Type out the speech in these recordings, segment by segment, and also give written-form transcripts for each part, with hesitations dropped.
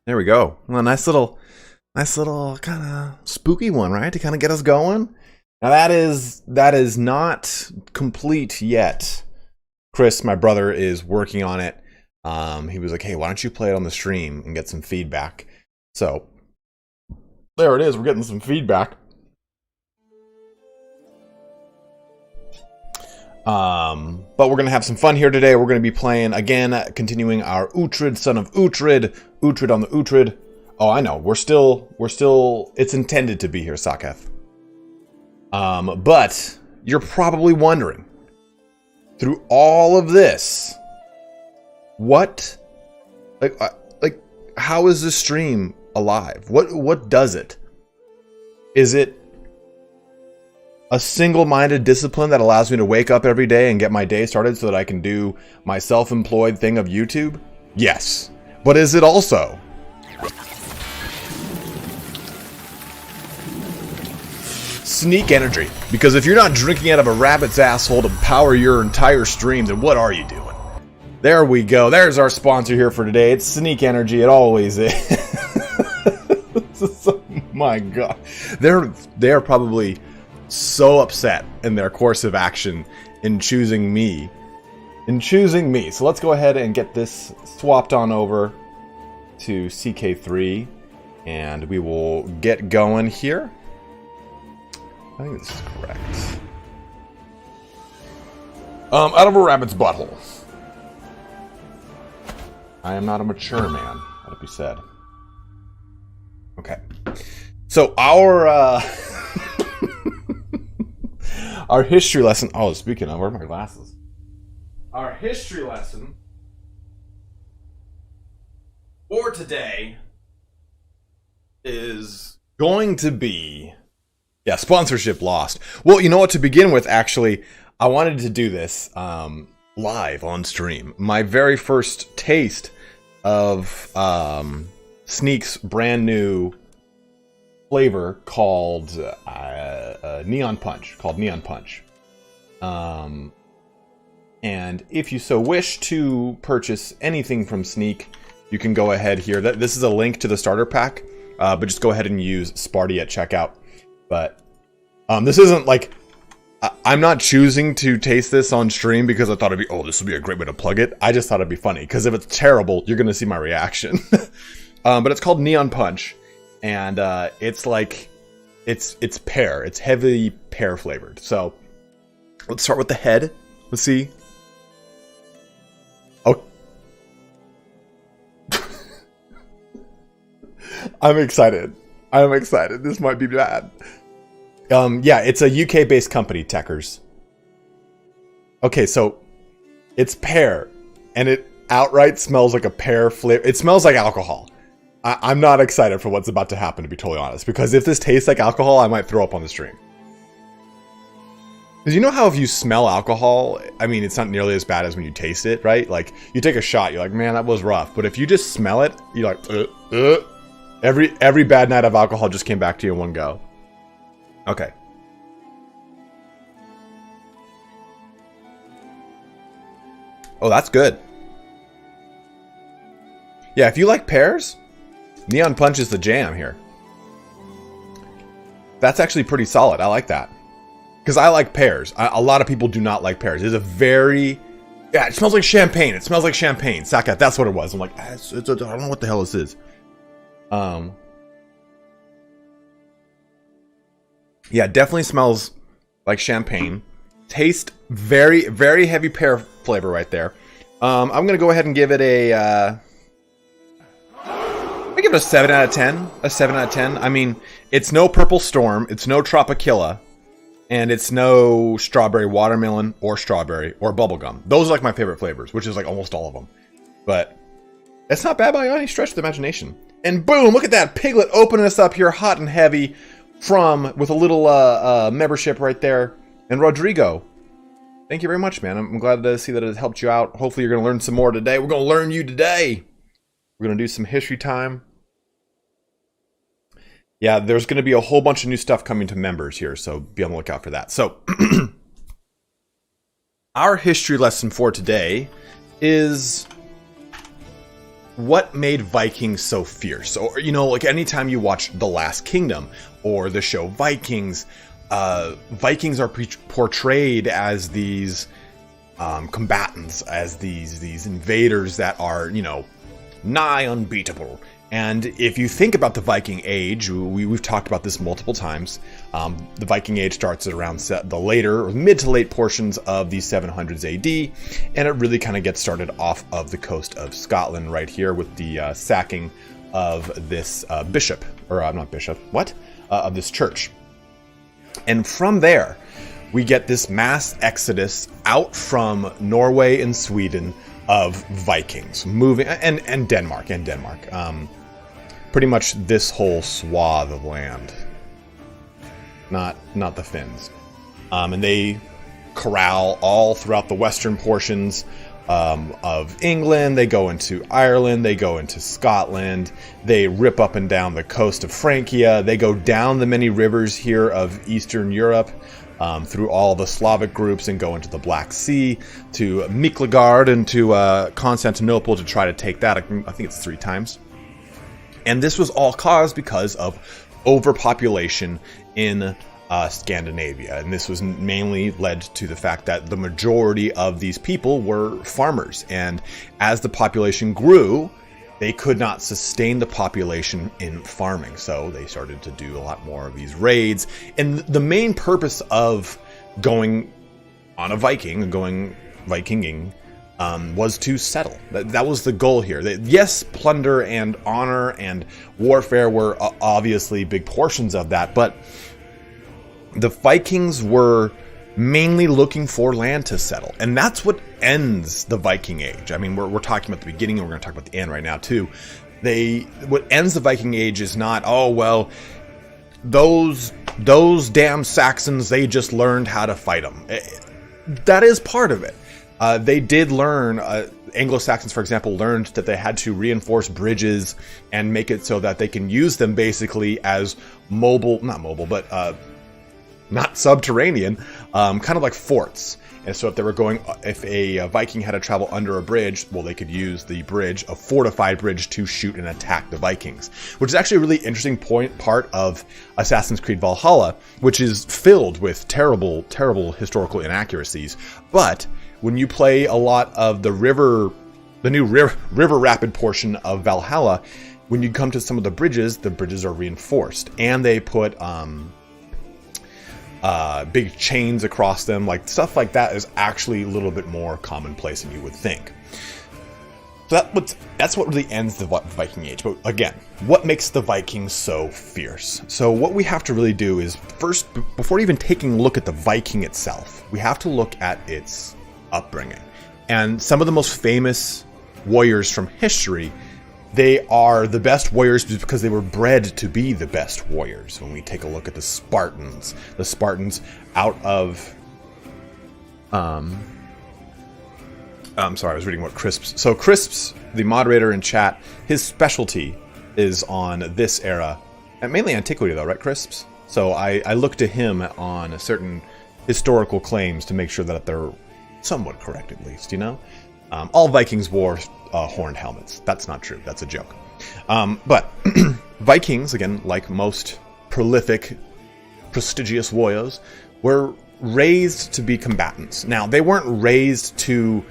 There we go. Well, nice little kind of spooky one, right? To kind of get us going. Now that is not complete yet. Chris, my brother, is working on it. He was like, hey, why don't you play it on the stream and get some feedback? So there it is. We're getting some feedback. But we're going to have some fun here today. We're going to be playing, again, continuing our Uhtred, son of Uhtred. Uhtred on the Uhtred. Oh, I know. We're still, it's intended to be here, Saketh. But you're probably wondering, through all of this, what, like, how is this stream alive? What does it? Is it a single-minded discipline that allows me to wake up every day and get my day started so that I can do my self-employed thing of YouTube? Yes. But is it also sneak energy? Because if you're not drinking out of a rabbit's asshole to power your entire stream, then what are you doing? There we go. There's our sponsor here for today. It's Sneak Energy. It always is. Oh my god. They're probably so upset in their course of action in choosing me. So let's go ahead and get this swapped on over to CK3 and we will get going here. I think this is correct. Out of a rabbit's butthole. I am not a mature man, let it be said. Okay. So our our history lesson. Oh, speaking of, where are my glasses? Our history lesson for today is going to be, yeah, sponsorship lost. Well, you know what? To begin with, actually, I wanted to do this live on stream. My very first taste of Sneak's brand new flavor called Neon Punch. And if you so wish to purchase anything from Sneak, you can go ahead here. This is a link to the starter pack, but just go ahead and use Sparty at checkout. But this isn't like, I'm not choosing to taste this on stream because I thought it'd be, oh, this would be a great way to plug it. I just thought it'd be funny because if it's terrible, you're going to see my reaction. But it's called Neon Punch. And it's like, it's pear. It's heavily pear flavored. So let's start with the head. Let's see. Oh. I'm excited. This might be bad. Yeah, it's a UK-based company, Techers. Okay, so it's pear, and it outright smells like a pear flavor. It smells like alcohol. I'm not excited for what's about to happen, to be totally honest, because if this tastes like alcohol, I might throw up on the stream. Because you know how if you smell alcohol, I mean, it's not nearly as bad as when you taste it, right? Like, you take a shot, you're like, man, that was rough. But if you just smell it, you're like, Every bad night of alcohol just came back to you in one go. Okay. Oh, that's good. Yeah, if you like pears, Neon Punch is the jam here. That's actually pretty solid. I like that. Because I like pears. A lot of people do not like pears. It's a very... Yeah, it smells like champagne. It smells like champagne. Sakat, that's what it was. I'm like, I don't know what the hell this is. Yeah, definitely smells like champagne. Taste very, very heavy pear flavor right there. I'm going to go ahead and give it a... I give it a 7 out of 10. A 7 out of 10. I mean, it's no Purple Storm. It's no Tropicilla. And it's no strawberry watermelon or strawberry or bubblegum. Those are like my favorite flavors, which is like almost all of them. But it's not bad by any stretch of the imagination. And boom, look at that. Piglet opening us up here hot and heavy with a little membership right there. And Rodrigo, thank you very much, man. I'm glad to see that it helped you out. Hopefully you're going to learn some more today. We're going to learn you today. We're going to do some history time. Yeah, there's going to be a whole bunch of new stuff coming to members here, so be on the lookout for that. So, our history lesson for today is what made Vikings so fierce. Or, you know, like anytime you watch The Last Kingdom or the show Vikings, Vikings are portrayed as these combatants as these invaders that are, you know, nigh unbeatable. And if you think about the Viking Age, we've talked about this multiple times. The Viking Age starts at around the later, or mid to late portions of the 700s AD, and it really kind of gets started off of the coast of Scotland right here with the sacking of this bishop, or not bishop, what? Of this church. And from there, we get this mass exodus out from Norway and Sweden of Vikings moving, and Denmark. Pretty much this whole swath of land, not the Finns, and they corral all throughout the western portions of England. They go into Ireland, they go into Scotland, they rip up and down the coast of Francia, they go down the many rivers here of Eastern Europe, through all the Slavic groups, and go into the Black Sea to Miklagard and to Constantinople to try to take that. I think it's 3 times. And this was all caused because of overpopulation in Scandinavia. And this was mainly led to the fact that the majority of these people were farmers. And as the population grew, they could not sustain the population in farming. So they started to do a lot more of these raids. And the main purpose of going on a Viking and going Vikinging was to settle. That was the goal here. Yes, plunder and honor and warfare were obviously big portions of that, but the Vikings were mainly looking for land to settle. And that's what ends the Viking Age. I mean, we're talking about the beginning, and we're going to talk about the end right now too. What ends the Viking Age is not, oh, well, those damn Saxons, they just learned how to fight them. That is part of it. They did learn, Anglo-Saxons, for example, learned that they had to reinforce bridges and make it so that they can use them basically as not subterranean, kind of like forts. And so if a Viking had to travel under a bridge, well, they could use the bridge, a fortified bridge, to shoot and attack the Vikings, which is actually a really interesting part of Assassin's Creed Valhalla, which is filled with terrible, terrible historical inaccuracies. But when you play a lot of the new river rapid portion of Valhalla, when you come to some of the bridges are reinforced, and they put big chains across them. Like, stuff like that is actually a little bit more commonplace than you would think. So that's what really ends the Viking Age. But again, what makes the Vikings so fierce? So what we have to really do is, first, before even taking a look at the Viking itself, we have to look at its upbringing. And some of the most famous warriors from history, they are the best warriors because they were bred to be the best warriors. When we take a look at the Spartans out of I'm sorry, I was reading what Crisps. So Crisps, the moderator in chat, his specialty is on this era, and mainly antiquity though, right, Crisps? So I look to him on certain historical claims to make sure that they're somewhat correct, at least, you know? All Vikings wore horned helmets. That's not true. That's a joke. But Vikings, again, like most prolific, prestigious warriors, were raised to be combatants. Now, they weren't raised to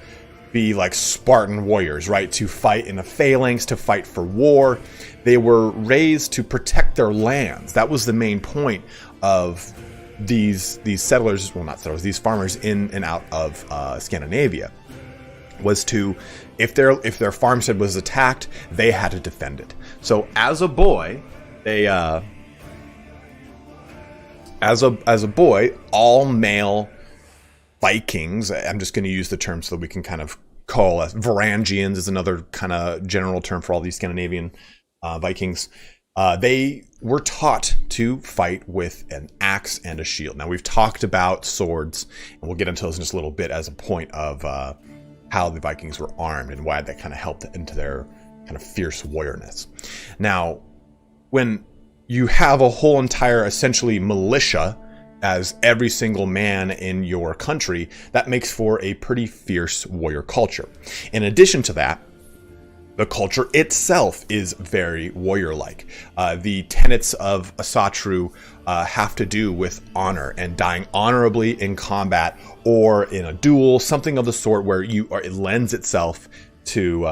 be like Spartan warriors, right? To fight in a phalanx, to fight for war. They were raised to protect their lands. That was the main point of these settlers, well, not settlers, these farmers in and out of Scandinavia, was to, if their farmstead was attacked, they had to defend it. So as a boy, all male Vikings, I'm just going to use the term so that we can kind of call us Varangians is another kind of general term for all these Scandinavian Vikings. They were taught to fight with an axe and a shield. Now, we've talked about swords, and we'll get into those in just a little bit as a point of how the Vikings were armed and why that kind of helped into their kind of fierce warriorness. Now, when you have a whole entire, essentially, militia as every single man in your country, that makes for a pretty fierce warrior culture. In addition to that, The culture itself is very warrior-like. The tenets of Asatru have to do with honor and dying honorably in combat or in a duel, something of the sort where it lends itself to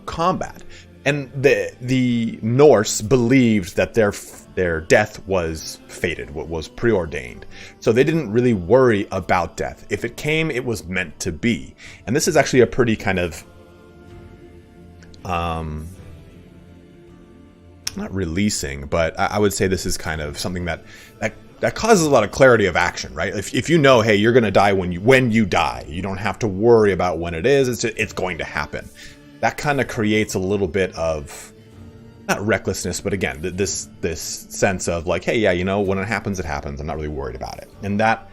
combat. And the Norse believed that their death was fated, what was preordained. So they didn't really worry about death. If it came, it was meant to be. And this is actually a pretty kind of not releasing, but I would say this is kind of something that causes a lot of clarity of action, right? If you know, hey, you're going to die when you die, you don't have to worry about when it is. It's going to happen. That kind of creates a little bit of, not recklessness, but again, this sense of like, hey, yeah, you know, when it happens, it happens. I'm not really worried about it. And that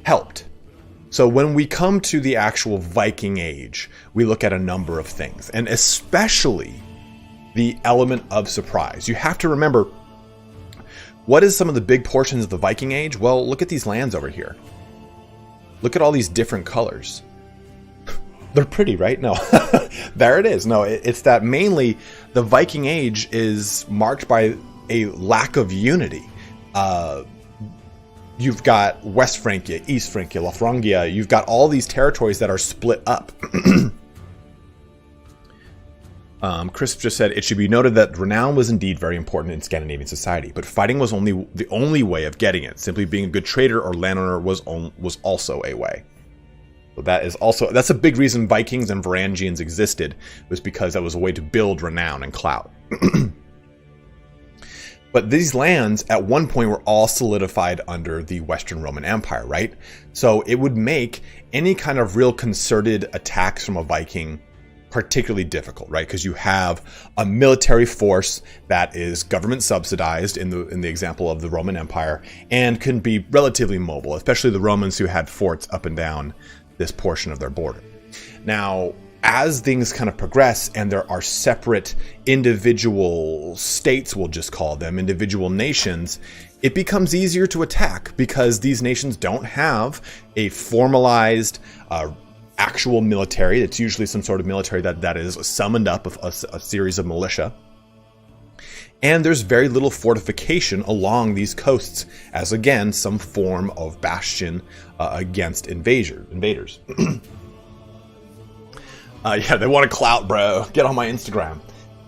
helped. So when we come to the actual Viking Age, we look at a number of things, and especially the element of surprise. You have to remember, what is some of the big portions of the Viking Age? Well, look at these lands over here. Look at all these different colors. They're pretty, right? No, there it is. No, it's that mainly the Viking Age is marked by a lack of unity. You've got West Francia, East Francia, Lotharingia. You've got all these territories that are split up. Chris just said, it should be noted that renown was indeed very important in Scandinavian society, but fighting was the only way of getting it. Simply being a good trader or landowner was also a way. So that's a big reason Vikings and Varangians existed, was because that was a way to build renown and clout. But these lands at one point were all solidified under the Western Roman Empire, right? So it would make any kind of real concerted attacks from a Viking particularly difficult, right? Because you have a military force that is government subsidized in the example of the Roman Empire, and can be relatively mobile, especially the Romans who had forts up and down this portion of their border. Now, as things kind of progress and there are separate individual states, we'll just call them, individual nations, it becomes easier to attack because these nations don't have a formalized actual military. It's usually some sort of military that is summoned up of a series of militia. And there's very little fortification along these coasts as, again, some form of bastion against invaders. Yeah, they want to clout, bro. Get on my Instagram.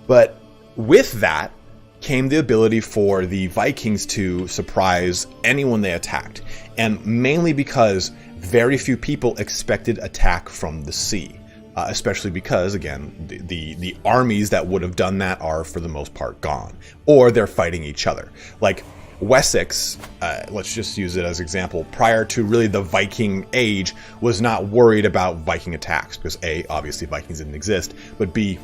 But with that came the ability for the Vikings to surprise anyone they attacked. And mainly because very few people expected attack from the sea. Especially because, again, the armies that would have done that are, for the most part, gone. Or they're fighting each other. Like, Wessex, let's just use it as an example, prior to really the Viking Age, was not worried about Viking attacks. Because A, obviously Vikings didn't exist, but B,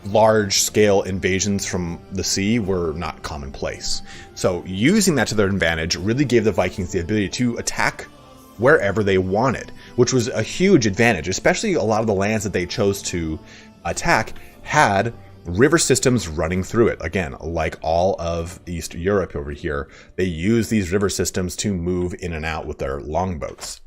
large-scale invasions from the sea were not commonplace. So using that to their advantage really gave the Vikings the ability to attack wherever they wanted, which was a huge advantage. Especially a lot of the lands that they chose to attack had river systems running through it. Again, like all of East Europe over here, they use these river systems to move in and out with their longboats.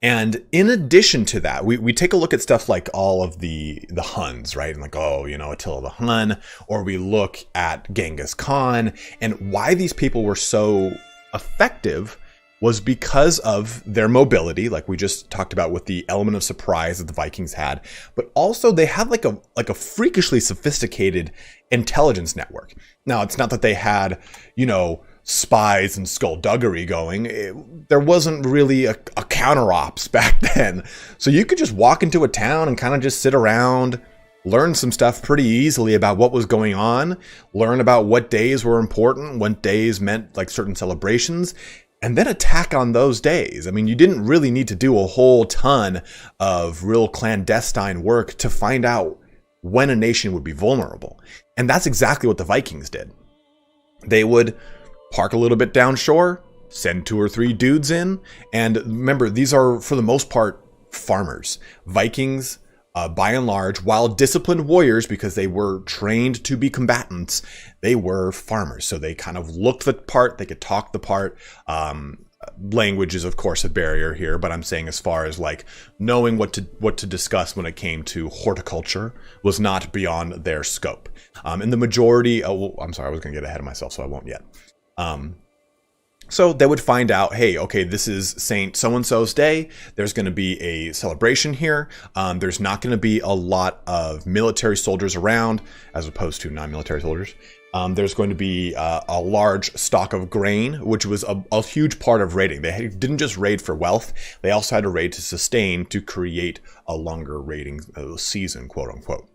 And in addition to that, we take a look at stuff like all of the Huns, right? And like, oh, you know, Attila the Hun, or we look at Genghis Khan, and why these people were so effective was because of their mobility, like we just talked about with the element of surprise that the Vikings had, but also they had like a freakishly sophisticated intelligence network. Now, it's not that they had, you know, spies and skullduggery going. There wasn't really a counter ops back then. So you could just walk into a town and kind of just sit around, learn some stuff pretty easily about what was going on, learn about what days were important, what days meant like certain celebrations, and then attack on those days. I mean, you didn't really need to do a whole ton of real clandestine work to find out when a nation would be vulnerable. And that's exactly what the Vikings did. They would park a little bit downshore, send 2 or 3 dudes in. And remember, these are, for the most part, farmers. Vikings, by and large, while disciplined warriors, because they were trained to be combatants, they were farmers. So they kind of looked the part, they could talk the part. language is of course a barrier here, but I'm saying as far as like knowing what to discuss when it came to horticulture was not beyond their scope. And the majority, I'm sorry, I was gonna get ahead of myself, so I won't yet. So they would find out, hey, okay, this is Saint so-and-so's day. There's going to be a celebration here. There's not going to be a lot of military soldiers around, as opposed to non-military soldiers. There's going to be a large stock of grain, which was a huge part of raiding. They didn't just raid for wealth. They also had to raid to sustain, to create a longer raiding season, quote unquote.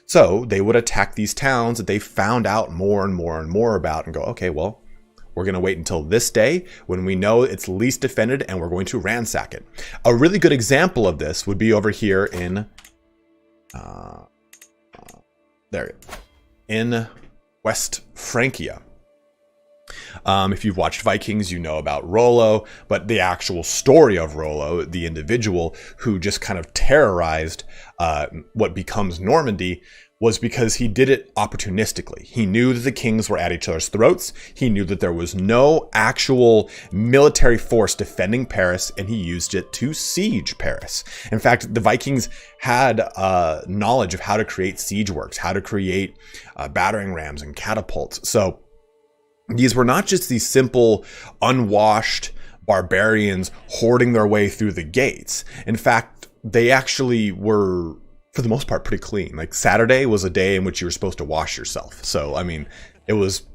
So they would attack these towns that they found out more and more and more about and go, okay, well, we're going to wait until this day when we know it's least defended and we're going to ransack it. A really good example of this would be over here in, in West Francia. If you've watched Vikings, you know about Rollo, but the actual story of Rollo, the individual who just kind of terrorized what becomes Normandy, was because he did it opportunistically. He knew that the kings were at each other's throats. He knew that there was no actual military force defending Paris, and he used it to siege Paris. In fact, the Vikings had knowledge of how to create siege works, how to create battering rams and catapults. So these were not just these simple, unwashed barbarians hoarding their way through the gates. In fact, they actually were, for the most part, pretty clean. Like Saturday was a day in which you were supposed to wash yourself. So, I mean, it was...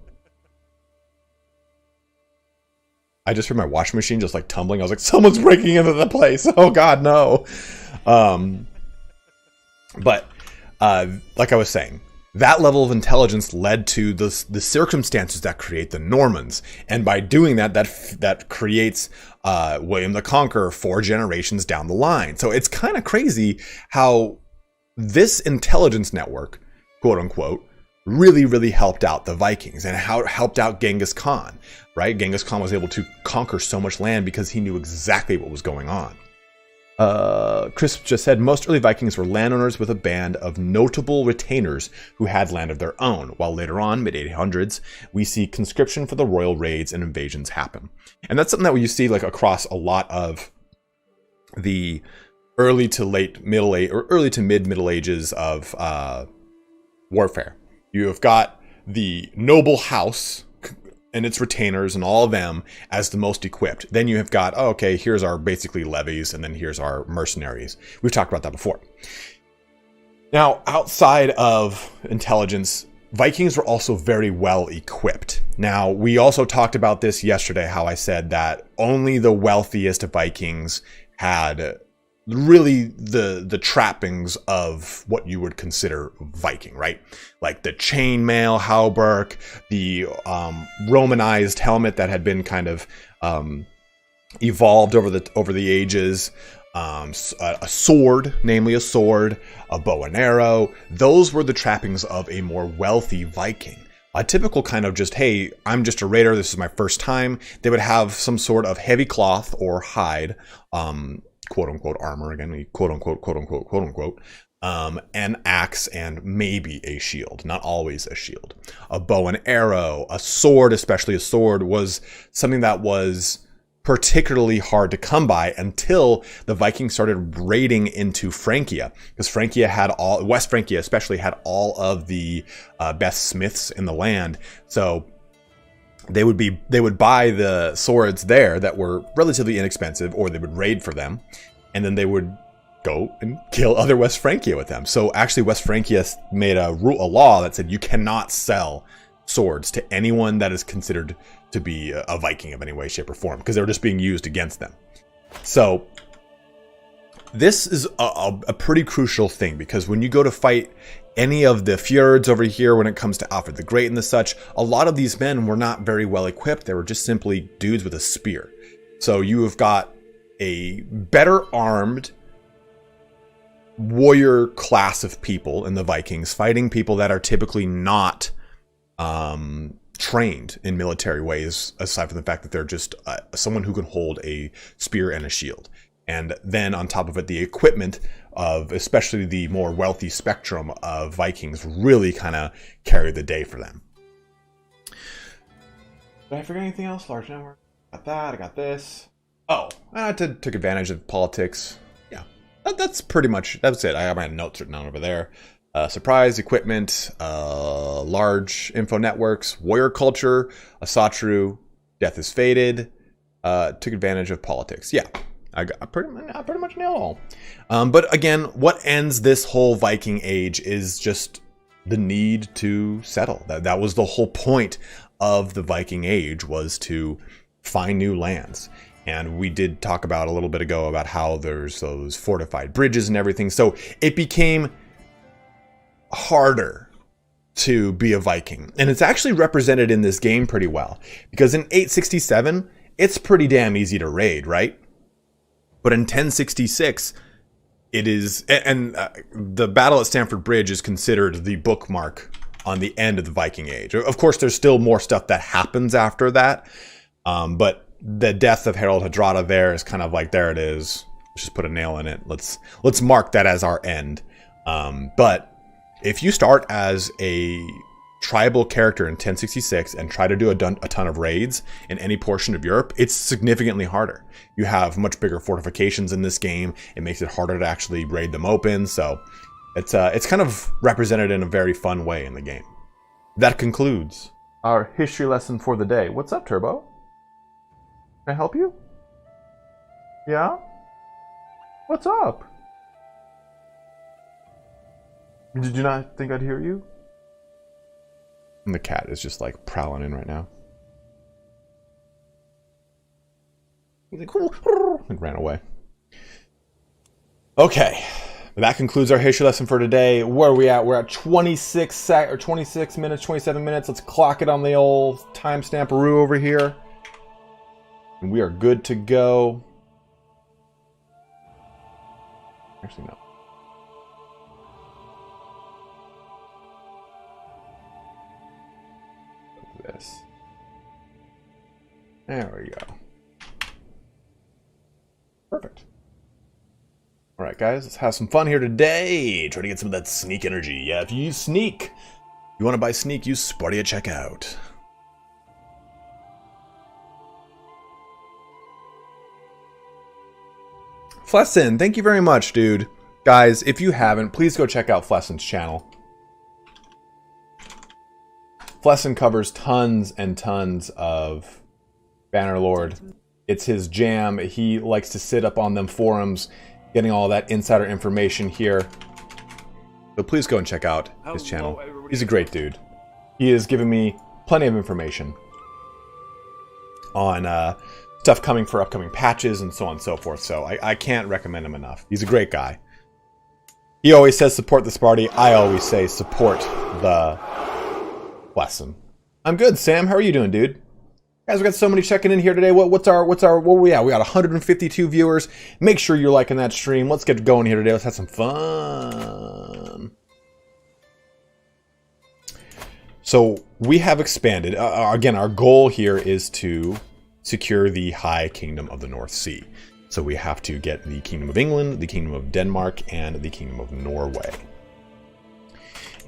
I just heard my washing machine just like tumbling. I was like, someone's breaking into the place. Oh God, no. But like I was saying, that level of intelligence led to the circumstances that create the Normans. And by doing that, that creates William the Conqueror 4 generations down the line. So it's kind of crazy how this intelligence network, quote unquote, really, really helped out the Vikings and how it helped out Genghis Khan, right? Genghis Khan was able to conquer so much land because he knew exactly what was going on. Chris just said, most early Vikings were landowners with a band of notable retainers who had land of their own, while later on, mid-1800s, we see conscription for the royal raids and invasions happen. And that's something that you see like across a lot of the early to late middle age, or early to mid Middle Ages of warfare. You have got the noble house and its retainers and all of them as the most equipped. Then you have got, oh, okay, here's our basically levies, and then here's our mercenaries. We've talked about that before. Now, outside of intelligence, Vikings were also very well equipped. Now, we also talked about this yesterday, how I said that only the wealthiest Vikings had really the trappings of what you would consider Viking, right? Like the chainmail hauberk, the Romanized helmet that had been kind of evolved over the ages, a sword, namely a sword, a bow and arrow. Those were the trappings of a more wealthy Viking. A typical kind of just, hey, I'm just a raider, this is my first time. They would have some sort of heavy cloth or hide, quote unquote armor, again, quote unquote, quote unquote, quote unquote, an axe and maybe a shield, not always a shield. A bow and arrow, a sword, especially a sword, was something that was particularly hard to come by until the Vikings started raiding into Francia, because Francia had West Francia especially had all of the best smiths in the land. So they would buy the swords there that were relatively inexpensive, or they would raid for them, and then they would go and kill other West Francia with them. So actually West Francia made a law that said you cannot sell swords to anyone that is considered to be a Viking of any way, shape, or form, because they're just being used against them. So this is a pretty crucial thing, because when you go to fight any of the fjords over here, when it comes to Alfred the Great and the such, a lot of these men were not very well equipped. They were just simply dudes with a spear. So you have got a better armed warrior class of people in the Vikings fighting people that are typically not trained in military ways, aside from the fact that they're just someone who can hold a spear and a shield. And then on top of it, the equipment of especially the more wealthy spectrum of Vikings really kind of carry the day for them. Did I forget anything else? Large network? Got that. I got this. Oh, I took advantage of politics. Yeah, that's pretty much, that's it. I have my notes written down over there. Surprise, equipment, large info networks, warrior culture, Asatru, death is fated, took advantage of politics. Yeah, I pretty much nailed all. But again, what ends this whole Viking age is just the need to settle. That was the whole point of the Viking age, was to find new lands. And we did talk about a little bit ago about how there's those fortified bridges and everything. So it became harder to be a Viking. And it's actually represented in this game pretty well. Because in 867, it's pretty damn easy to raid, right? But in 1066, it is... And the battle at Stamford Bridge is considered the bookmark on the end of the Viking Age. Of course, there's still more stuff that happens after that. But the death of Harold Hardrada there is kind of like, there it is. Let's just put a nail in it. Let's mark that as our end. But if you start as a tribal character in 1066 and try to do a ton of raids in any portion of Europe, it's significantly harder. You have much bigger fortifications in this game. It makes it harder to actually raid them open. So it's kind of represented in a very fun way in the game. That concludes our history lesson for the day. What's up, Turbo? Can I help you? Yeah? What's up? Did you not think I'd hear you? And the cat is just like prowling in right now. He's like, and ran away. Okay. That concludes our history lesson for today. Where are we at? We're at 26 minutes, 27 minutes. Let's clock it on the old timestamp-aroo over here. And we are good to go. Actually, no. This. There we go. Perfect. All right, guys, let's have some fun here today. Try to get some of that sneak energy. Yeah, if you use sneak, you want to buy sneak, use Sparty at checkout. Flessin, thank you very much, dude. Guys, if you haven't, please go check out Flessin's channel. Flessin covers tons and tons of Bannerlord. It's his jam. He likes to sit up on them forums, getting all that insider information here. So please go and check out his channel. He's a great dude. He has given me plenty of information on stuff coming for upcoming patches and so on and so forth. So I can't recommend him enough. He's a great guy. He always says support the Sparty. I always say support the Flessin. I'm good, Sam. How are you doing, dude? Guys, we got so many checking in here today. What were we at? We got 152 viewers. Make sure you're liking that stream. Let's get going here today. Let's have some fun. So we have expanded. Again, our goal here is to secure the High Kingdom of the North Sea. So we have to get the Kingdom of England, the Kingdom of Denmark, and the Kingdom of Norway.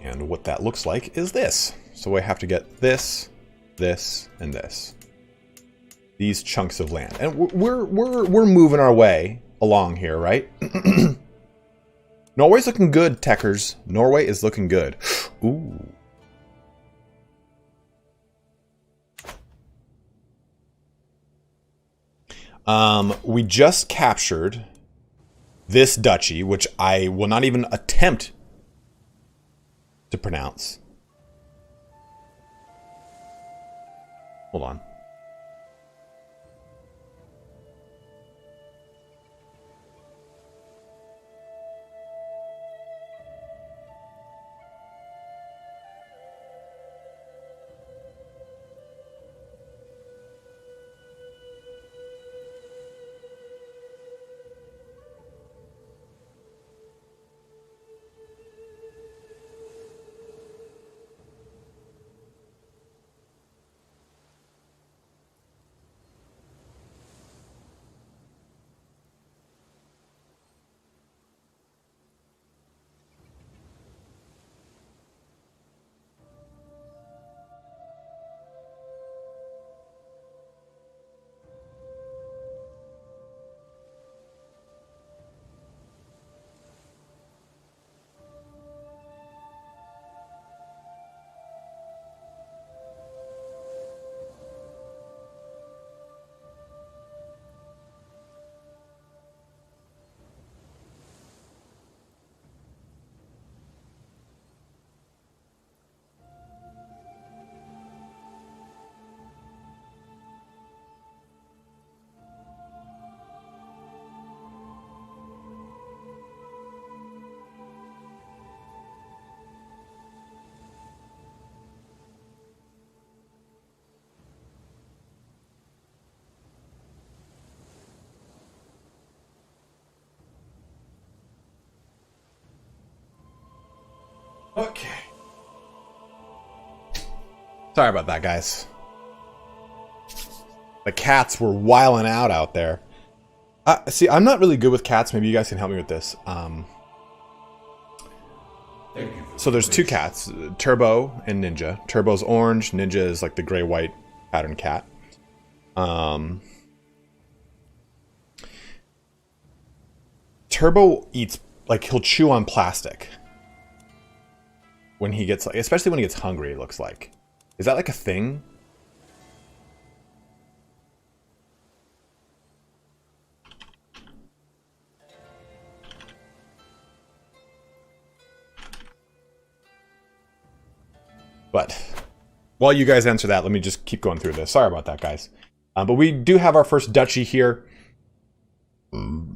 And what that looks like is this. So we have to get this, this, and this. These chunks of land. And we're moving our way along here, right? Norway's looking good, techers. Norway is looking good. Ooh. We just captured this duchy, which I will not even attempt to pronounce. Hold on. Okay. Sorry about that, guys. The cats were wilding out there. See, I'm not really good with cats. Maybe you guys can help me with this. So there's two cats, Turbo and Ninja. Turbo's orange, Ninja is like the gray-white pattern cat. Turbo eats, like, he'll chew on plastic when he gets, like, especially when he gets hungry, it looks like. Is that like a thing? But while you guys answer that, let me just keep going through this. Sorry about that, guys. But we do have our first duchy here.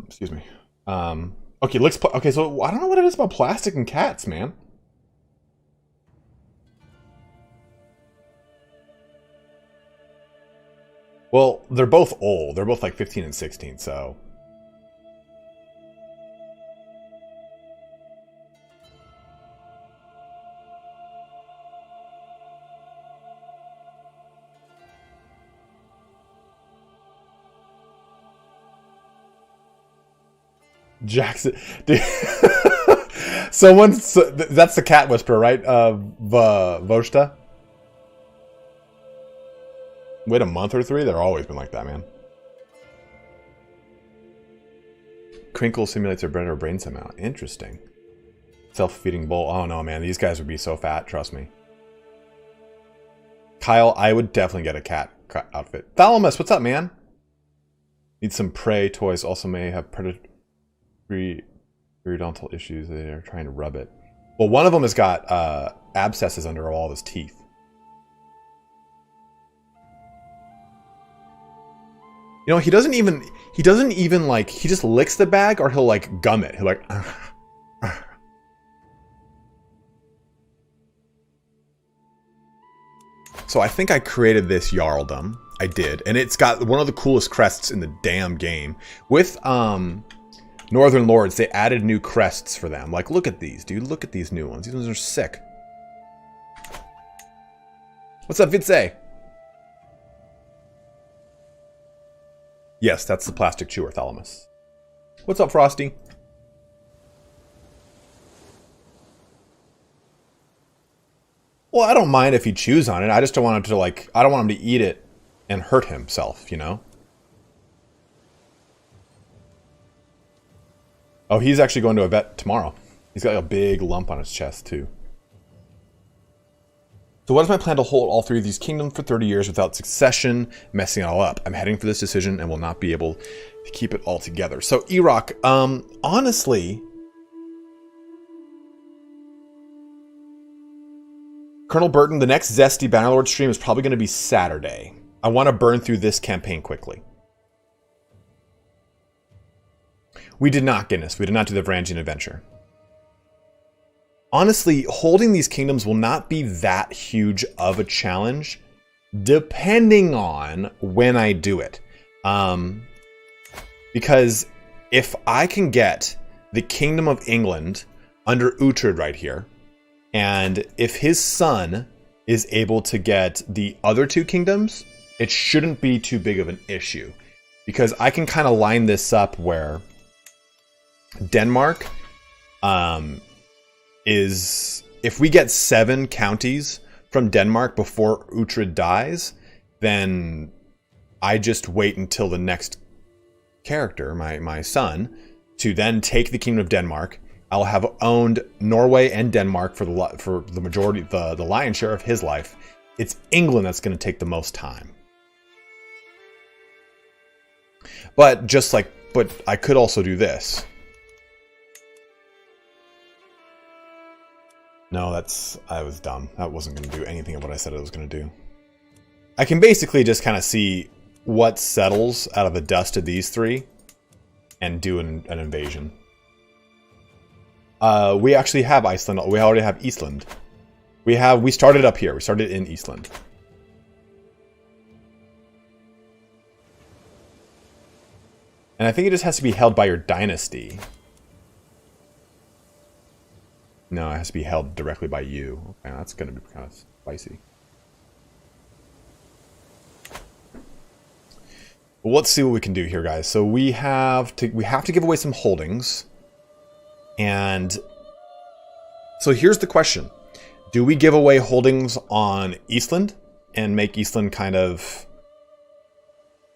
Excuse me. Okay, okay, so I don't know what it is about plastic and cats, man. Well, they're both old. They're both like 15 and 16, so... Jackson, dude. That's the cat whisperer, right? Voshta. Wait a month or three? They've always been like that, man. Crinkle simulates their better brain somehow. Interesting. Self-feeding bull. Oh no, man. These guys would be so fat. Trust me. Kyle, I would definitely get a cat outfit. Thalamus, what's up, man? Need some prey toys. Also may have periodontal issues. They are trying to rub it. Well, one of them has got abscesses under all of his teeth. You know, he doesn't even like, he just licks the bag or he'll like gum it. He'll like, So I think I created this Jarldom. I did. And it's got one of the coolest crests in the damn game. With Northern Lords, they added new crests for them. Like, look at these, dude. Look at these new ones. These ones are sick. What's up, Vitze? Yes, that's the plastic chewer, Thalamus. What's up, Frosty? Well, I don't mind if he chews on it. I just don't want him to, like, I don't want him to eat it and hurt himself, you know? Oh, he's actually going to a vet tomorrow. He's got like a big lump on his chest, too. So what is my plan to hold all three of these kingdoms for 30 years without succession, messing it all up? I'm heading for this decision and will not be able to keep it all together. So, Iraq, honestly... Colonel Burton, the next Zesty Bannerlord stream is probably going to be Saturday. I want to burn through this campaign quickly. We did not, Guinness. We did not do the Varangian Adventure. Honestly, holding these kingdoms will not be that huge of a challenge, depending on when I do it. Because if I can get the Kingdom of England under Uhtred right here, and if his son is able to get the other two kingdoms, it shouldn't be too big of an issue. Because I can kind of line this up where Denmark is... If we get 7 counties from Denmark before Uhtred dies, then I just wait until the next character, my son, to then take the Kingdom of Denmark. I'll have owned Norway and Denmark for the majority, the lion's share of his life. It's England that's going to take the most time. But I could also do this. No, I was dumb. That wasn't going to do anything of what I said it was going to do. I can basically just kind of see what settles out of the dust of these three and do an invasion. We actually have Iceland. We already have Iceland. We started up here. We started in Iceland. And I think it just has to be held by your dynasty. No, it has to be held directly by you. Okay, that's going to be kind of spicy. Well, let's see what we can do here, guys. So we have to give away some holdings. And so here's the question. Do we give away holdings on Iceland and make Iceland kind of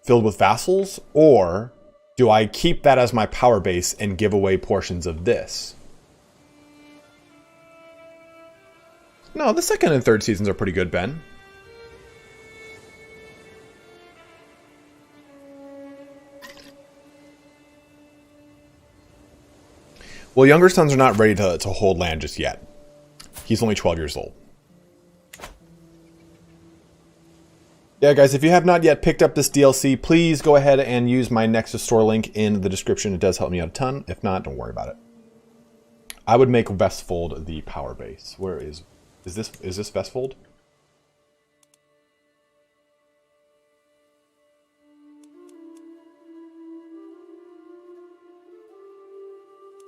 filled with vassals? Or do I keep that as my power base and give away portions of this? No, the second and third seasons are pretty good, Ben. Well, younger sons are not ready to hold land just yet. He's only 12 years old. Yeah, guys, if you have not yet picked up this DLC, please go ahead and use my Nexus store link in the description. It does help me out a ton. If not, don't worry about it. I would make Vestfold the power base. Where is this Vestfold?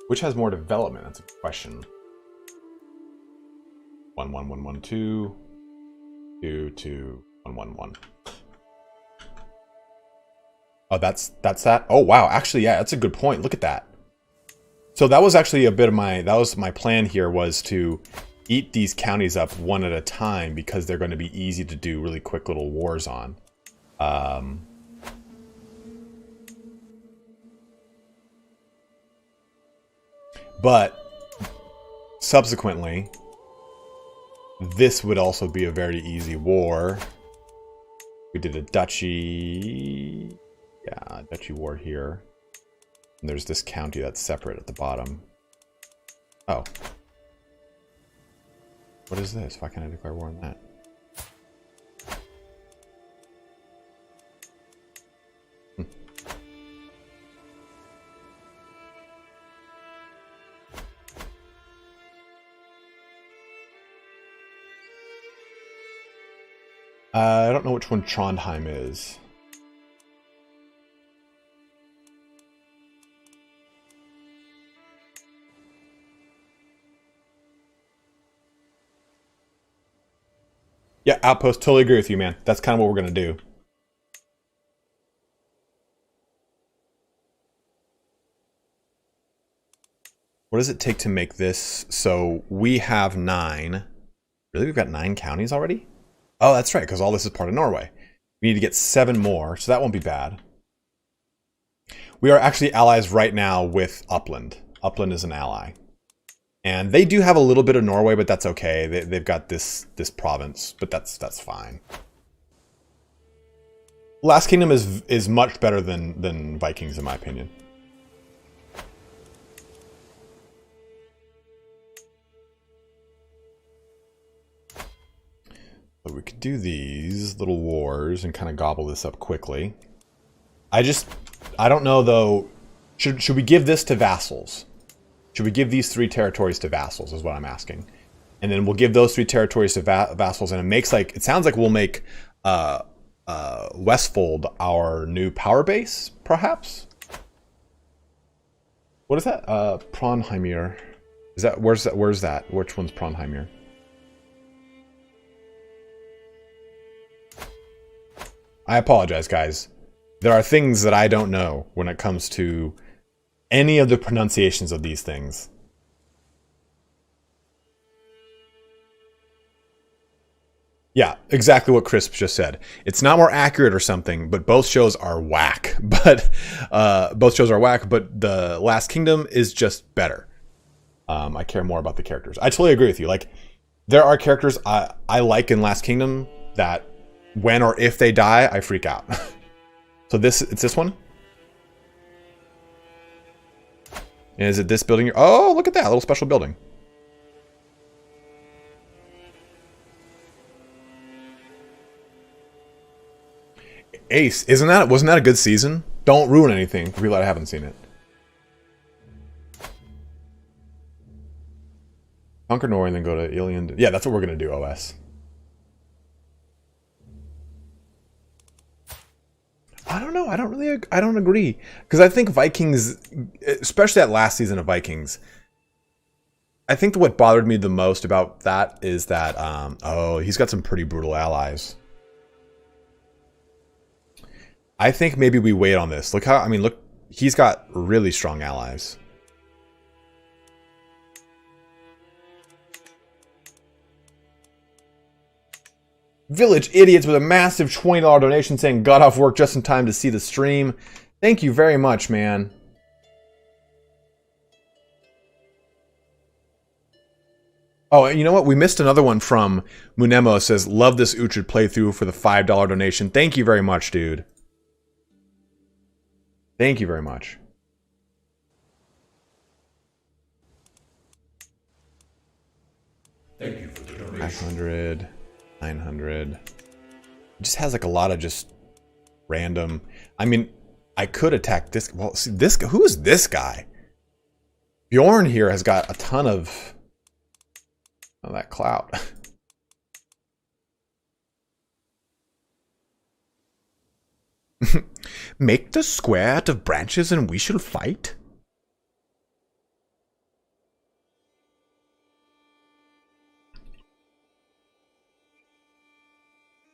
Which has more development? That's a question. 1 1 1 1 2 2 2 1 1 1. Oh, that's that. Oh wow, actually, yeah, that's a good point. Look at that. So that was actually a bit of my plan here, was to eat these counties up one at a time because they're going to be easy to do really quick little wars on. But subsequently, this would also be a very easy war. We did a duchy, yeah, duchy war here. And there's this county that's separate at the bottom. Oh. What is this? Why can't I declare war on that? I don't know which one Trondheim is. Yeah, Outpost, totally agree with you, man. That's kind of what we're going to do. What does it take to make this? So we have 9. Really? We've got 9 counties already? Oh, that's right, because all this is part of Norway. We need to get 7 more, so that won't be bad. We are actually allies right now with Upland. Upland is an ally. And they do have a little bit of Norway, but that's okay. They've got this province, but that's fine. Last Kingdom is much better than Vikings, in my opinion. So we could do these little wars and kind of gobble this up quickly. I don't know though. Should we give this to vassals? Should we give these 3 territories to vassals is what I'm asking. And then we'll give those 3 territories to vassals, and it sounds like we'll make Westfold our new power base, perhaps? What is that? Pronheimir. Is that where's that? Which one's Pronheimir? I apologize, guys. There are things that I don't know when it comes to any of the pronunciations of these things. Yeah, exactly what Crisp just said. It's not more accurate or something, but both shows are whack. But the Last Kingdom is just better. I care more about the characters. I totally agree with you. Like, there are characters I like in Last Kingdom that when or if they die, I freak out. So it's this one? And is it this building? Oh, look at that little special building. Ace, wasn't that a good season? Don't ruin anything for people that haven't seen it. Conquer Norway and then go to Ilion. Yeah, that's what we're gonna do, OS. I don't know. I don't agree. Because I think Vikings, especially that last season of Vikings, I think what bothered me the most about that is that, oh, he's got some pretty brutal allies. I think maybe we wait on this. Look how, I mean, look, he's got really strong allies. Village Idiots with a massive $20 donation saying got off work just in time to see the stream. Thank you very much, man. Oh, you know what? We missed another one from Munemo. Says, love this Uhtred playthrough for the $5 donation. Thank you very much, dude. Thank you very much. Thank you for the donation. 500, 900. It just has like a lot of just random. I mean, I could attack this. Well, see, this. Who is this guy? Bjorn here has got a ton of that clout. Make the square out of branches and we shall fight.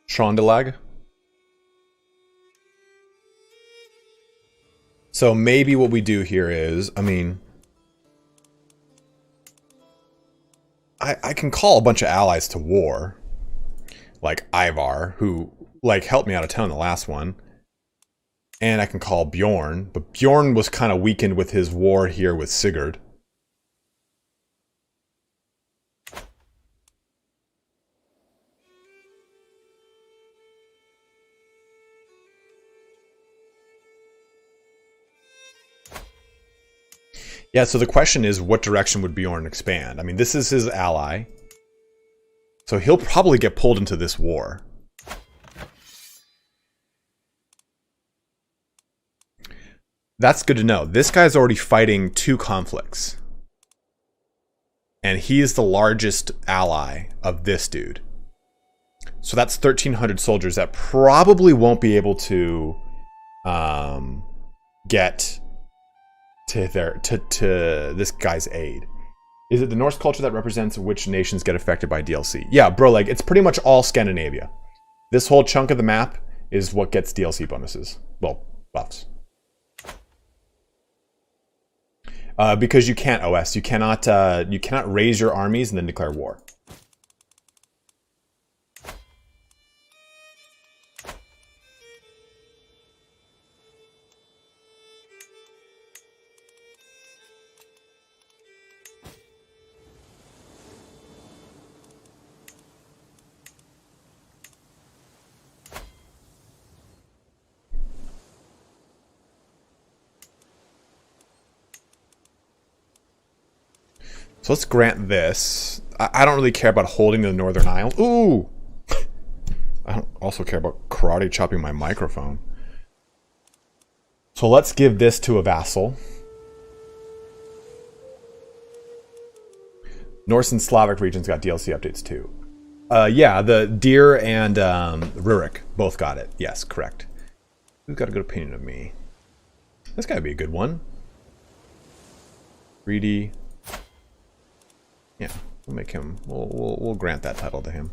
Shondalag. So maybe what we do here is, I mean, I can call a bunch of allies to war, like Ivar, who like helped me out a ton in the last one, and I can call Bjorn, but Bjorn was kind of weakened with his war here with Sigurd. Yeah, so the question is, what direction would Bjorn expand? I mean, this is his ally. So he'll probably get pulled into this war. That's good to know. This guy's already fighting 2 conflicts. And he is the largest ally of this dude. So that's 1,300 soldiers that probably won't be able to get to this guy's aid. Is it the Norse culture that represents which nations get affected by DLC? Yeah, bro, like it's pretty much all Scandinavia. This whole chunk of the map is what gets DLC bonuses. Well, buffs. Because you can't OS, you cannot raise your armies and then declare war. So let's grant this. I don't really care about holding the Northern Isles. Ooh! I don't also care about karate chopping my microphone. So let's give this to a vassal. Norse and Slavic regions got DLC updates too. Yeah, the Deer and Rurik both got it. Yes, correct. Who's got a good opinion of me? This guy would be a good one. Greedy. Yeah, we'll make him. We'll grant that title to him.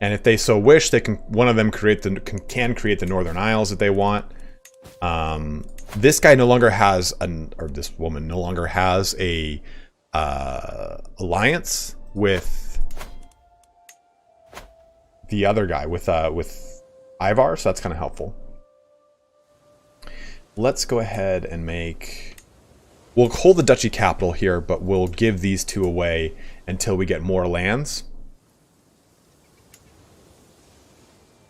And if they so wish, they can. One of them can create the Northern Isles if they want. This guy no longer has or this woman no longer has a alliance with the other guy with Ivar, so that's kind of helpful. Let's go ahead and make. We'll hold the duchy capital here, but we'll give these 2 away until we get more lands.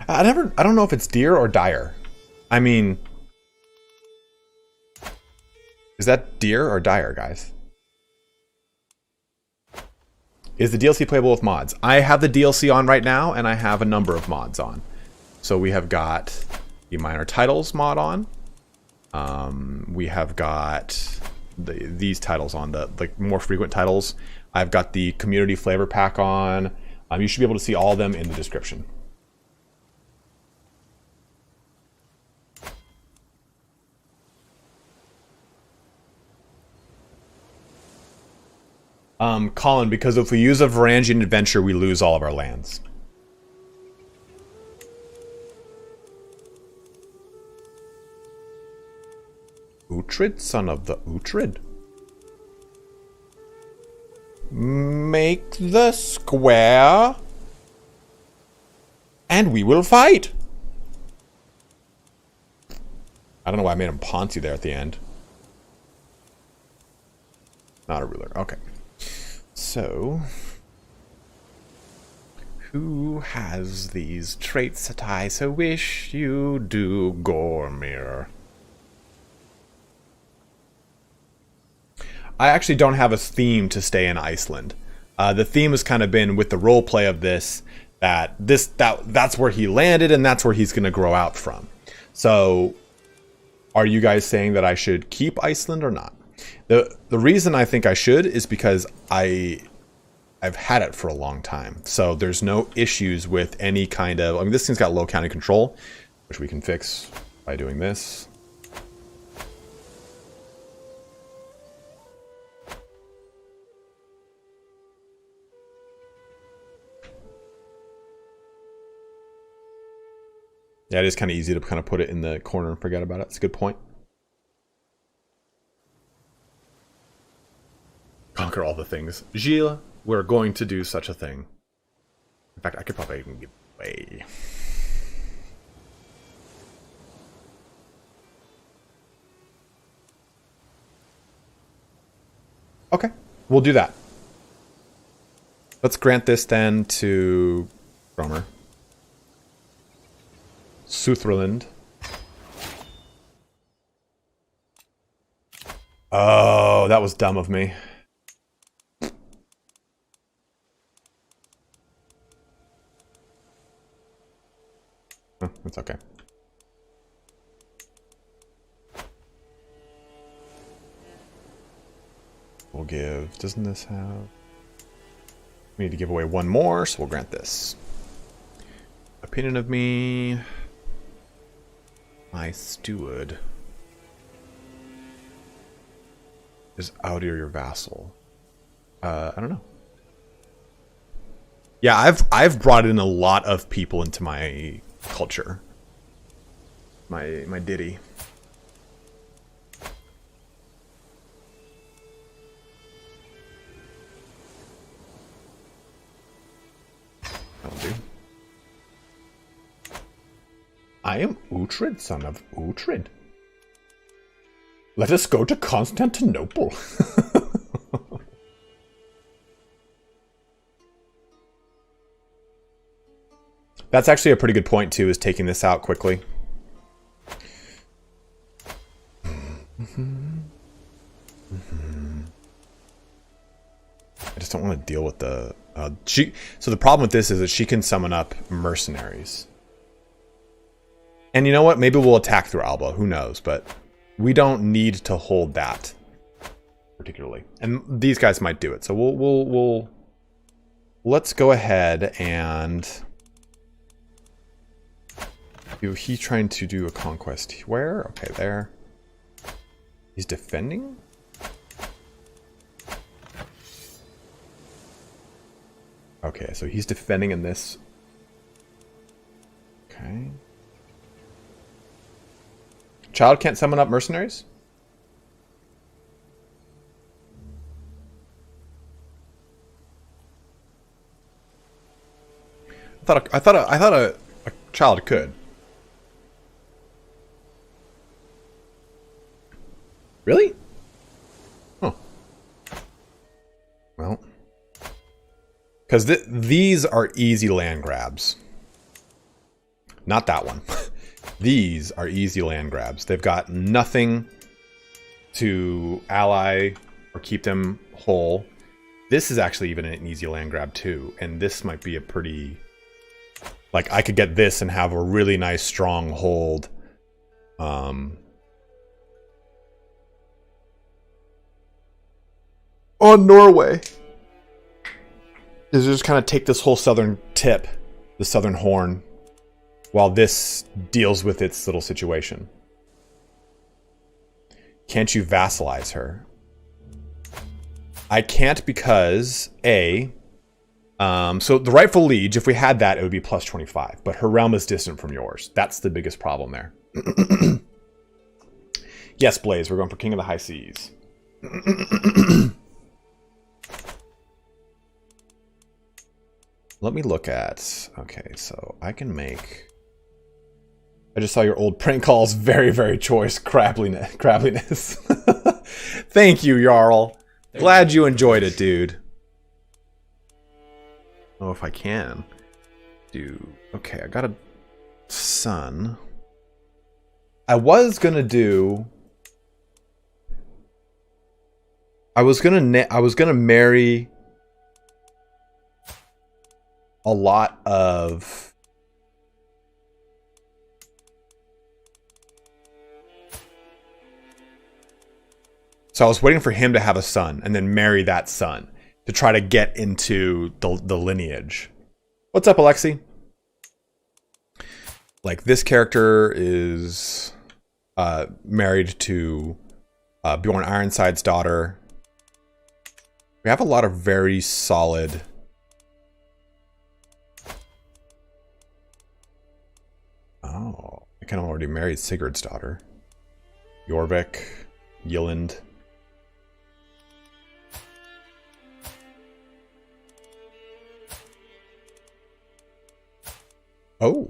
I don't know if it's Deer or Dire. I mean, is that Deer or Dire, guys? Is the DLC playable with mods? I have the DLC on right now, and I have a number of mods on. So we have got the minor titles mod on. We have got these titles on, the like more frequent titles. I've got the community flavor pack on. You should be able to see all of them in the description. Colin, because if we use a Varangian adventure, we lose all of our lands. Uhtred, son of the Uhtred. Make the square, and we will fight. I don't know why I made him Ponzi there at the end. Not a ruler. Okay. So, who has these traits that I so wish you do, Gormir? I actually don't have a theme to stay in Iceland. The theme has kind of been with the roleplay of this, that's where he landed and that's where he's going to grow out from. So, are you guys saying that I should keep Iceland or not? The reason I think I should is because I've had it for a long time. So there's no issues with any kind of... I mean, this thing's got low county control, which we can fix by doing this. Yeah, it is kind of easy to kind of put it in the corner and forget about it. It's a good point. Conquer all the things. Gilles, we're going to do such a thing. In fact, I could probably even give away. Okay, we'll do that. Let's grant this then to Romer. Sutherland. Oh, that was dumb of me. Oh, it's okay. We'll give... Doesn't this have... We need to give away one more, so we'll grant this. Opinion of me... My steward is out or your vassal. I don't know. Yeah, I've brought in a lot of people into my culture. My ditty. That'll do. I am Uhtred, son of Uhtred. Let us go to Constantinople. That's actually a pretty good point, too, is taking this out quickly. I just don't want to deal with the... So the problem with this is that she can summon up mercenaries. And you know what? Maybe we'll attack through Alba. Who knows? But we don't need to hold that particularly. And these guys might do it. So we'll let's go ahead and... He's trying to do a conquest. Where? Okay, there. He's defending? Okay, so he's defending in this. Okay. Child can't summon up mercenaries? I thought a child could. Really? Huh. Well. Because these are easy land grabs. Not that one. These are easy land grabs. They've got nothing to ally or keep them whole. This is actually even an easy land grab too. And this might be a pretty... Like, I could get this and have a really nice strong hold. On Norway. Is just kind of take this whole southern tip, the southern horn, while this deals with its little situation. Can't you vassalize her? I can't because so the rightful liege, if we had that, it would be plus 25. But her realm is distant from yours. That's the biggest problem there. Yes, Blaze, we're going for King of the High Seas. Let me look at... Okay, so I can make... I just saw your old prank calls. Very, very choice crabbliness. Thank you, Jarl. Glad you enjoyed it, dude. Oh, if I can. Okay, I got a son. I was gonna marry a lot of so I was waiting for him to have a son and then marry that son to try to get into the lineage. What's up, Alexi? Like, this character is married to Bjorn Ironside's daughter. We have a lot of very solid... Oh, I kind of already married Sigurd's daughter. Jorvik, Yilland. Oh.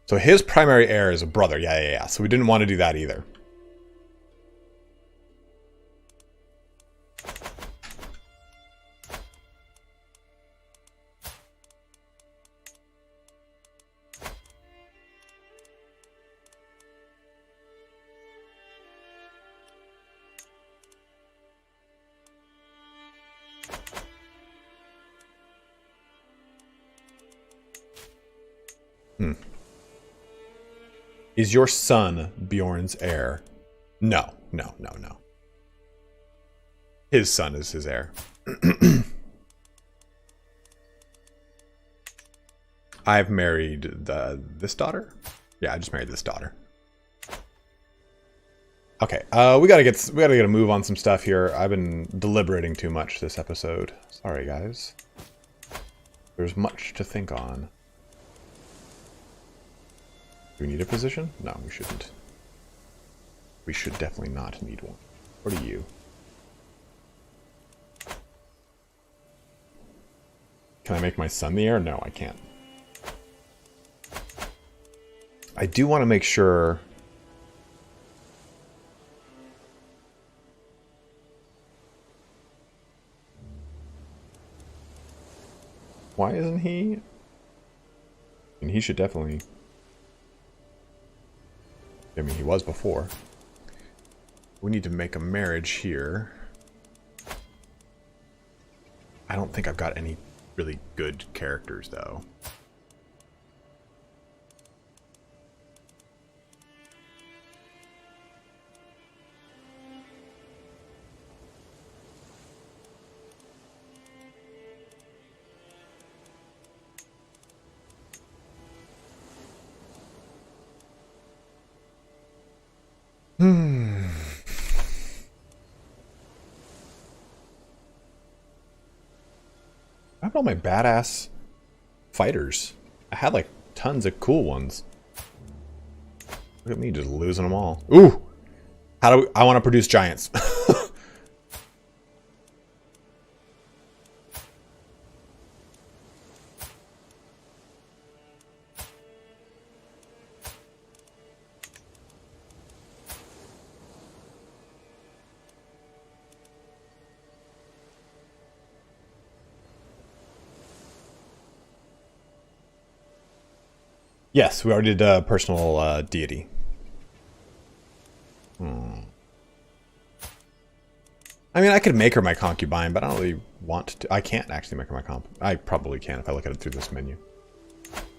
So his primary heir is a brother. Yeah. So we didn't want to do that either. Is your son Bjorn's heir? No. His son is his heir. I've married this daughter? Yeah, I just married this daughter. Okay, we gotta get a move on some stuff here. I've been deliberating too much this episode. Sorry, guys. There's much to think on. Do we need a position? No, we shouldn't. We should definitely not need one. What are you? Can I make my son the heir? No, I can't. I do want to make sure... Why isn't he? I mean, he should definitely... I mean, he was before. We need to make a marriage here. I don't think I've got any really good characters, though. I have all my badass fighters. I had like tons of cool ones. Look at me just losing them all. Ooh! I want to produce giants. Yes, we already did a personal deity. I mean, I could make her my concubine, but I don't really want to. I can't actually make her my concubine. I probably can if I look at it through this menu.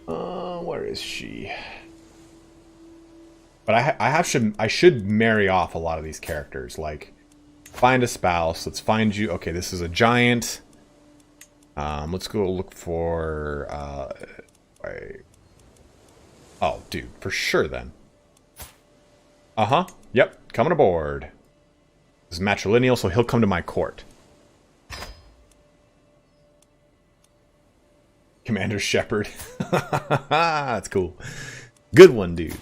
Where is she? But I should marry off a lot of these characters. Like, find a spouse. Let's find you. Okay, this is a giant. Let's go look for. Oh, dude, for sure then. Uh-huh. Yep, coming aboard. This is matrilineal, so he'll come to my court. Commander Shepard. That's cool. Good one, dude.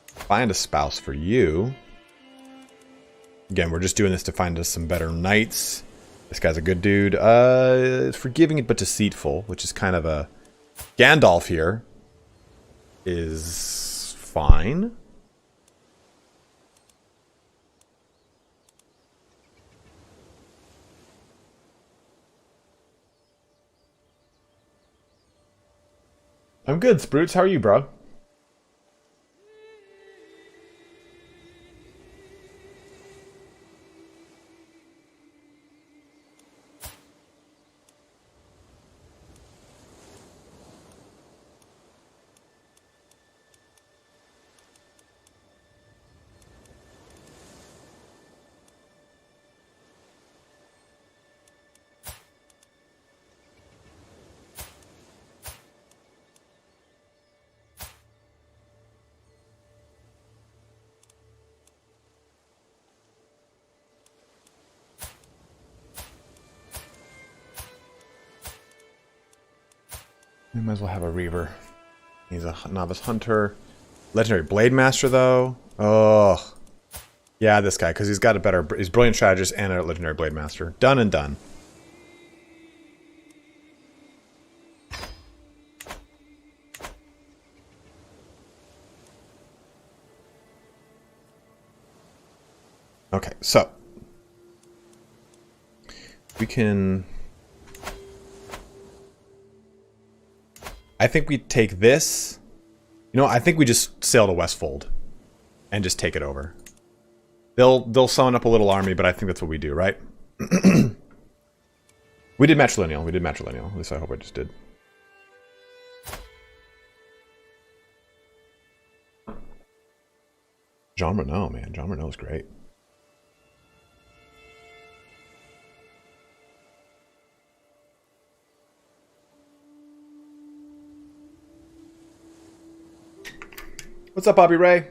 Find a spouse for you. Again, we're just doing this to find us some better knights. This guy's a good dude. Forgiving but deceitful, which is kind of a... Gandalf here is fine. I'm good, Spruits. How are you, bro? We might as well have a Reaver. He's a novice hunter. Legendary Blade Master, though. Oh. Yeah, this guy, because he's got a better... He's brilliant strategist and a legendary Blade Master. Done and done. Okay, so. We can... I think we take this. You know, I think we just sail to Westfold and just take it over. They'll summon up a little army, but I think that's what we do, right? We did matrilineal. We did matrilineal. At least I hope I just did. Jean Renault, man. Jean Renault is great. What's up, Bobby Ray?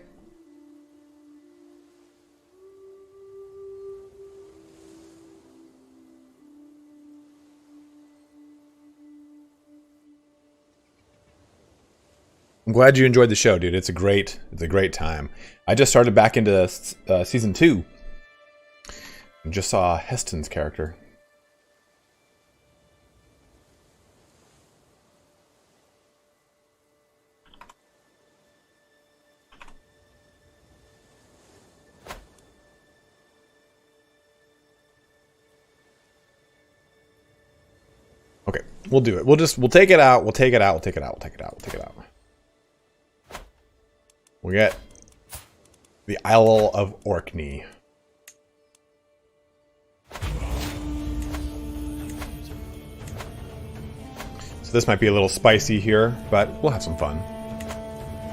I'm glad you enjoyed the show, dude. It's a great time. I just started back into season 2 and just saw Heston's character. Okay, we'll do it. We'll take it out. We'll take it out. We'll take it out. We'll take it out. We'll take it out. We get the Isle of Orkney. So this might be a little spicy here, but we'll have some fun.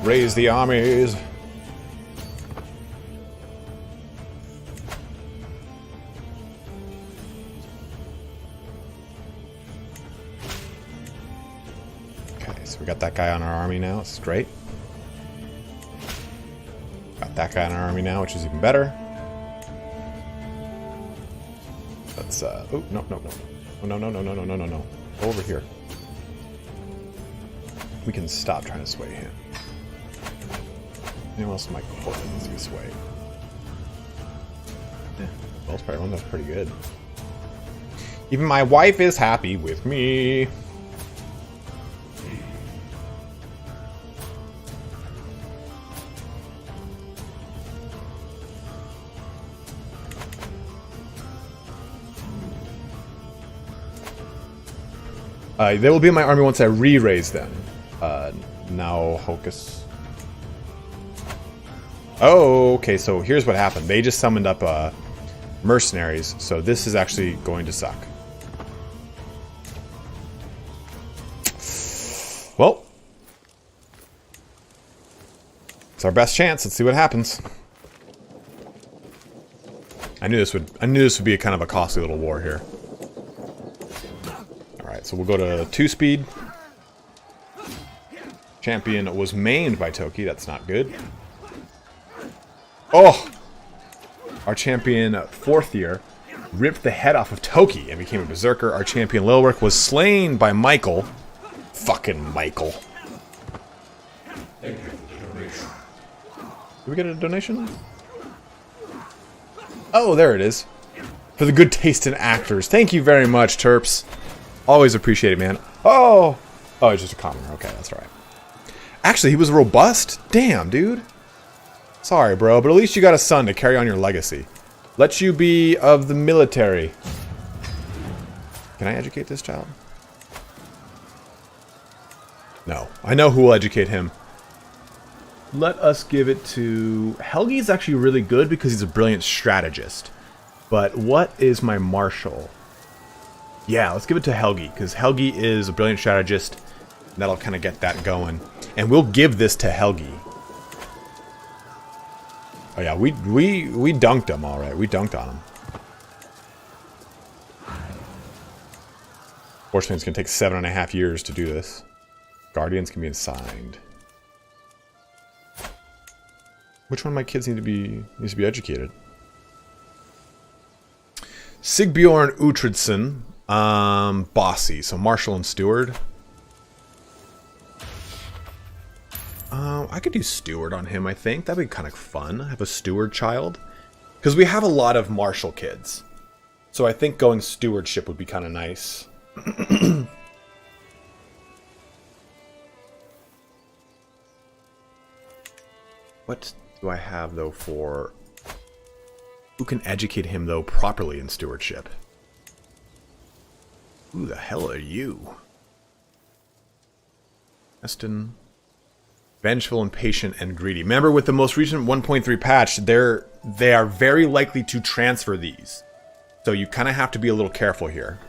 Raise the armies. Okay, so we got that guy on our army now. It's great. Got that guy in our army now, which is even better. Let's oh, no. Oh, no. Over here. We can stop trying to sway him. Anyone else in my court needs to be swayed? Yeah, Wells probably runs pretty good. Even my wife is happy with me. They will be in my army once I re-raise them. Now, Hocus. Oh, okay, so here's what happened. They just summoned up mercenaries, so this is actually going to suck. Well, it's our best chance. Let's see what happens. I knew this would be a kind of a costly little war here. So we'll go to 2 speed. Champion was maimed by Toki. That's not good. Oh! Our champion, 4th year, ripped the head off of Toki and became a berserker. Our champion, Lilric, was slain by Michael. Fucking Michael. Thank you for the donation. Did we get a donation? Oh, there it is. For the good taste in actors. Thank you very much, Terps. Always appreciate it, man. Oh! Oh, it's just a commoner. Okay, that's all right. Actually, he was robust? Damn, dude. Sorry, bro, but at least you got a son to carry on your legacy. Let you be of the military. Can I educate this child? No. I know who will educate him. Let us give it to... Helgi's actually really good because he's a brilliant strategist. But what is my marshal? Yeah, let's give it to Helgi, because Helgi is a brilliant strategist. And that'll kind of get that going. And we'll give this to Helgi. Oh yeah, we dunked him, alright. We dunked on him. Fortunately, it's going to take 7.5 years to do this. Guardians can be assigned. Which one of my kids needs to be educated? Sigbjorn Uhtredson, Bossy, so Marshal and Steward. I could do Steward on him, I think. That'd be kind of fun. Have a Steward child. Because we have a lot of Marshal kids. So I think going Stewardship would be kind of nice. What do I have, though, for... Who can educate him, though, properly in Stewardship? Who the hell are you? Eston... Vengeful, impatient, and greedy. Remember, with the most recent 1.3 patch, they are very likely to transfer these. So you kind of have to be a little careful here.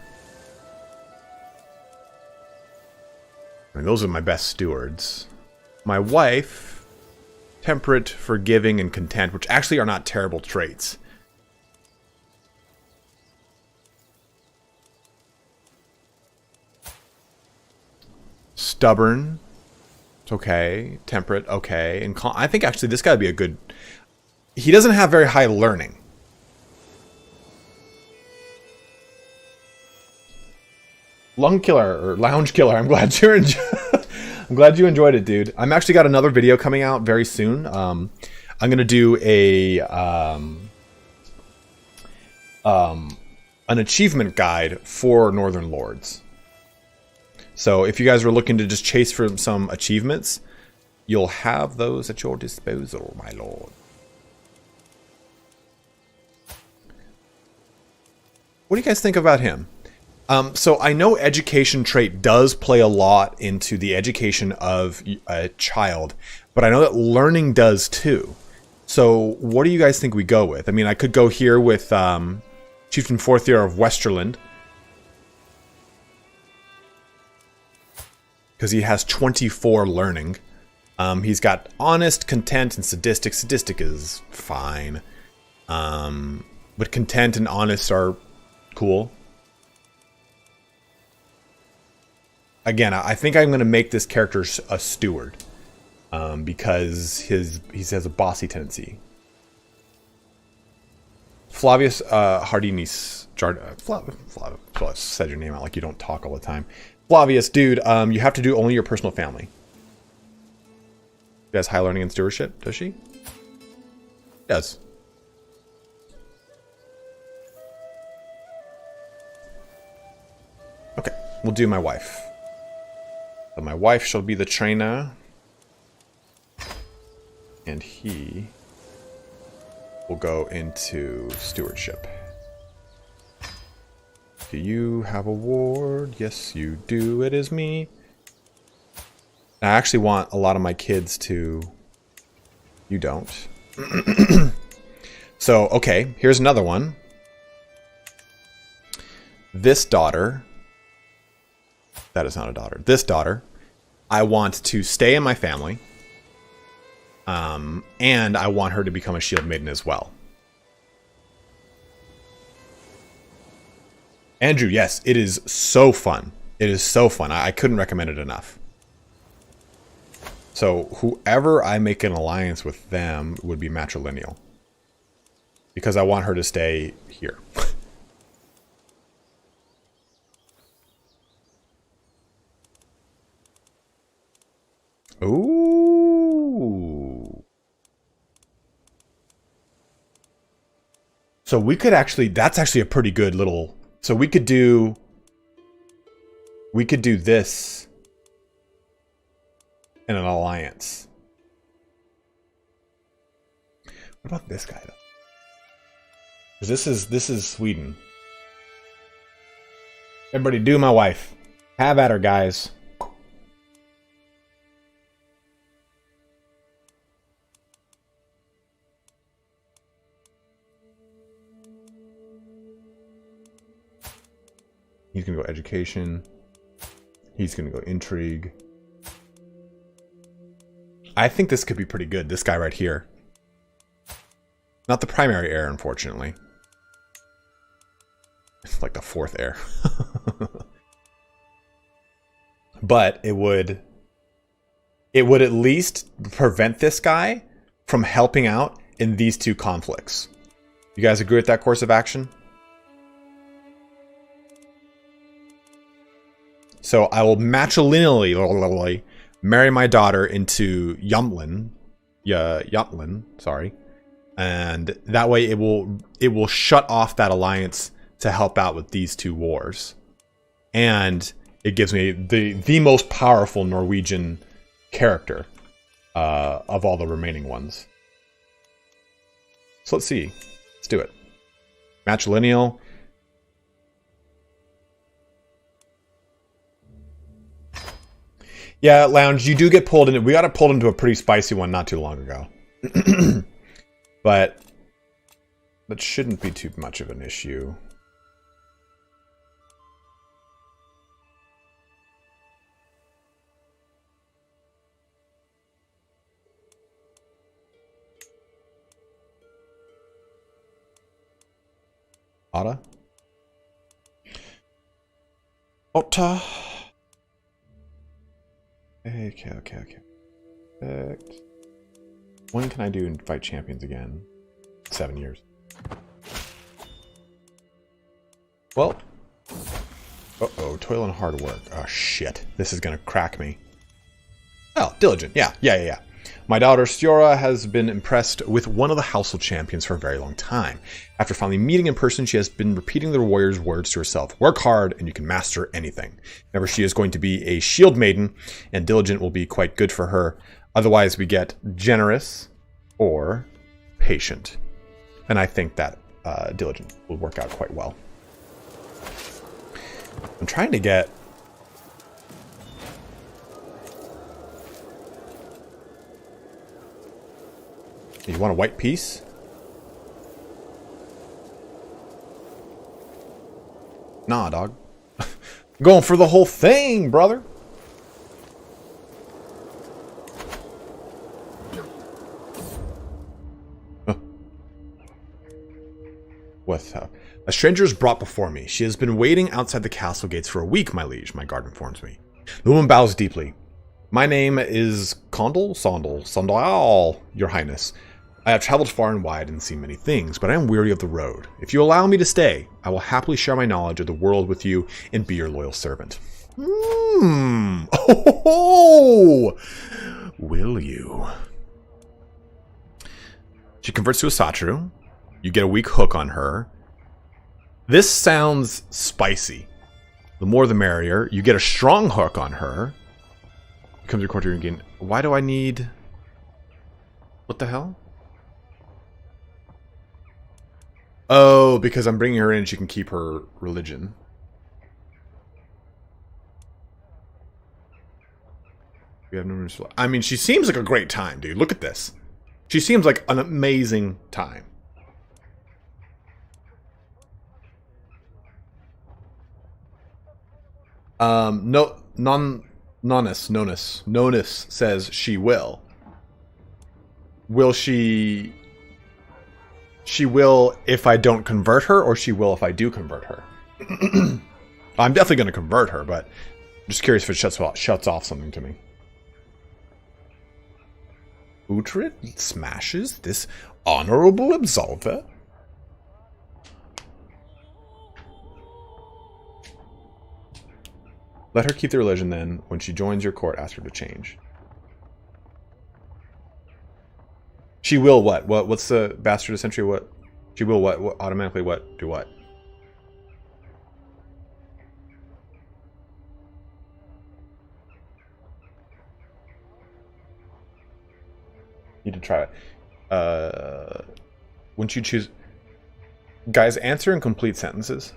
I mean, those are my best stewards. My wife, temperate, forgiving, and content, which actually are not terrible traits. Stubborn. Okay, temperate, okay, and I think actually this guy would be a good... He doesn't have very high learning. Lung killer, or lounge killer, I'm glad you're I'm glad you enjoyed it, dude. I'm actually got another video coming out very soon. I'm gonna do an achievement guide for Northern Lords. So if you guys are looking to just chase for some achievements, you'll have those at your disposal, my lord. What do you guys think about him? So I know education trait does play a lot into the education of a child, but I know that learning does too. So what do you guys think we go with? I mean, I could go here with Chieftain 4th year of Westerland, because he has 24 learning. He's got honest, content, and sadistic. Sadistic is fine. But content and honest are cool. Again, I think I'm going to make this character a steward. Because he has a bossy tendency. Flavius Hardinis... Flavius said your name out like you don't talk all the time. Flavius, dude, you have to do only your personal family. She has high learning and stewardship, does she? Does. Okay, we'll do my wife. So my wife shall be the trainer. And he will go into stewardship. Do you have a ward? Yes, you do. It is me. I actually want a lot of my kids to... You don't. So, okay, here's another one. This daughter... That is not a daughter. This daughter, I want to stay in my family. And I want her to become a shield maiden as well. Andrew, yes, it is so fun. It is so fun. I couldn't recommend it enough. So whoever I make an alliance with them would be matrilineal. Because I want her to stay here. Ooh. So we could actually, that's actually a pretty good little, so we could do this in an alliance. What about this guy though? Because this is Sweden. Everybody do my wife. Have at her, guys. He's gonna go education. He's gonna go intrigue. I think this could be pretty good, this guy right here. Not the primary heir, unfortunately. It's like the fourth heir. But it would at least prevent this guy from helping out in these two conflicts. You guys agree with that course of action? So I will matrilineally marry my daughter into Yumlin, sorry, and that way it will shut off that alliance to help out with these two wars, and it gives me the most powerful Norwegian character of all the remaining ones. So let's see, let's do it. Matrilineal. Yeah, Lounge, you do get pulled into... We got pulled into a pretty spicy one not too long ago. But that shouldn't be too much of an issue. Otta? Otta? Okay. Perfect. When can I do and fight champions again? 7 years. Well. Uh-oh, toil and hard work. Oh, shit. This is gonna crack me. Oh, diligent. Yeah. My daughter, Stiora, has been impressed with one of the household champions for a very long time. After finally meeting in person, she has been repeating the warrior's words to herself. Work hard, and you can master anything. Remember, she is going to be a shield maiden, and diligent will be quite good for her. Otherwise, we get generous or patient. And I think that diligent will work out quite well. I'm trying to get... You want a white piece? Nah, dog. Going for the whole thing, brother. What? A stranger is brought before me. She has been waiting outside the castle gates for a week, my liege, my guard informs me. The woman bows deeply. My name is Sondal, your highness. I have traveled far and wide and seen many things, but I am weary of the road. If you allow me to stay, I will happily share my knowledge of the world with you and be your loyal servant. Oh, will you? She converts to a Satru. You get a weak hook on her. This sounds spicy. The more the merrier. You get a strong hook on her. Becomes your courtier again. Why do I need... What the hell? Oh, because I'm bringing her in, she can keep her religion. We have no... I mean, she seems like a great time, dude. Look at this. She seems like an amazing time. Nonus says she will. Will she... She will if I don't convert her, or she will if I do convert her? I'm definitely going to convert her, but I'm just curious if it shuts off something to me. Uhtred smashes this honorable absolver. Let her keep the religion then. When she joins your court, ask her to change. She will what? What's the bastard of century? What? She will what? Automatically what? Do what? Need to try it. Wouldn't you choose... Guys, answer in complete sentences.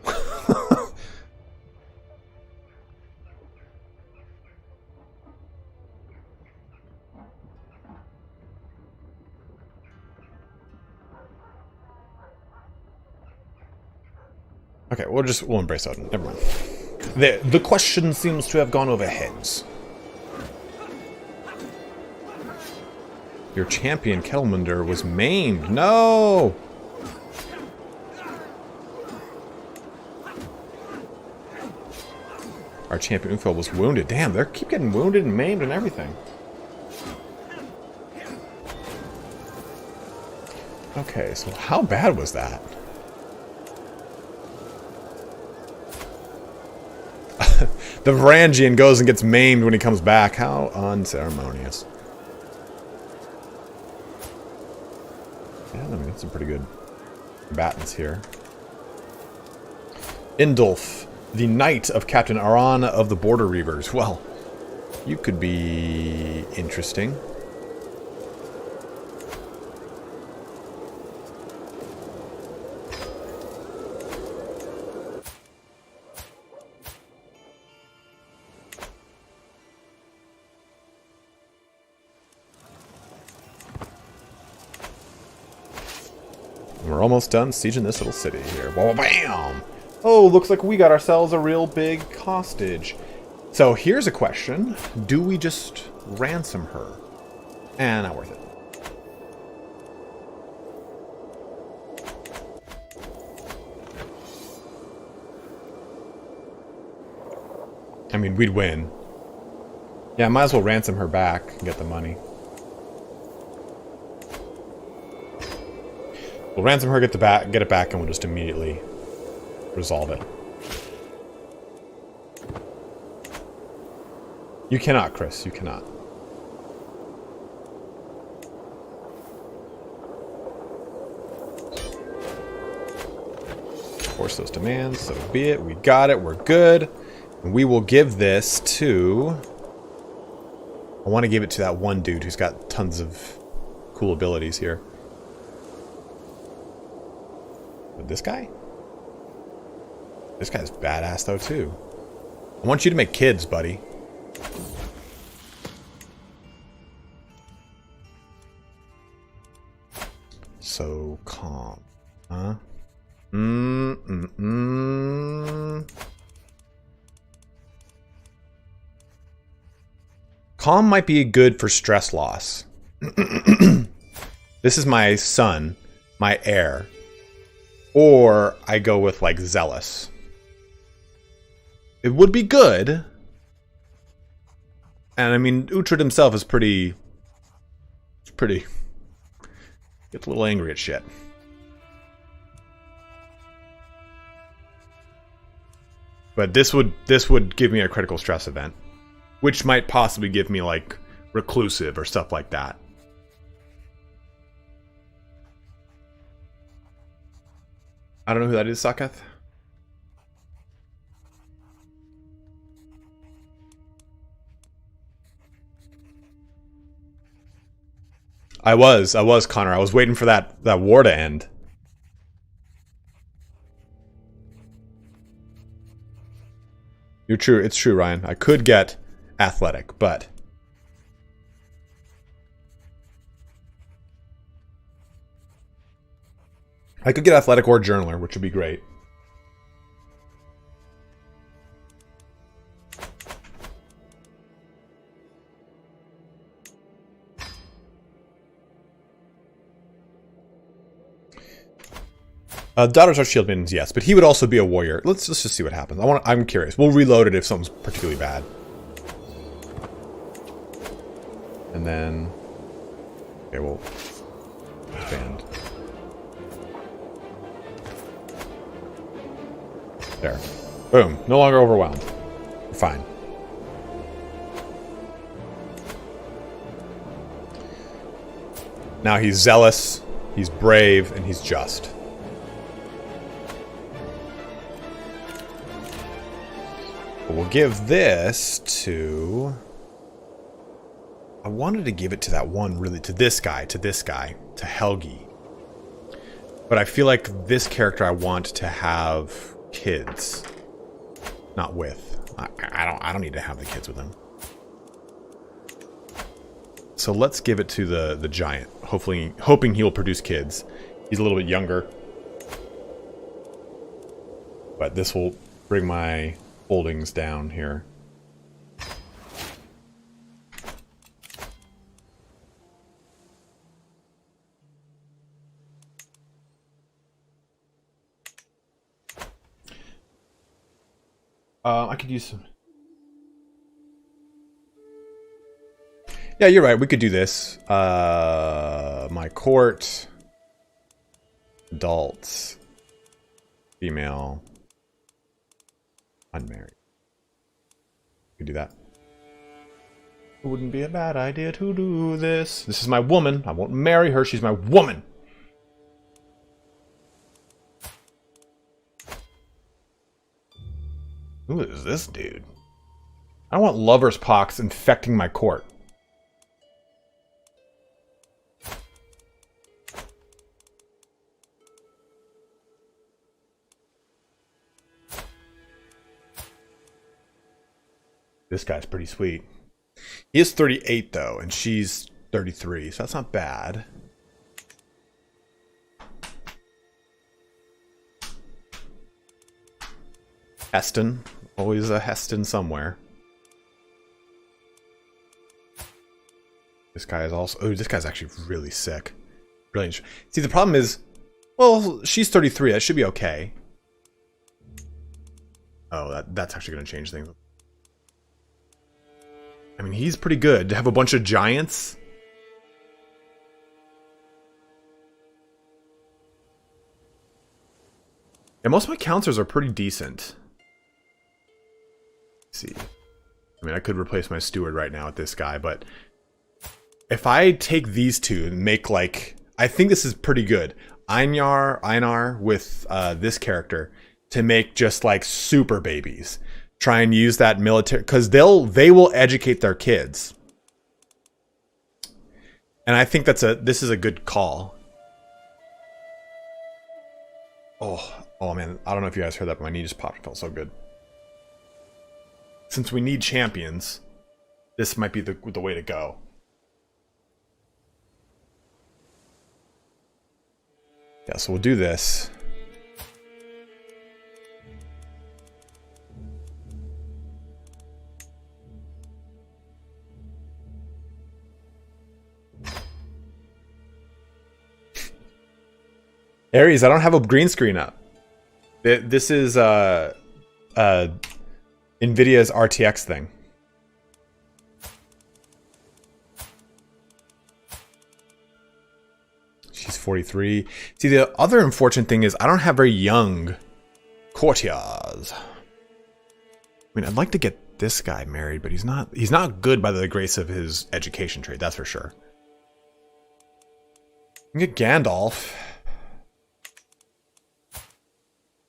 Okay, we'll embrace Odin. Never mind. The question seems to have gone over heads. Your champion, Kettlemunder, was maimed. No! Our champion Uhtred was wounded. Damn, they keep getting wounded and maimed and everything. Okay, so how bad was that? The Varangian goes and gets maimed when he comes back. How unceremonious. Yeah, I mean, that's some pretty good combatants here. Indulf, the knight of Captain Aran of the Border Reavers. Well, you could be interesting. We're almost done sieging this little city here. Bam! Oh, looks like we got ourselves a real big hostage. So here's a question. Do we just ransom her? Not worth it. I mean, we'd win. Yeah, might as well ransom her back and get the money. We'll ransom her, get it back, and we'll just immediately resolve it. You cannot, Chris. You cannot. Force those demands. So be it. We got it. We're good. And we will give this to... I want to give it to that one dude who's got tons of cool abilities here. But this guy? This guy's badass though too. I want you to make kids, buddy. So calm. Huh? Calm might be good for stress loss. This is my son, my heir. Or I go with like zealous. It would be good. And I mean, Uhtred himself is pretty... Gets a little angry at shit. But this would give me a critical stress event. Which might possibly give me like reclusive or stuff like that. I don't know who that is, Saketh. I was, Connor. I was waiting for that war to end. You're true. It's true, Ryan. I could get athletic, but... I could get athletic or journaler, which would be great. Daughters are shield maidens, yes, but he would also be a warrior. Let's just see what happens. I'm curious. We'll reload it if something's particularly bad. And then Okay, we'll expand. There. Boom. No longer overwhelmed. We're fine. Now he's zealous, he's brave, and he's just. But we'll give this to... I wanted to give it to that one, really, to this guy, to Helgi. But I feel like this character I want to have kids. Not with. I don't need to have the kids with him. So let's give it to the giant, hoping he'll produce kids. He's a little bit younger. But this will bring my holdings down here. I could use some... Yeah, you're right. We could do this. My court. Adults. Female. Unmarried. We could do that. It wouldn't be a bad idea to do this. This is my woman. I won't marry her. She's my woman. Who is this dude? I don't want lover's pox infecting my court. This guy's pretty sweet. He is 38 though, and she's 33, so that's not bad. Heston. Always a Heston somewhere. This guy is also... Oh, this guy's actually really sick. Brilliant. See, the problem is... Well, she's 33. That should be okay. Oh, that's actually going to change things. I mean, he's pretty good. To have a bunch of giants... And most of my counters are pretty decent. See, I mean, I could replace my steward right now with this guy, but if I take these two and make like, I think this is pretty good. Einar with this character to make just like super babies. Try and use that military, because they will educate their kids, and I think this is a good call. Oh man, I don't know if you guys heard that, but my knee just popped. It felt so good. Since we need champions, this might be the way to go. Yeah, so we'll do this. Aries, I don't have a green screen up. This is NVIDIA's RTX thing. She's 43. See, the other unfortunate thing is I don't have very young courtiers. I mean, I'd like to get this guy married, but he's not good by the grace of his education trade, that's for sure. You can get Gandalf.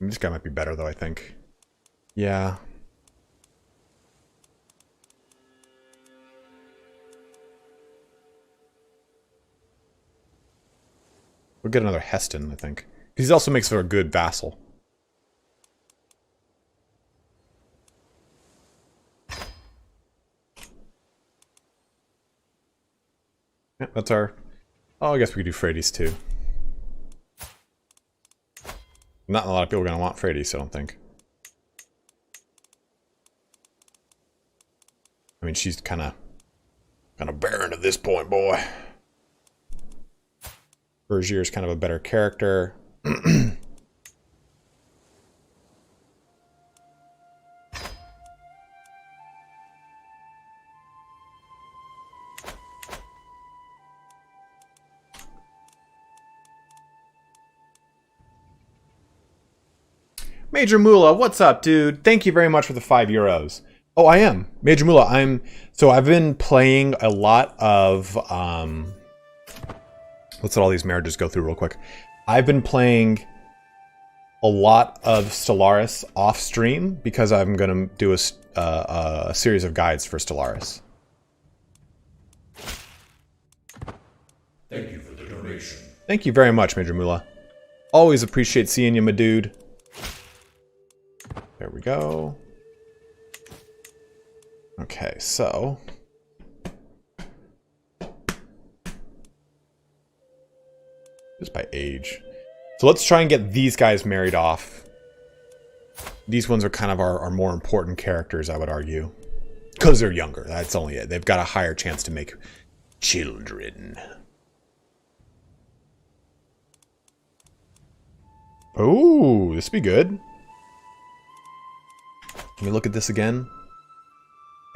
This guy might be better, though, I think. Yeah. We'll get another Heston, I think. He also makes for a good vassal. Yeah, that's our... Oh, I guess we could do Frades, too. Not a lot of people are going to want Frades, I don't think. I mean, she's kind of barren at this point, boy. Bergier's kind of a better character. Major Mula, what's up, dude? Thank you very much for the €5. Oh, I am. Major Mula, so I've been playing a lot of, let's let all these marriages go through real quick. I've been playing a lot of Stellaris off stream because I'm going to do a series of guides for Stellaris. Thank you for the donation. Thank you very much, Major Mula. Always appreciate seeing you, my dude. There we go. Okay, so just by age. So let's try and get these guys married off. These ones are kind of our more important characters, I would argue. Because they're younger. That's only it. They've got a higher chance to make children. Oh, this would be good. Can we look at this again?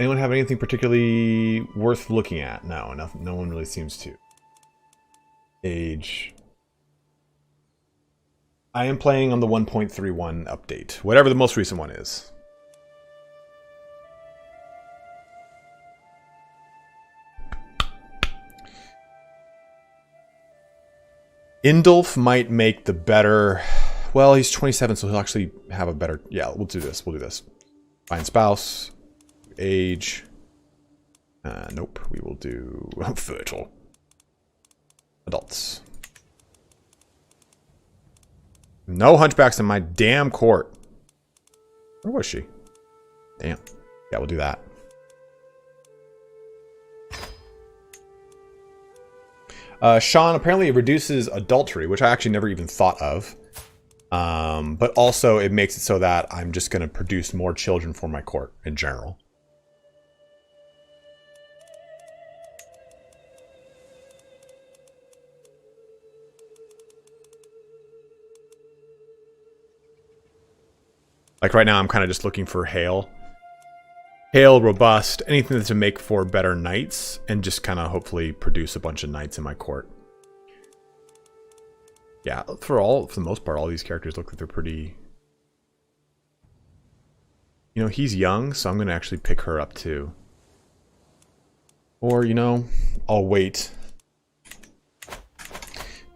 Anyone have anything particularly worth looking at? No, no one really seems to. Age. I am playing on the 1.31 update, whatever the most recent one is. Indulf might make the better... Well, he's 27, so he'll actually have a better... Yeah, we'll do this. We'll do this. Find spouse. Age. Nope. We will do... fertile. Adults. No hunchbacks in my damn court. Where was she? Damn. Yeah, we'll do that. Sean, apparently it reduces adultery, which I actually never even thought of. But also it makes it so that I'm just going to produce more children for my court in general. Like right now I'm kind of just looking for Hail. Hail, Robust, anything to make for better knights, and just kind of hopefully produce a bunch of knights in my court. Yeah, for the most part, all these characters look like they're pretty... You know, he's young, so I'm going to actually pick her up too. Or, you know, I'll wait.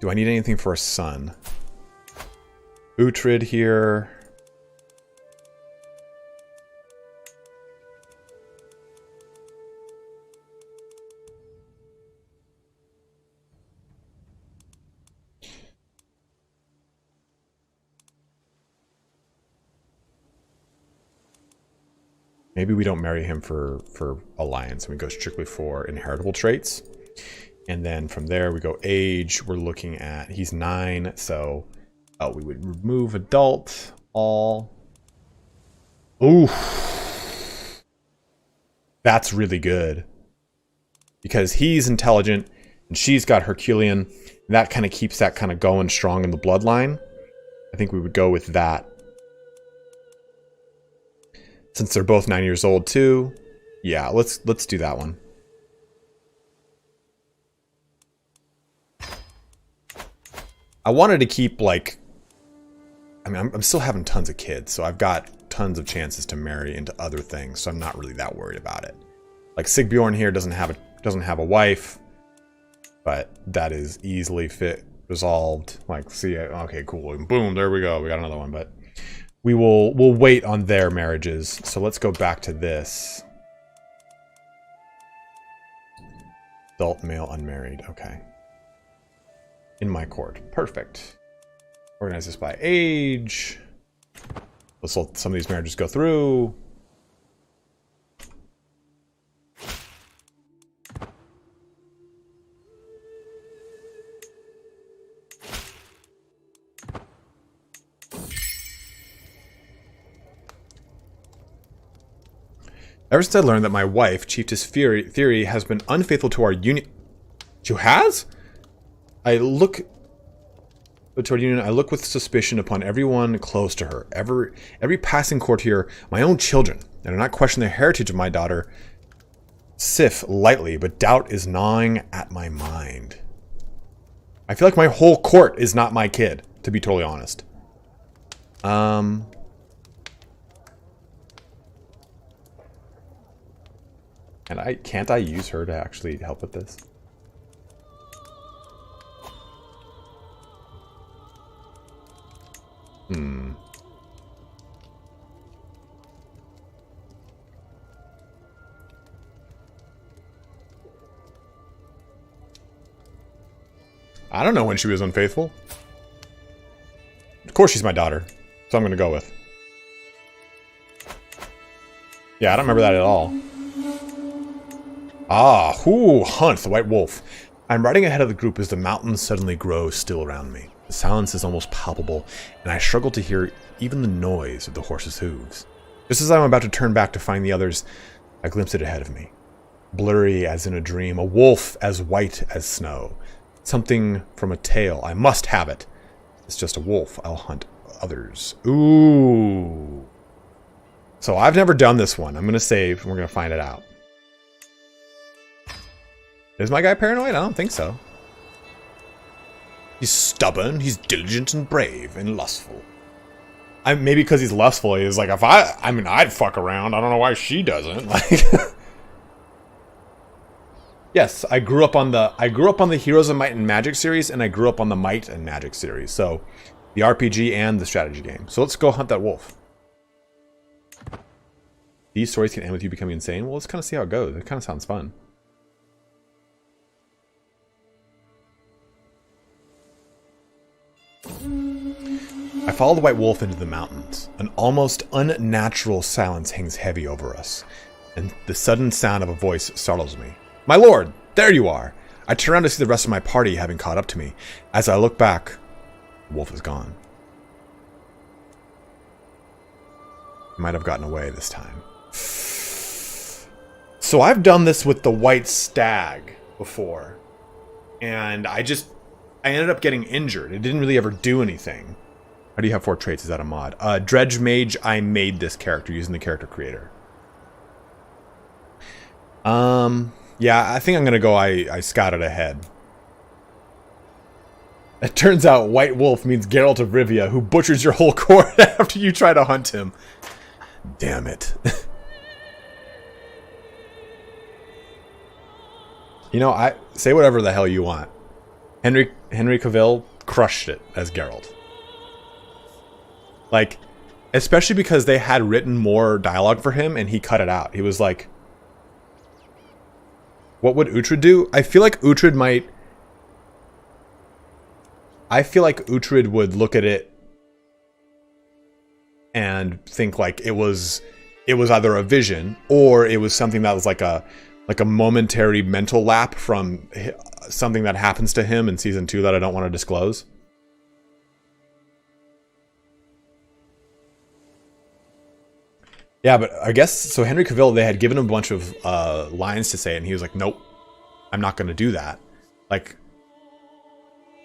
Do I need anything for a son? Uhtred here. Maybe we don't marry him for alliance, and we go strictly for inheritable traits. And then from there we go age. We're looking at, he's 9, so we would remove adult, all. Ooh. That's really good. Because he's intelligent, and she's got Herculean, and that kind of keeps that kind of going strong in the bloodline. I think we would go with that. Since they're both 9 years old too. Yeah, let's do that one. I wanted to keep like... I mean, I'm still having tons of kids, so I've got tons of chances to marry into other things, so I'm not really that worried about it. Like Sigbjorn here doesn't have a wife, but that is easily resolved. Like, see, okay, cool, and boom, there we go. We got another one, but... We'll wait on their marriages. So let's go back to this. Adult, male, unmarried. Okay. In my court. Perfect. Organize this by age. Let's let some of these marriages go through. Ever since I learned that my wife, Chiefess Theory, has been unfaithful to our union... She has? I look with suspicion upon everyone close to her. Every passing courtier, my own children. I do not question the heritage of my daughter, Sif, lightly, but doubt is gnawing at my mind. I feel like my whole court is not my kid, to be totally honest. And can't I use her to actually help with this? I don't know when she was unfaithful. Of course she's my daughter. So I'm going to go with. Yeah, I don't remember that at all. Ah, hunt, the white wolf. I'm riding ahead of the group as the mountains suddenly grow still around me. The silence is almost palpable, and I struggle to hear even the noise of the horse's hooves. Just as I'm about to turn back to find the others, I glimpse it ahead of me. Blurry as in a dream, a wolf as white as snow. Something from a tale. I must have it. It's just a wolf. I'll hunt others. Ooh. So I've never done this one. I'm going to save, and we're going to find it out. Is my guy paranoid? I don't think so. He's stubborn, he's diligent and brave and lustful. Maybe because he's lustful, he's like, I mean, I'd fuck around. I don't know why she doesn't. Like, yes, I grew up on the Heroes of Might and Magic series, and I grew up on the Might and Magic series. So, the RPG and the strategy game. So let's go hunt that wolf. These stories can end with you becoming insane. Well, let's kind of see how it goes. It kind of sounds fun. I follow the white wolf into the mountains. An almost unnatural silence hangs heavy over us, and the sudden sound of a voice startles me. My lord, there you are! I turn around to see the rest of my party having caught up to me. As I look back, the wolf is gone. He might have gotten away this time. So I've done this with the white stag before, and I ended up getting injured. It didn't really ever do anything. How do you have 4 traits? Is that a mod? Dredge Mage, I made this character using the character creator. Yeah, I think I'm gonna go I scouted ahead. It turns out White Wolf means Geralt of Rivia, who butchers your whole court after you try to hunt him. Damn it. You know, I say whatever the hell you want. Henry Cavill crushed it as Geralt. Like, especially because they had written more dialogue for him and he cut it out. He was like, what would Uhtred do? I feel like Uhtred would look at it and think like it was either a vision or it was something that was like a momentary mental lap from something that happens to him in season 2 that I don't want to disclose. Yeah, but I guess, so Henry Cavill, they had given him a bunch of lines to say, and he was like, nope, I'm not going to do that. Like,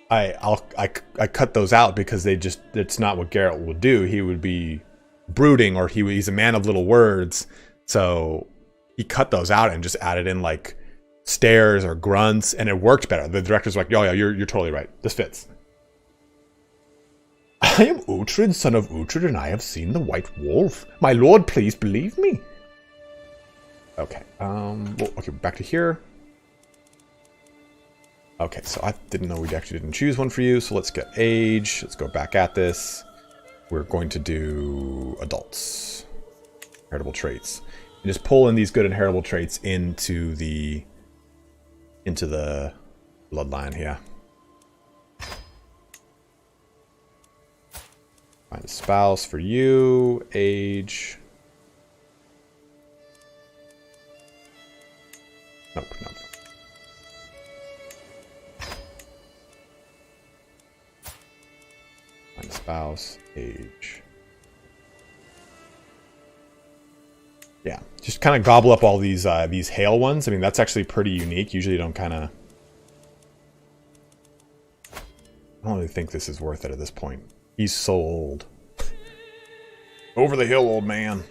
I cut those out because it's not what Geralt would do. He would be brooding, or he's a man of little words. So he cut those out and just added in like stares or grunts, and it worked better. The director's like, oh yeah, you're totally right. This fits. I am Uhtred, son of Uhtred, and I have seen the white wolf. My lord, please believe me. Okay, well, okay, back to here. Okay, so I didn't know we actually didn't choose one for you, so let's get age. Let's go back at this. We're going to do adults. Heritable traits. And just pull in these good inheritable traits into the bloodline here. Find a spouse for you. Age. Nope, nope. Find a spouse. Age. Yeah, just kind of gobble up all these hail ones. I mean, that's actually pretty unique. Usually you don't kind of... I don't really think this is worth it at this point. He's so old. Over the hill, old man.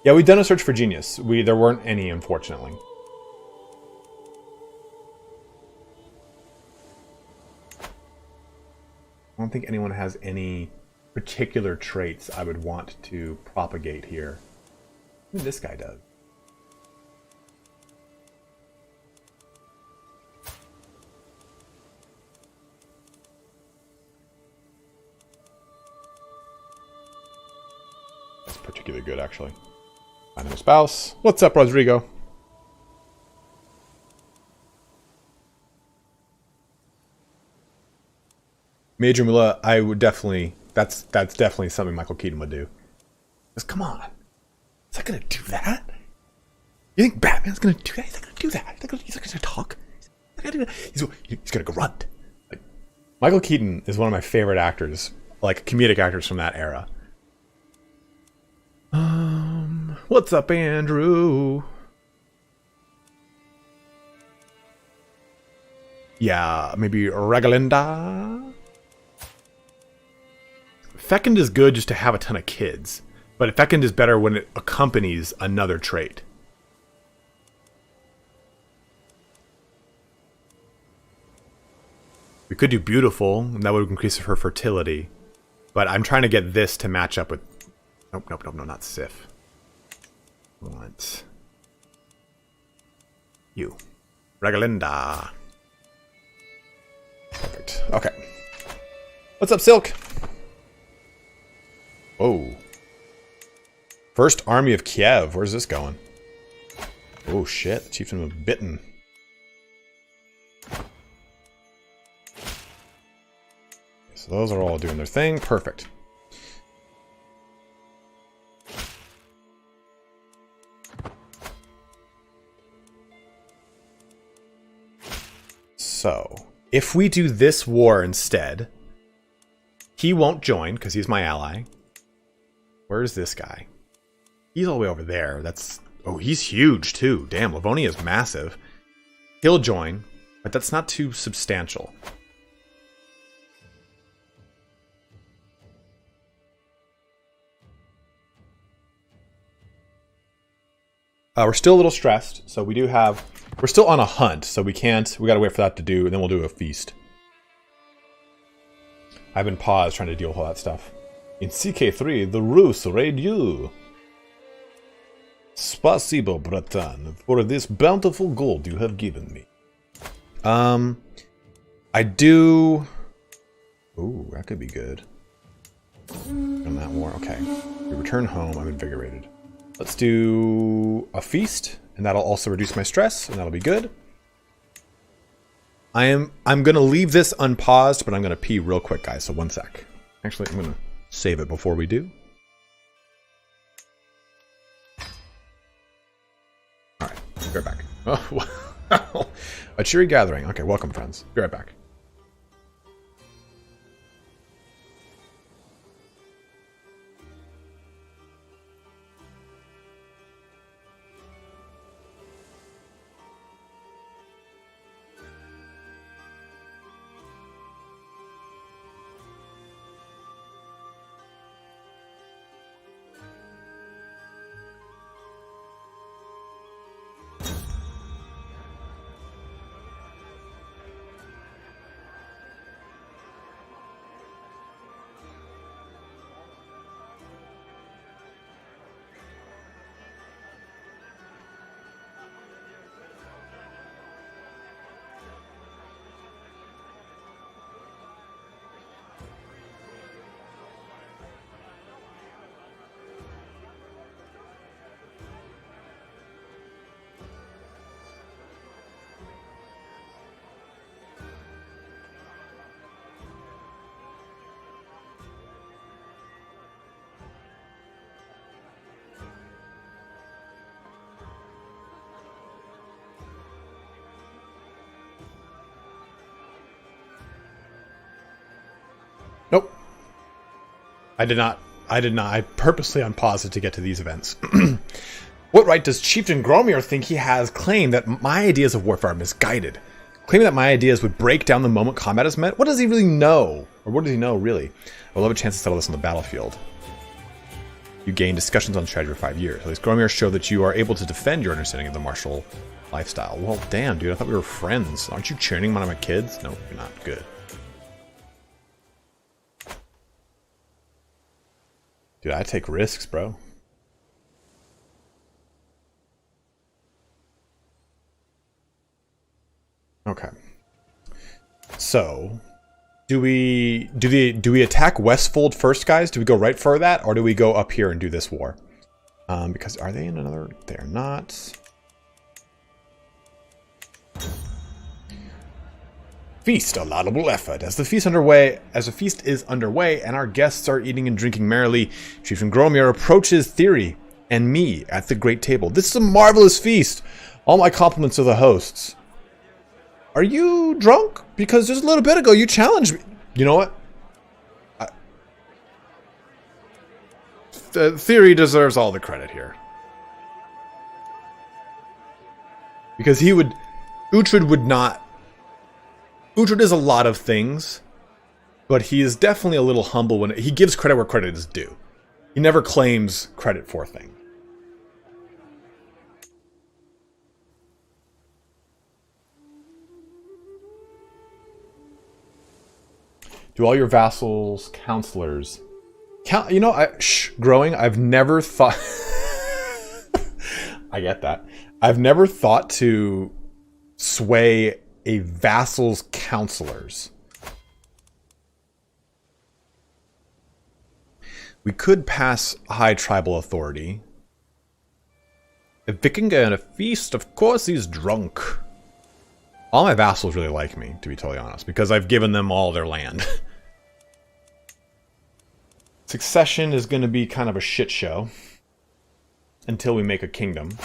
Yeah, we've done a search for genius. There weren't any, unfortunately. I don't think anyone has any particular traits I would want to propagate here. What this guy does. That's particularly good, actually. My name is Spouse. What's up, Rodrigo? Major Mula, I would definitely. That's definitely something Michael Keaton would do. Just come on. Is that gonna do that? You think Batman's gonna do that? He's not gonna do that. He's not gonna talk. He's not gonna do that. He's gonna grunt. Like, Michael Keaton is one of my favorite actors, like comedic actors from that era. What's up, Andrew? Yeah, maybe Regalinda. Fecund is good just to have a ton of kids, but Fecund is better when it accompanies another trait. We could do beautiful, and that would increase her fertility, but I'm trying to get this to match up with... Nope, not Sif. I want... you. Regalinda. Perfect. Okay. What's up, Silk? Whoa. First Army of Kiev. Where's this going? Oh, shit. The chieftain was bitten. So those are all doing their thing. Perfect. So, if we do this war instead, he won't join because he's my ally. Where's this guy? He's all the way over there. That's... oh, he's huge too. Damn, Livonia is massive. He'll join, but that's not too substantial. We're still a little stressed, so we do have... we're still on a hunt, so we can't... we gotta wait for that to do, and then we'll do a feast. I've been paused trying to deal with all that stuff. In CK3, the Rus raid you. Spasibo, Bratan, for this bountiful gold you have given me. I do... ooh, that could be good. On that war, okay. We return home, I'm invigorated. Let's do a feast, and that'll also reduce my stress, and that'll be good. I'm gonna leave this unpaused, but I'm gonna pee real quick, guys, so one sec. Actually, I'm gonna save it before we do. Alright, be right back. Oh, wow. A cheery gathering. Okay, welcome, friends. Be right back. Nope. I did not. I purposely unpaused it to get to these events. What right does Chieftain Gromir think he has claimed that my ideas of warfare are misguided? Claiming that my ideas would break down the moment combat is met? What does he really know? Or what does he know, really? I would love a chance to settle this on the battlefield. You gain discussions on strategy for 5 years. At least Gromir showed that you are able to defend your understanding of the martial lifestyle. Well, damn, dude. I thought we were friends. Aren't you cheering one of my kids? No, you're not. Good. Dude, I take risks, bro. Okay. So, do we attack Westfold first, guys? Do we go right for that, or do we go up here and do this war? Because are they in another? They're not. Feast, a laudable effort. As the feast is underway, and our guests are eating and drinking merrily, Chieftain Gromir approaches Theory and me at the great table. This is a marvelous feast. All my compliments to the hosts. Are you drunk? Because just a little bit ago you challenged me. You know what? The Theory deserves all the credit here. Because Uhtred would not... Uhtred is a lot of things, but he is definitely a little humble when he gives credit where credit is due. He never claims credit for things. Do all your vassals, counselors... You know, growing, I've never thought... I get that. I've never thought to sway a vassal's counselors. We could pass high tribal authority. A Vikinga and a feast, of course he's drunk. All my vassals really like me, to be totally honest, because I've given them all their land. Succession is going to be kind of a shit show until we make a kingdom.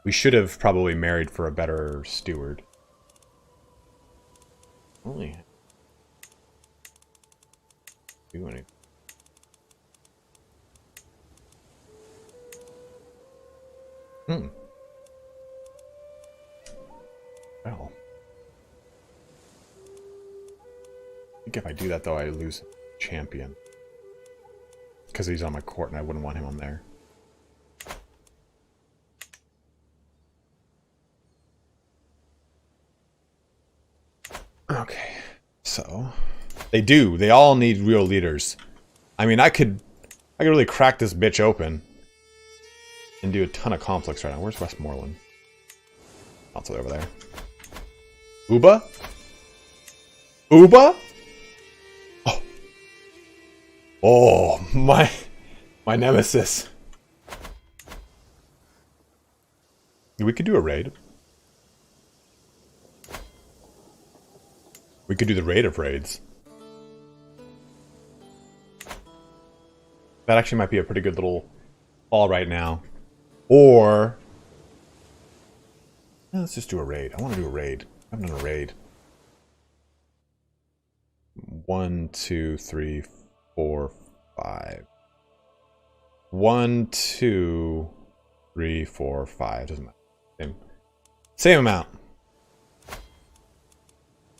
We should have probably married for a better steward. Only do anything. Well, I think if I do that though, I lose champion because he's on my court, and I wouldn't want him on there. Okay, so they all need real leaders. I mean, I could really crack this bitch open and do a ton of conflicts right now. Where's Westmoreland? Also over there. Uba? Uba? Oh. Oh, my nemesis. We could do a raid. We could do the raid of raids. That actually might be a pretty good little fall right now. Or... let's just do a raid. I want to do a raid. I haven't done a raid. 1, 2, 3, 4, 5. 1, 2, 3, 4, 5. Doesn't matter. Same amount.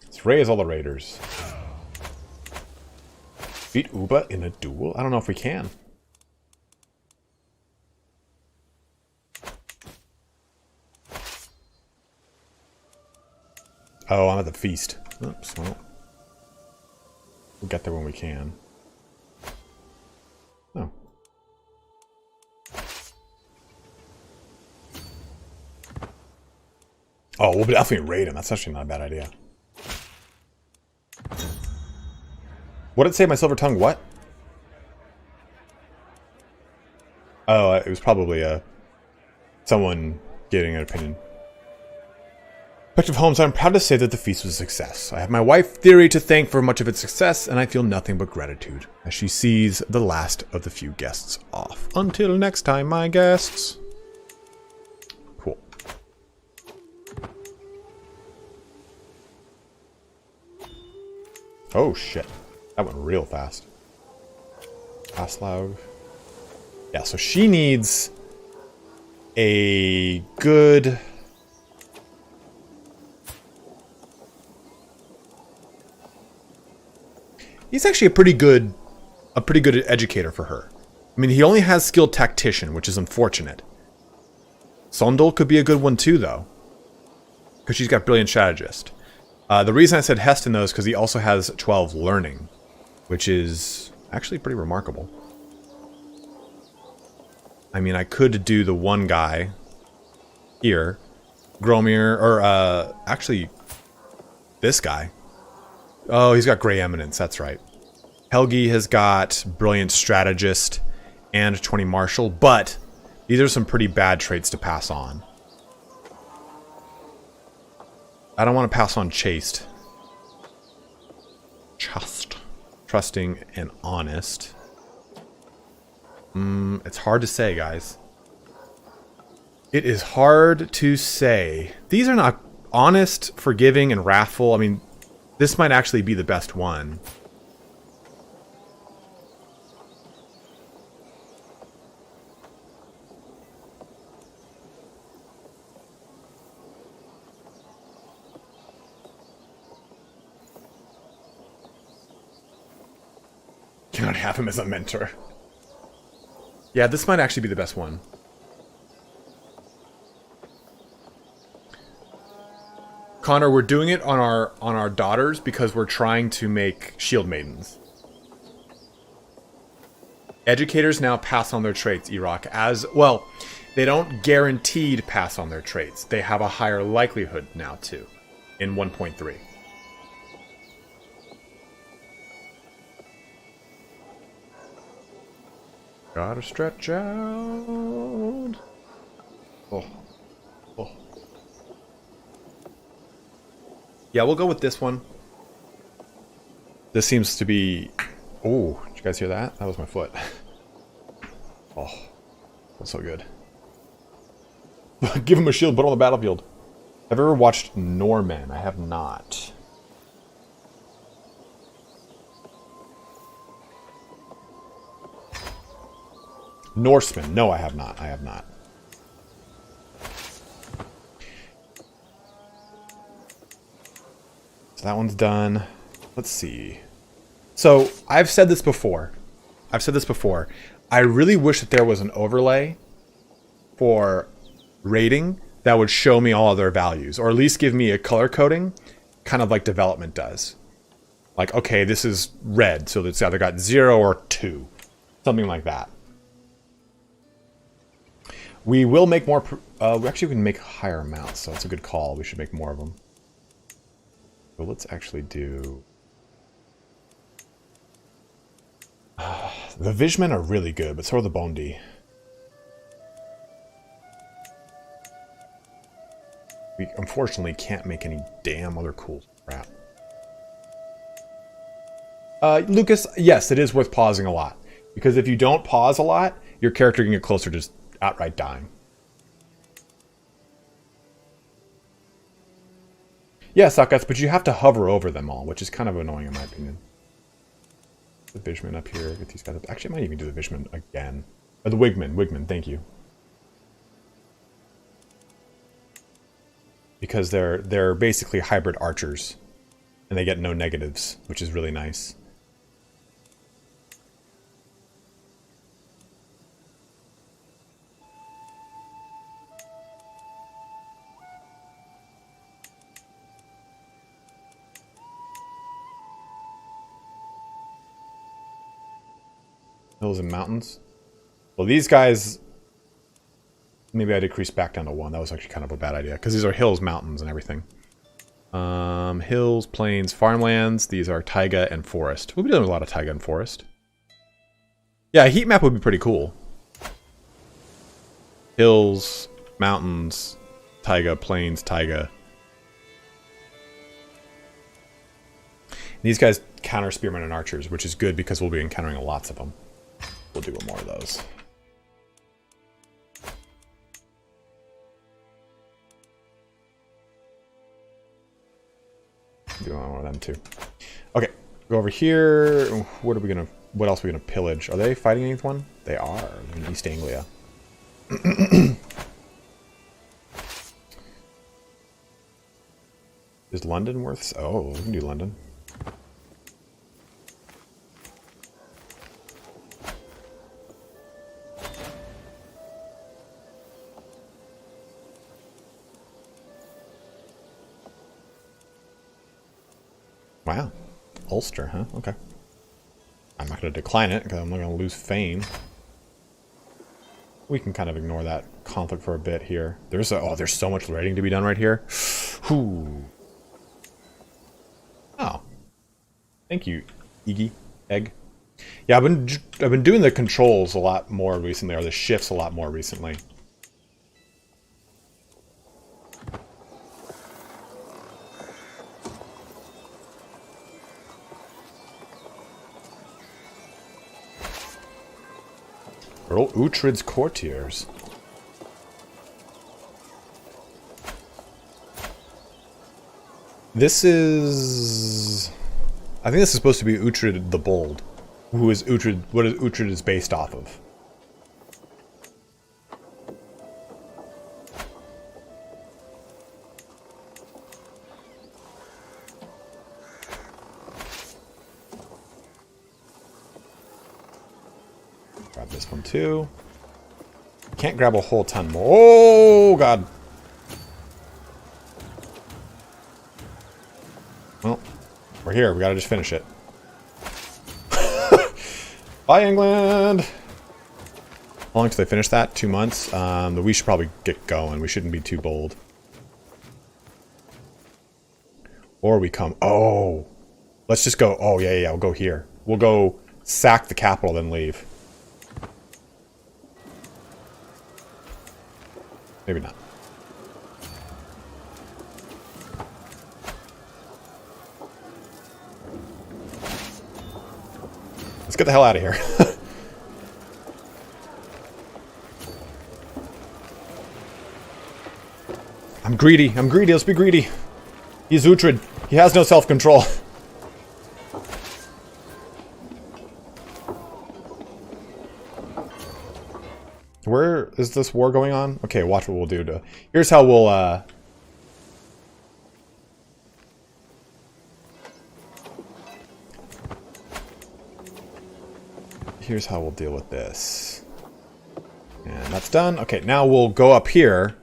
Let's raise all the raiders. Beat Uba in a duel? I don't know if we can. Oh, I'm at the feast. Oops, well. We'll get there when we can. Oh. Oh, we'll definitely raid him. That's actually not a bad idea. What did it say? My silver tongue? What? Oh, it was probably someone getting an opinion. Respective homes, I'm proud to say that the feast was a success. I have my wife Theory to thank for much of its success, and I feel nothing but gratitude as she sees the last of the few guests off. Until next time, my guests. Cool. Oh shit. That went real fast. Aslaug. Yeah, so she needs a good... He's actually a pretty good educator for her. I mean, he only has skilled tactician, which is unfortunate. Sondol could be a good one too, though, because she's got brilliant strategist. The reason I said Heston though is because he also has 12 learning, which is Actually pretty remarkable. I mean, I could do the one guy here. Gromir, or actually this guy. Oh, he's got Grey Eminence, that's right. Helgi has got Brilliant Strategist and 20 Martial, but these are some pretty bad traits to pass on. I don't want to pass on Chaste. Trusting and Honest. It's hard to say, guys. It is hard to say. These are not Honest, Forgiving, and Wrathful. I mean, this might actually be the best one. Cannot have him as a mentor. Yeah, this might actually be the best one. Connor, we're doing it on our daughters because we're trying to make shield maidens. Educators now pass on their traits, Iraq, as well. They don't guaranteed pass on their traits. They have a higher likelihood now too, in 1.3. Gotta stretch out. Oh. Oh. Yeah, we'll go with this one. This seems to be... Oh, did you guys hear that? That was my foot. Oh, that's so good. Give him a shield, put him on the battlefield. Have you ever watched Norman? I have not. Norseman. No, I have not. I have not. So that one's done. Let's see. So I've said this before. I really wish that there was an overlay for rating that would show me all other values, or at least give me a color coding, kind of like development does. Like, okay, this is red, so it's either got 0 or 2. Something like that. We will make more... we actually can make higher amounts, so it's a good call. We should make more of them. So let's actually do... the Vishmen are really good, but so are the Bondi. We unfortunately can't make any damn other cool crap. Lucas, yes, it is worth pausing a lot. Because if you don't pause a lot, your character can get closer to just outright dying. Yeah, Sakas, but you have to hover over them all, which is kind of annoying in my opinion. The Vishman up here, get these guys up. Actually, I might even do the Vishman again. Or the Wigman, thank you. Because they're basically hybrid archers. And they get no negatives, which is really nice. Hills and mountains. Well, these guys... Maybe I decrease back down to 1. That was actually kind of a bad idea. Because these are hills, mountains, and everything. Hills, plains, farmlands. These are taiga and forest. We'll be doing a lot of taiga and forest. Yeah, a heat map would be pretty cool. Hills, mountains, taiga, plains, taiga. These guys counter spearmen and archers, which is good because we'll be encountering lots of them. We'll do more of those. Do one of them too. Okay, go over here. What else are we gonna pillage? Are they fighting anyone? They are in East Anglia. Is London worth? Oh, we can do London. Wow. Ulster, huh? Okay. I'm not going to decline it because I'm not going to lose fame. We can kind of ignore that conflict for a bit here. There's so much raiding to be done right here. Whew. Oh, thank you, Iggy Egg. Yeah, I've been doing the controls a lot more recently, or the shifts a lot more recently. Earl Uhtred's courtiers. This is... I think this is supposed to be Uhtred the Bold. Who is Uhtred? What is Uhtred is based off of? Grab this one too. Can't grab a whole ton more. Oh god. Well, we're here. We gotta just finish it. Bye, England! How long till they finish that? 2 months? We should probably get going. We shouldn't be too bold. Or we come... Oh! Let's just go... Oh, yeah, we'll go here. We'll go sack the capital, then leave. Maybe not. Let's get the hell out of here. I'm greedy. Let's be greedy. He's Uhtred. He has no self-control. Where is this war going on? Okay, watch what we'll do. Here's how we'll... Here's how we'll deal with this. And that's done. Okay, now we'll go up here.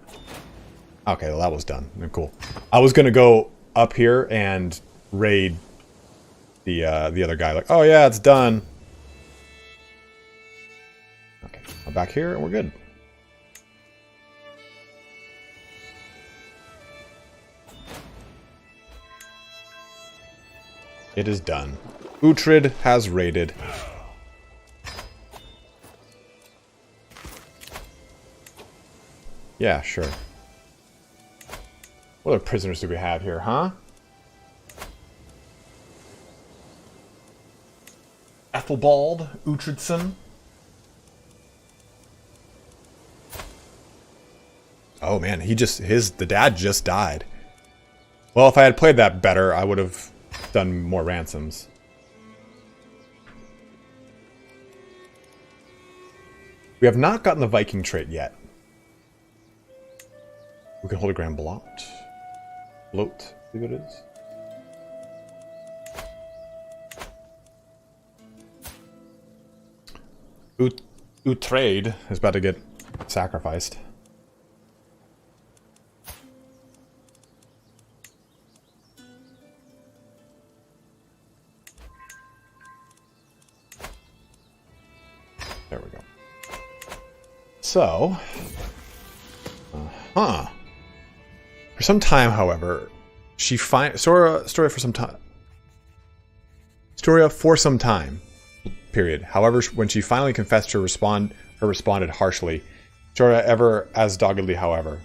Okay, well that was done. Cool. I was gonna go up here and raid the other guy. Like, oh yeah, it's done. Okay, I'm back here and we're good. It is done. Uhtred has raided. Yeah, sure. What other prisoners do we have here, huh? Ethelbald Uhtredson. Oh man, the dad just died. Well, if I had played that better, I would have done more ransoms. We have not gotten the Viking trait yet. We can hold a grand bloat. Bloat, I believe it is. Uhtred is about to get sacrificed. There we go. So, for some time, however, Storia for some time, period. However, when she finally confessed responded harshly. Storia ever as doggedly, however.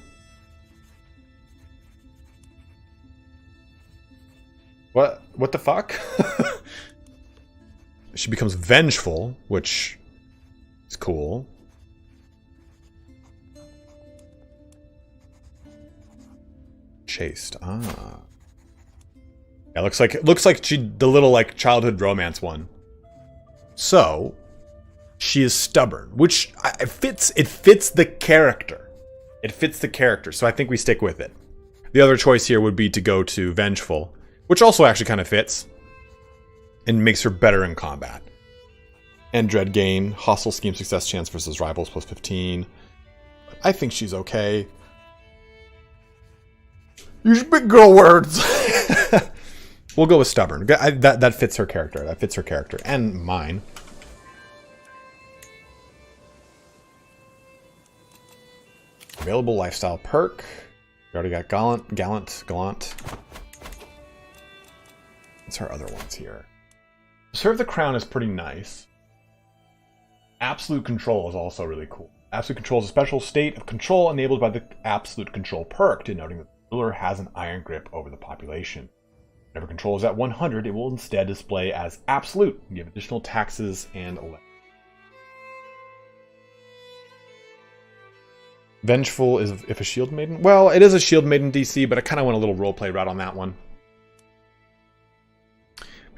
What the fuck? She becomes vengeful, which is cool. Chaste. Ah. Yeah, looks like the little like childhood romance one. So, she is stubborn, which it fits the character. It fits the character, so I think we stick with it. The other choice here would be to go to vengeful, which also actually kind of fits and makes her better in combat. And dread gain, hostile scheme success chance versus rivals plus 15. I think she's okay. Use big girl words. We'll go with stubborn. That fits her character. That fits her character and mine. Available lifestyle perk. We already got gallant. What's our other ones here? Serve the Crown is pretty nice. Absolute Control is also really cool. Absolute Control is a special state of control enabled by the Absolute Control perk, denoting that the ruler has an iron grip over the population. Whenever control is at 100, it will instead display as absolute and give additional taxes and elections. Vengeful is if a shield maiden. Well, it is a shield maiden DC, but I kind of went a little roleplay route on that one.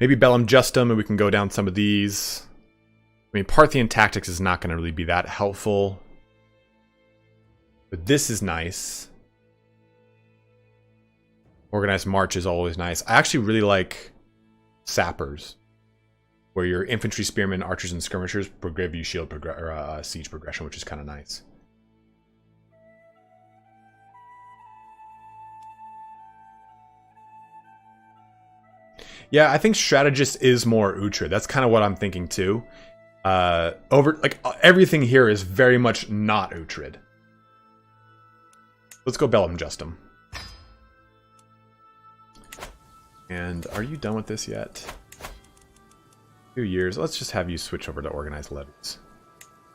Maybe Bellum Justum, and we can go down some of these. I mean, Parthian Tactics is not going to really be that helpful. But this is nice. Organized March is always nice. I actually really like Sappers, where your infantry, spearmen, archers, and skirmishers give you shield siege progression, which is kind of nice. Yeah, I think Strategist is more Uhtred. That's kind of what I'm thinking too. Everything here is very much not Uhtred. Let's go Bellum Justum. And are you done with this yet? 2 years. Let's just have you switch over to Organized Levies.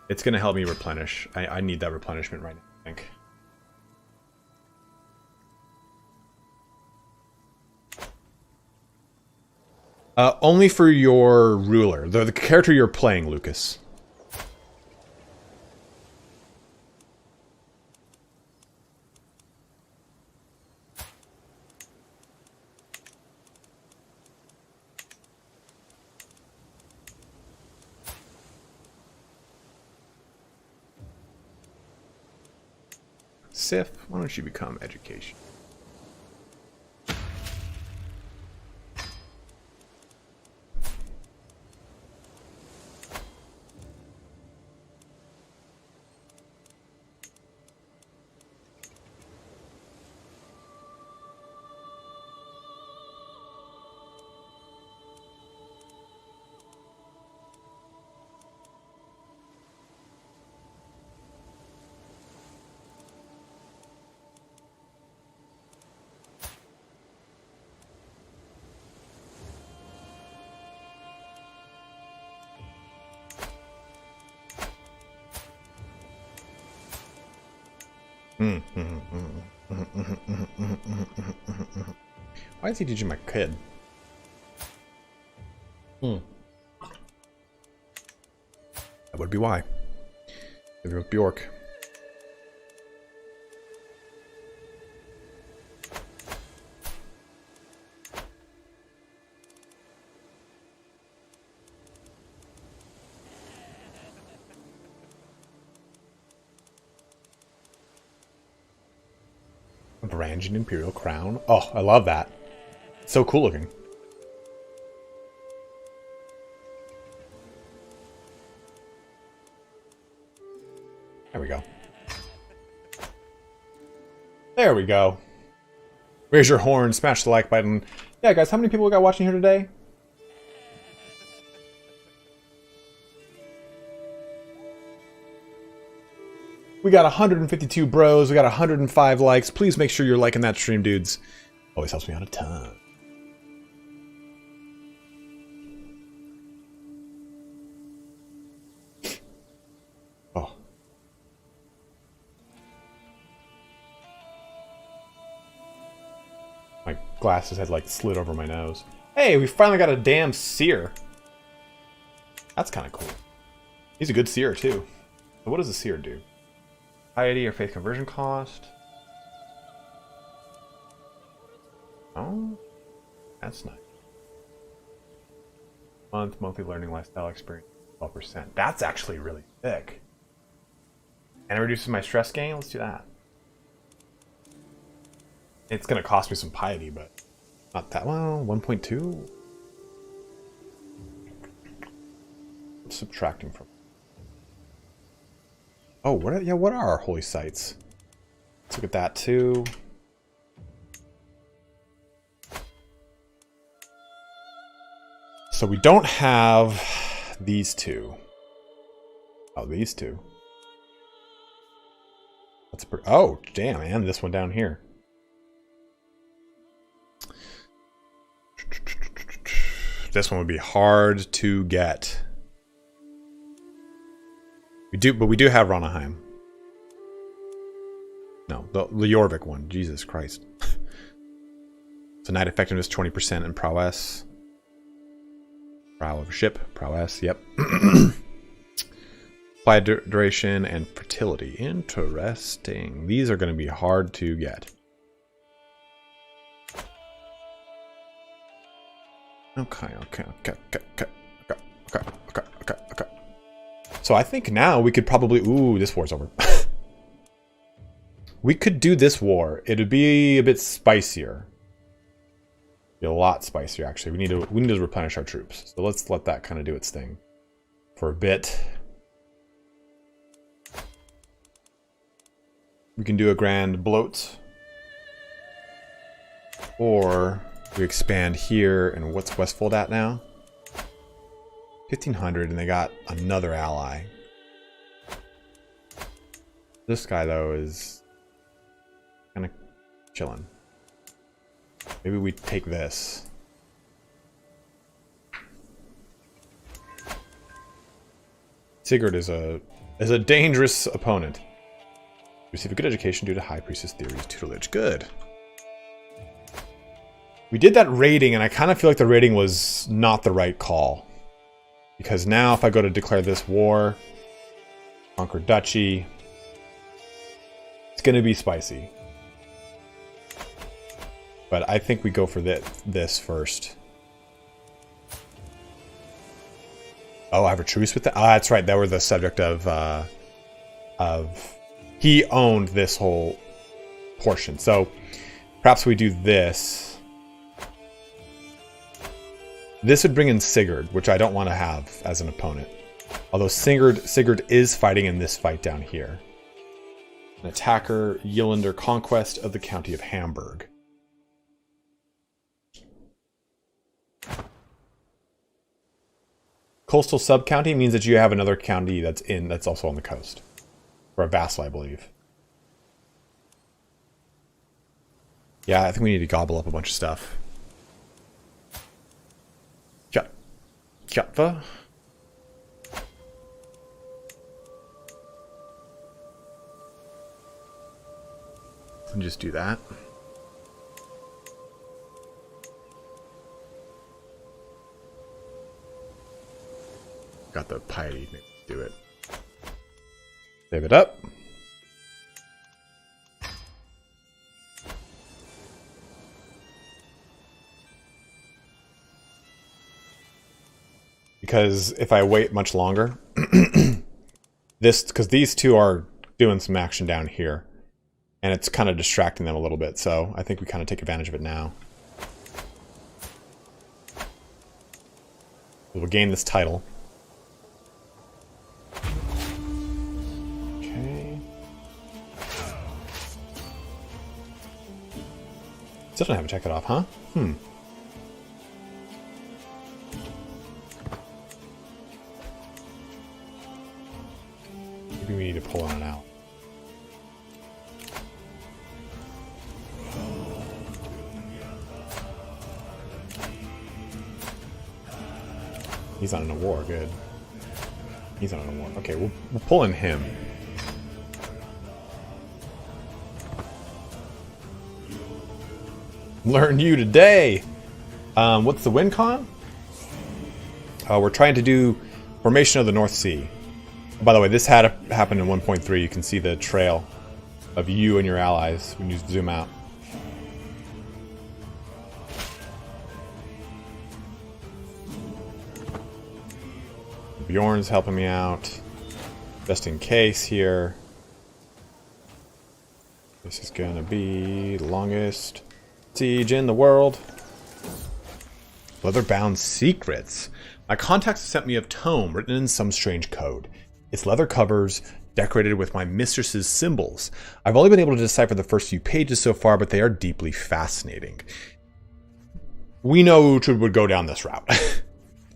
It's going to help me replenish. I need that replenishment right now, I think. Only for your ruler. The character you're playing, Lucas. Sif, why don't you become education? Why is he teaching my kid? That would be why. Maybe with Bjork. A Varangian Imperial Crown. Oh, I love that. It's so cool looking. There we go. There we go. Raise your horn, smash the like button. Yeah, guys, how many people we got watching here today? We got 152 bros. We got 105 likes. Please make sure you're liking that stream, dudes. Always helps me out a ton. Oh. My glasses had like slid over my nose. Hey, we finally got a damn seer. That's kind of cool. He's a good seer too. So what does a seer do? Piety or faith conversion cost. Oh, that's nice. Monthly learning lifestyle experience, 12%. That's actually really thick. And it reduces my stress gain. Let's do that. It's gonna cost me some piety, but not that well. 1.2. Subtracting from. Oh, what are our holy sites? Let's look at that too. So we don't have these two. Oh, these two. That's oh, damn, and this one down here. This one would be hard to get. We do, but we do have Ranaheim. No, the Jorvik one. Jesus Christ. So knight effectiveness 20% in prowess. Prow of ship, prowess, yep. Supply duration and fertility. Interesting. These are going to be hard to get. Okay. So I think now we could probably... Ooh, this war's over. We could do this war. It'd be a bit spicier. Be a lot spicier, actually. We need to replenish our troops. So let's let that kind of do its thing for a bit. We can do a grand bloat. Or we expand here, and what's Westfold at now? 1500, and they got another ally. This guy, though, is kind of chilling. Maybe we take this. Sigurd is a dangerous opponent. Receive a good education due to High Priestess Theory's tutelage. Good. We did that rating, and I kind of feel like the rating was not the right call. Because now if I go to declare this war, conquer duchy, it's going to be spicy. But I think we go for this first. Oh, I have a truce with that? Oh, that's right. That were the subject of he owned this whole portion. So perhaps we do this. This would bring in Sigurd, which I don't want to have as an opponent. Although Sigurd is fighting in this fight down here. An attacker, Yelander conquest of the county of Hamburg. Coastal sub-county means that you have another county that's also on the coast. Or a vassal, I believe. Yeah, I think we need to gobble up a bunch of stuff. Kjatva. And just do that. Got the piety. Maybe do it. Save it up. Because if I wait much longer, because these two are doing some action down here, and it's kind of distracting them a little bit, so I think we kind of take advantage of it now. We'll gain this title. Okay. Still don't have to check it off, huh? Maybe we need to pull on it out. He's not in a war, good. He's not in a war. Okay, we'll pull in him. Learn you today! What's the win con? We're trying to do Formation of the North Sea. By the way, this had happened in 1.3. You can see the trail of you and your allies when you zoom out. Bjorn's helping me out. Just in case here. This is gonna be the longest siege in the world. Leather-bound secrets. My contacts sent me a tome written in some strange code. Its leather covers decorated with my mistress's symbols. I've only been able to decipher the first few pages so far, but they are deeply fascinating. We know Uhtred would go down this route.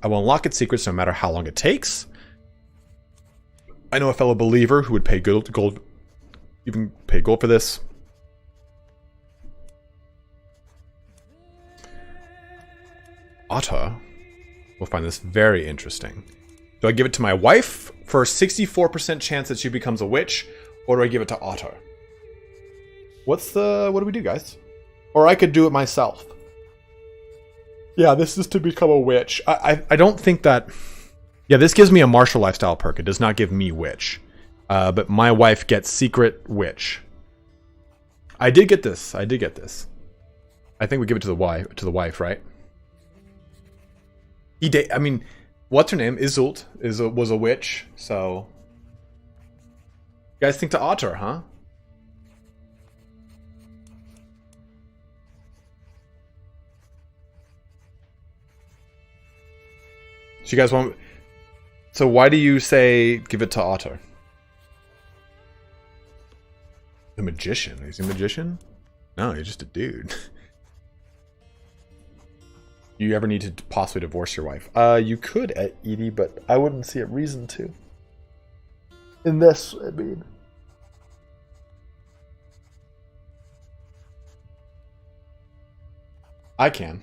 I will unlock its secrets no matter how long it takes. I know a fellow believer who would pay gold, even pay gold for this. Otta will find this very interesting. Do I give it to my wife for a 64% chance that she becomes a witch, or do I give it to Otta? What do we do, guys? Or I could do it myself. Yeah, this is to become a witch. I don't think that... Yeah, this gives me a martial lifestyle perk. It does not give me witch. But my wife gets secret witch. I did get this. I think we give it to the wife, right? I mean, what's her name? Iseult was a witch, so... You guys think to Otter, huh? So you guys want... So why do you say give it to Otter? The magician? Is he a magician? No, he's just a dude. You ever need to possibly divorce your wife? You could, Edie, but I wouldn't see a reason to. In this, I mean. I can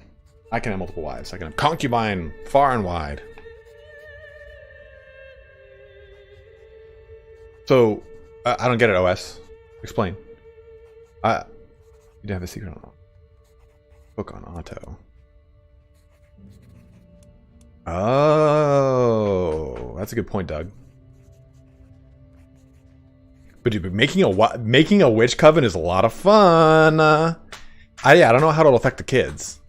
have multiple wives. I can have concubine far and wide. So, I don't get it, OS. Explain. You didn't have a secret on book on auto. Oh, that's a good point, Doug. But dude, making a witch coven is a lot of fun. I don't know how it'll affect the kids.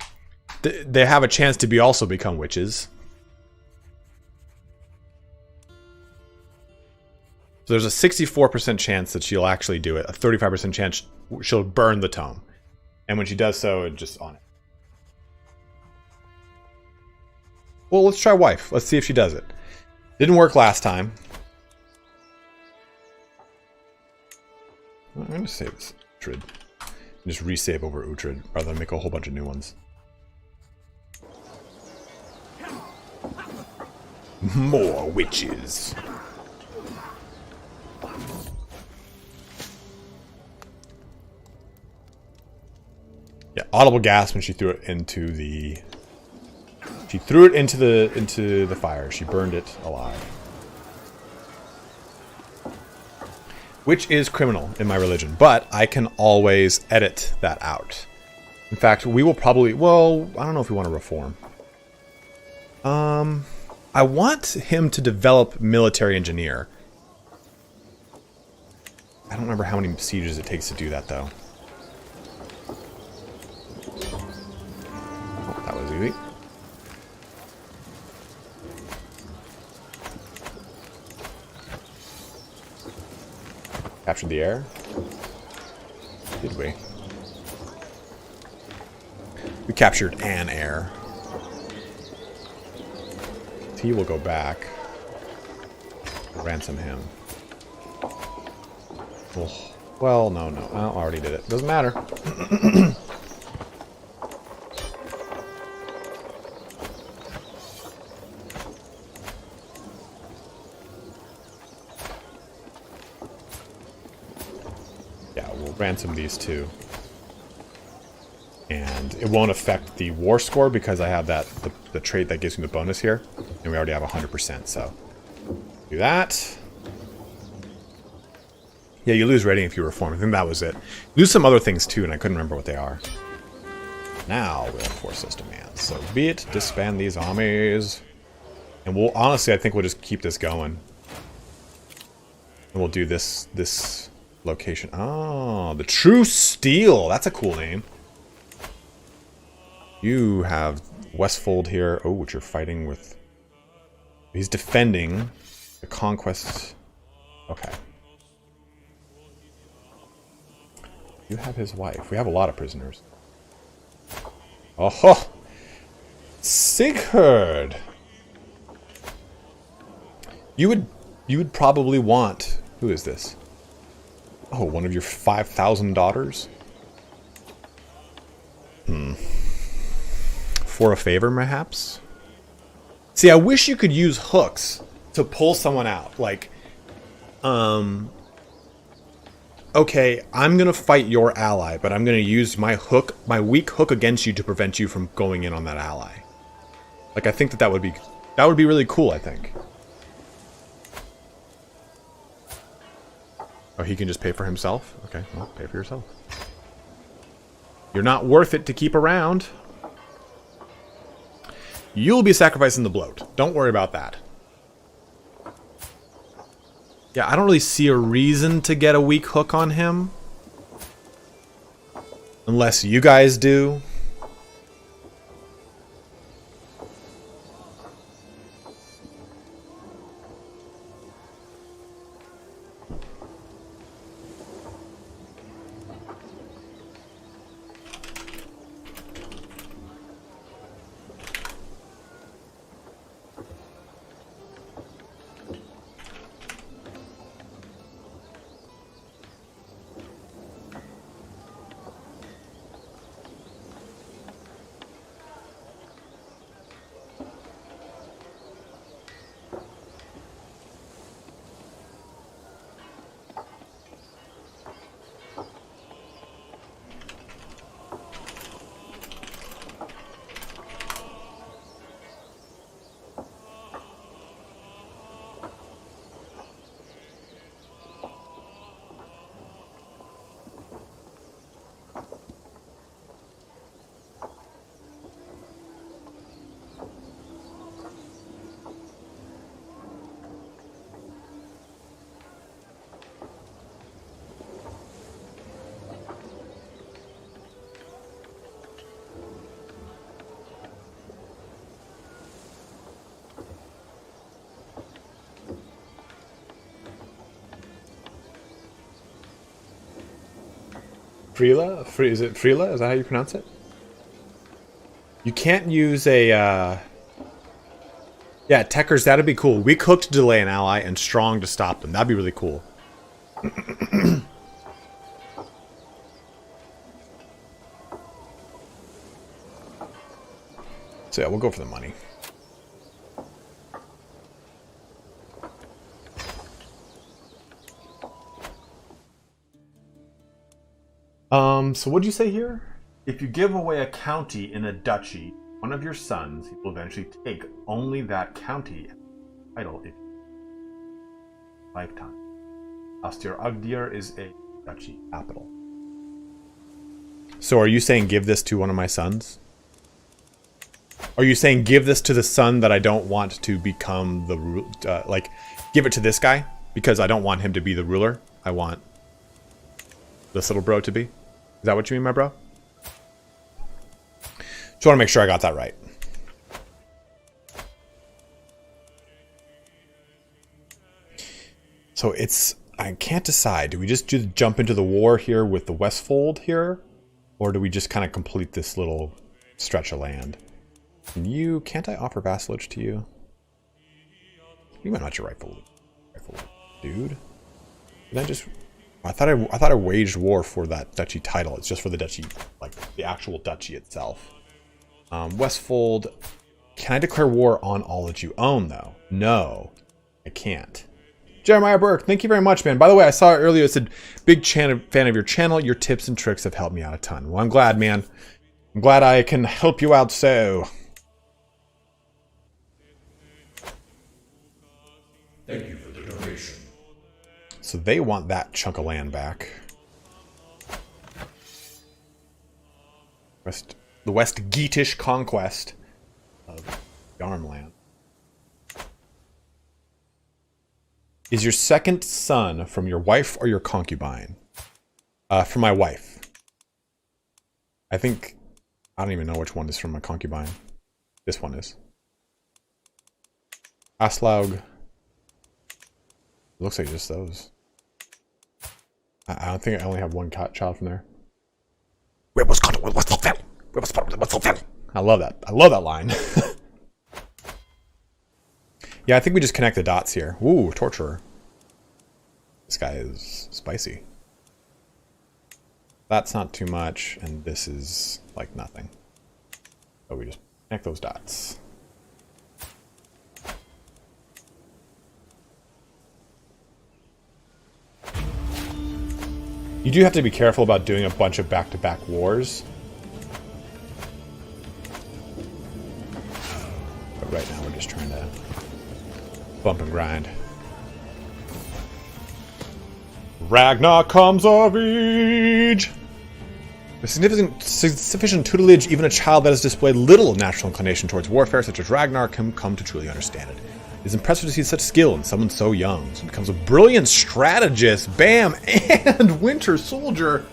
They have a chance to also become witches. So there's a 64% chance that she'll actually do it. A 35% chance she'll burn the tome. And when she does so, it's just on it. Well, let's try wife. Let's see if she does it. Didn't work last time. I'm going to save this Uhtred. Just resave over Uhtred rather than make a whole bunch of new ones. More witches. Yeah, audible gasp when she threw it into the... She threw it into the fire. She burned it alive. Which is criminal in my religion, but I can always edit that out. In fact, we will probably... Well, I don't know if we want to reform. I want him to develop military engineer. I don't remember how many sieges it takes to do that, though. Oh, that was easy. Captured the air? Did we? We captured an air. He will go back. Ransom him. Oh, well, no. I already did it. Doesn't matter. Yeah, we'll ransom these two. And it won't affect the war score because I have that the trait that gives me the bonus here. And we already have 100%, so do that. Yeah, you lose rating if you reform. I think that was it. Lose some other things too, and I couldn't remember what they are. Now we'll force those demands. So be it, disband these armies. And we'll honestly, I think we'll just keep this going. And we'll do this location. Oh, the True Steel. That's a cool name. You have Westfold here. Oh, which you're fighting with. He's defending the conquest. Okay. You have his wife. We have a lot of prisoners. Oh, Sigurd. You would probably want. Who is this? Oh, one of your 5,000 daughters. For a favor, perhaps. See, I wish you could use hooks to pull someone out. Like, okay, I'm going to fight your ally, but I'm going to use my hook, my weak hook against you to prevent you from going in on that ally. Like, I think that would be really cool, I think. Oh, he can just pay for himself? Okay, well, pay for yourself. You're not worth it to keep around. You'll be sacrificing the bloat. Don't worry about that. Yeah, I don't really see a reason to get a weak hook on him. Unless you guys do. Frila? Is it Frila? Is that how you pronounce it? You can't use a, Yeah, Techers, that'd be cool. Weak hook to delay an ally and strong to stop them. That'd be really cool. So yeah, we'll go for the money. So what'd you say here? If you give away a county in a duchy, one of your sons will eventually take only that county title in lifetime. Astir is a duchy capital. So are you saying give this to one of my sons? Are you saying give this to the son that I don't want to become the like give it to this guy because I don't want him to be the ruler? I want this little bro to be. Is that what you mean, my bro? Just want to make sure I got that right. So I can't decide. Do we just jump into the war here with the Westfold here? Or do we just kind of complete this little stretch of land? And can't I offer vassalage to you? You might not your rightful dude. Did I just... I thought I waged war for that duchy title. It's just for the duchy, like the actual duchy itself. Westfold. Can I declare war on all that you own, though? No, I can't. Jeremiah Burke, thank you very much, man. By the way, I saw it earlier. It said, big fan of your channel. Your tips and tricks have helped me out a ton. Well, I'm glad, man. I'm glad I can help you out so. Thank you for the donation. So they want that chunk of land back. The West Geatish conquest of Yarmland. Is your second son from your wife or your concubine? From my wife. I don't even know which one is from my concubine. This one is. Aslaug. Looks like just those. I don't think I only have one child from there. I love that. I love that line. Yeah, I think we just connect the dots here. Ooh, torturer. This guy is spicy. That's not too much, and this is like nothing. So we just connect those dots. You do have to be careful about doing a bunch of back-to-back wars. But right now we're just trying to bump and grind. Ragnar comes of age! With sufficient tutelage, even a child that has displayed little natural inclination towards warfare, such as Ragnar, can come to truly understand it. It's impressive to see such skill in someone so young. So he becomes a brilliant strategist, bam, and winter soldier.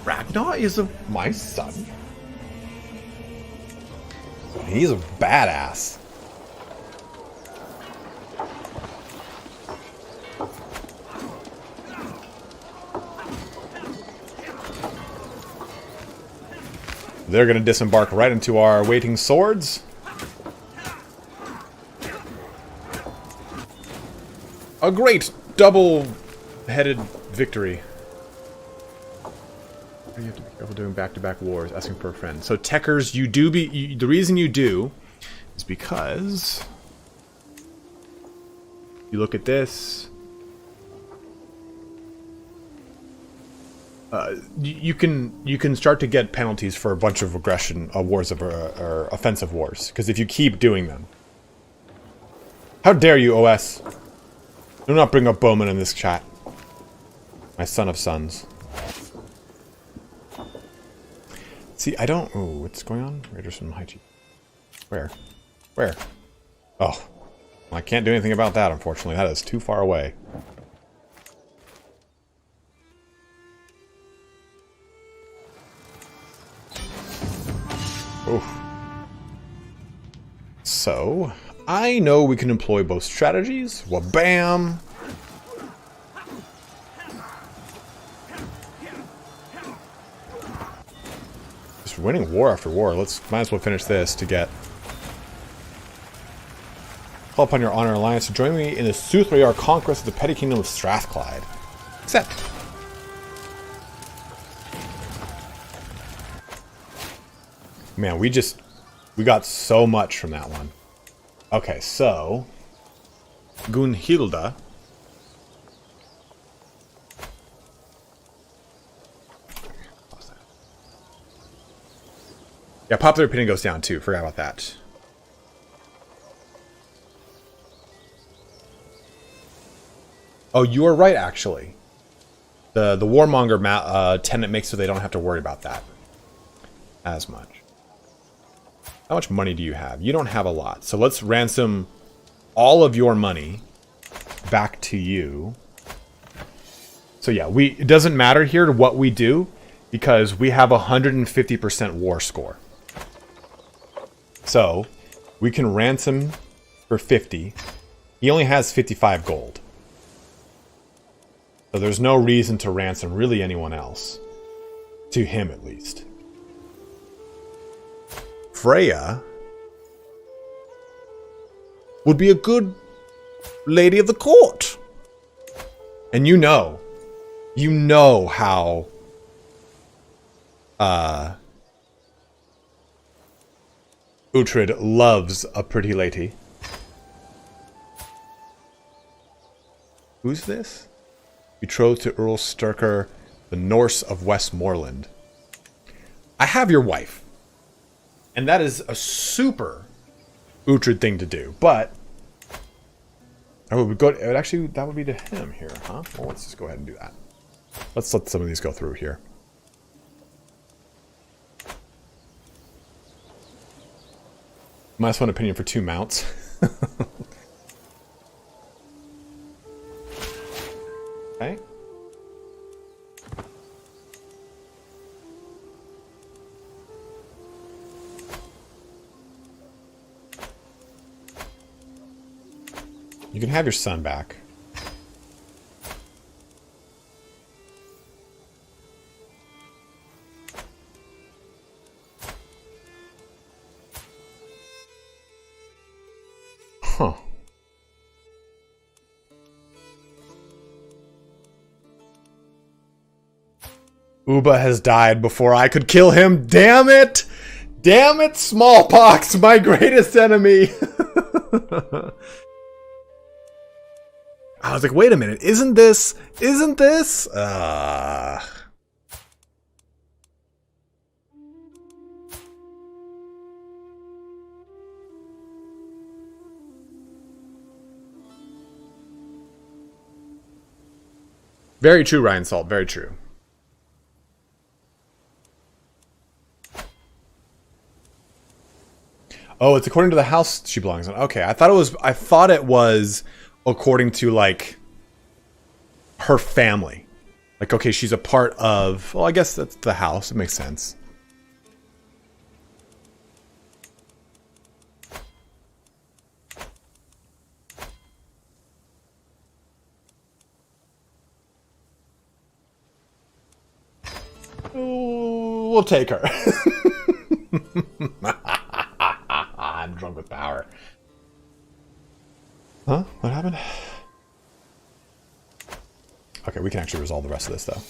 Ragnar is my son. He's a badass. They're going to disembark right into our waiting swords. A great double-headed victory. You have to be careful doing back-to-back wars, asking for a friend. So, techers, you do be... the reason you do is because... you look at this... you can start to get penalties for a bunch of aggression wars or offensive wars, because if you keep doing them. How dare you, OS? Do not bring up Bowman in this chat. My son of sons. See, I don't... ooh, what's going on? Raiders from Haiti. Where? Where? Oh. Well, I can't do anything about that, unfortunately. That is too far away. Oof. So, I know we can employ both strategies. Wabam! Just winning war after war. Might as well finish this to get... call upon your honor alliance to join me in the Soothrayer conquest of the petty kingdom of Strathclyde. Accept. Man, we got so much from that one. Okay, so... Gunhilda. Yeah, popular opinion goes down too. Forgot about that. Oh, you are right, actually. The warmonger tenant makes so they don't have to worry about that as much. How much money do you have? You don't have a lot. So let's ransom all of your money back to you. So yeah, it doesn't matter here what we do because we have 150% war score. So we can ransom for 50. He only has 55 gold. So there's no reason to ransom really anyone else. To him at least. Freya would be a good lady of the court. And you know how Uhtred loves a pretty lady. Who's this? Betrothed to Earl Sturker, the Norse of Westmoreland. I have your wife. And that is a super Uhtred thing to do, but oh, we go. Actually, that would be to him here, huh? Well, let's just go ahead and do that. Let's let some of these go through here. Minus one opinion for 2 mounts. Okay. You can have your son back. Huh. Uba has died before I could kill him. Damn it! Damn it, smallpox, my greatest enemy! I was like, wait a minute, isn't this? Very true, Ryan Salt, very true. Oh, it's according to the house she belongs in. Okay, I thought it was according to like her family. Like, okay, she's a part of, well, I guess that's the house. It makes sense. We'll take her. I'm drunk with power. Huh? What happened? Okay, we can actually resolve the rest of this, though.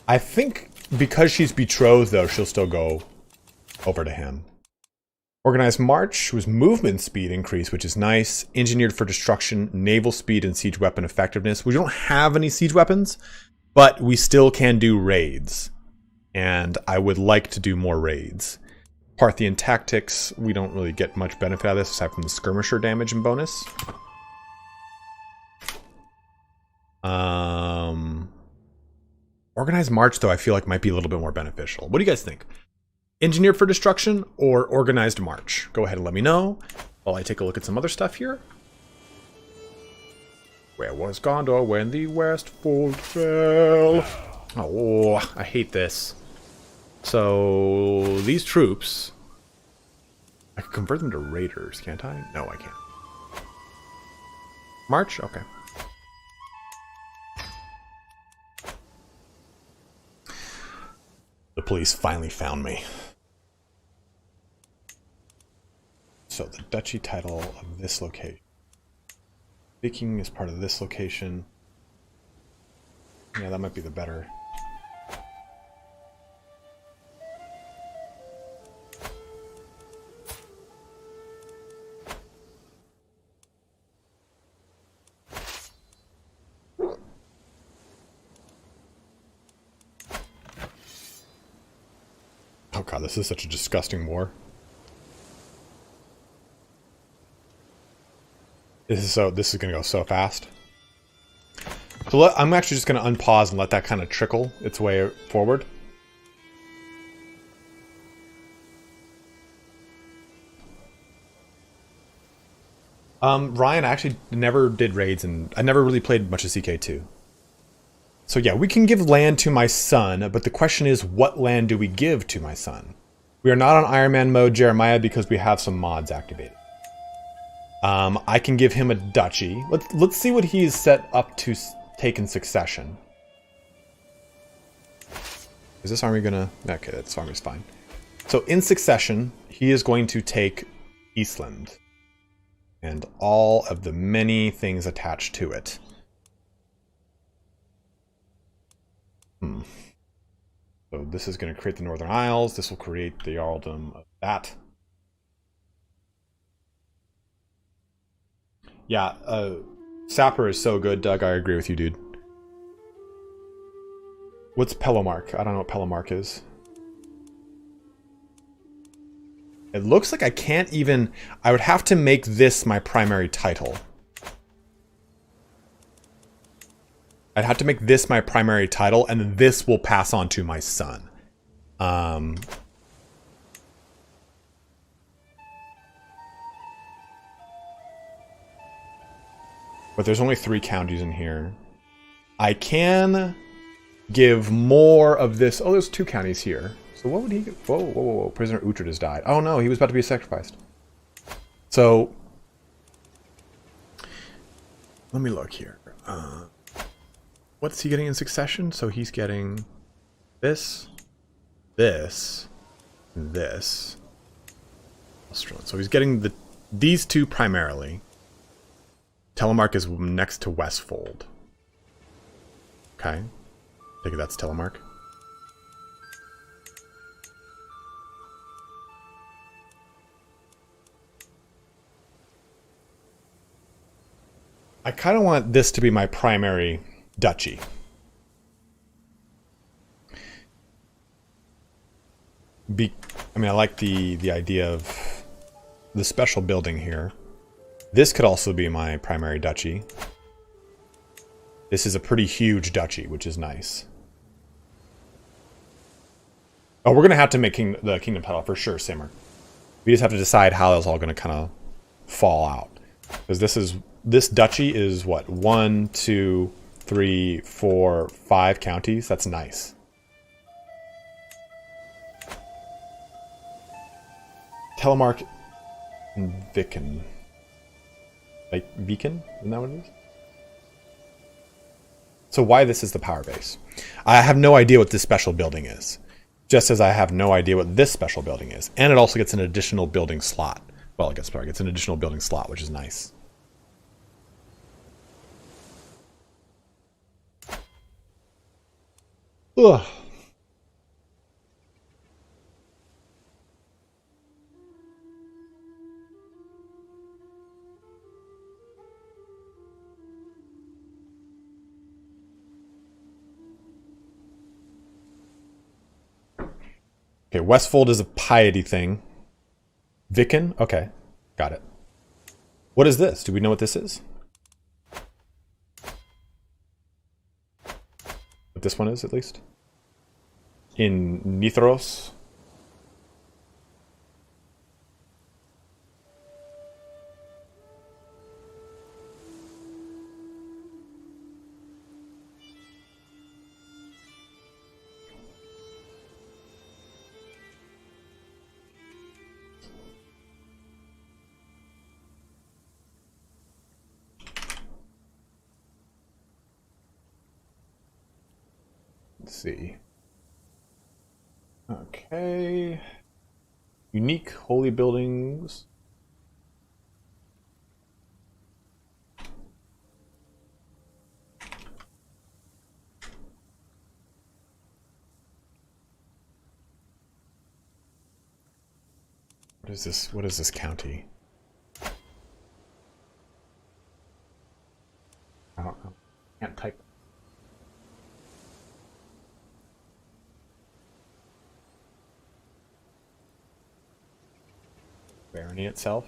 I think because she's betrothed, though, she'll still go over to him. Organized March was movement speed increase, which is nice. Engineered for destruction, naval speed, and siege weapon effectiveness. We don't have any siege weapons, but we still can do raids. And I would like to do more raids. Parthian tactics, we don't really get much benefit out of this aside from the skirmisher damage and bonus. Organized March, though, I feel like might be a little bit more beneficial. What do you guys think? Engineered for destruction or Organized March? Go ahead and let me know while I take a look at some other stuff here. Where was Gondor when the Westfold fell? Oh, I hate this. So, these troops, I can convert them to raiders, can't I? No, I can't. March? Okay. The police finally found me. So, the duchy title of this location. Viking is part of this location. Yeah, that might be the better. Oh god, this is such a disgusting war. This is gonna go so fast. So I'm actually just gonna unpause and let that kind of trickle its way forward. Ryan, I actually never did raids and I never really played much of CK2. So yeah, we can give land to my son, but the question is, what land do we give to my son? We are not on Iron Man mode, Jeremiah, because we have some mods activated. I can give him a duchy. Let's see what he's set up to take in succession. Is this army gonna... Okay, this army's fine. So in succession, he is going to take Iceland. And all of the many things attached to it. So this is going to create the Northern Isles. This will create the Earldom of that. Yeah, Sapper is so good, Doug. I agree with you, dude. What's Pelomark? I don't know what Pelomark is. It looks like I can't even... I would have to make this my primary title. I'd have to make this my primary title, and then this will pass on to my son. But there's only 3 counties in here. I can give more of this. Oh, there's 2 counties here. So what would he get? Whoa, whoa, whoa, whoa. Prisoner Uhtred has died. Oh no, he was about to be sacrificed. So, let me look here. What's he getting in succession? So he's getting this, this, and this. So he's getting these 2 primarily. Telemark is next to Westfold. Okay. I think that's Telemark. I kind of want this to be my primary duchy. I mean, I like the idea of the special building here. This could also be my primary duchy. This is a pretty huge duchy, which is nice. Oh, we're going to have to make the kingdom title for sure, Simmer. We just have to decide how that's all going to kind of fall out. Because this duchy is what? 1, 2, 3, 4, 5 counties. That's nice. Telemark and Viken. Like Viken? Isn't that what it is? So why this is the power base? I have no idea what this special building is. Just as I have no idea what this special building is. And it also gets an additional building slot. Well, it gets an additional building slot, which is nice. Ugh. Okay, Westfold is a piety thing. Viken? Okay, got it. What is this? Do we know what this is? What this one is, at least? In Nithros? Let's see. Okay. Unique holy buildings. What is this? What is this county? I don't know. Can't type. Barony itself.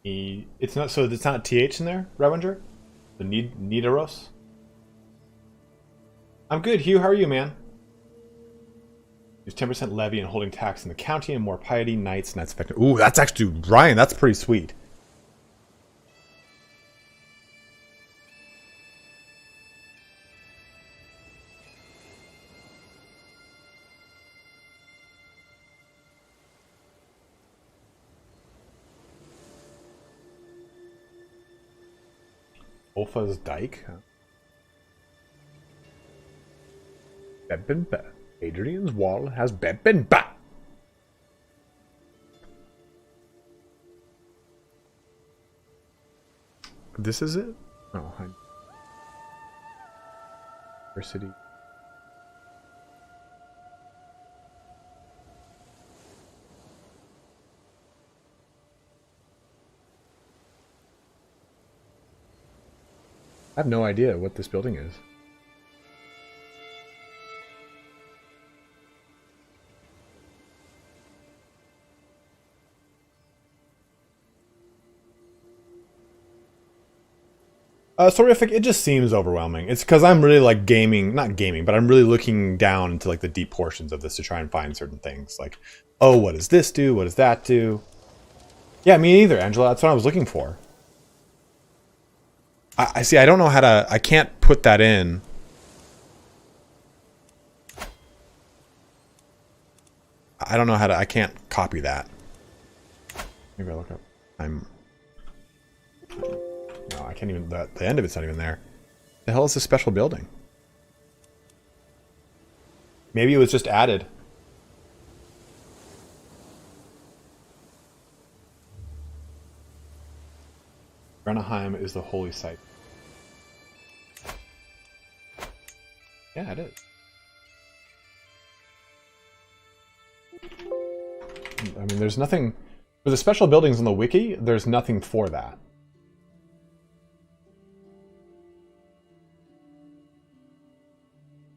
It's not, so it's not TH in there, Revenger? The Nidaros? I'm good, Hugh. How are you, man? Use 10% levy and holding tax in the county and more piety, knights, and that's effective. Ooh, that's actually, Ryan, that's pretty sweet. Ulfa's Dyke? Bebbenba. Adrian's wall has Bebbenba. This is it? Oh, hi. University. I have no idea what this building is. Sorific, it just seems overwhelming. It's because I'm really like not gaming, but I'm really looking down into like the deep portions of this to try and find certain things. Like, oh, what does this do? What does that do? Yeah, me either, Angela. That's what I was looking for. I see. I don't know how to. I can't put that in. I don't know how to. I can't copy that. Maybe I look up. No, I can't even. The end of it's not even there. The hell is this special building? Maybe it was just added. Renaheim is the holy site. Yeah, it is. I mean, there's nothing... For the special buildings on the wiki, there's nothing for that.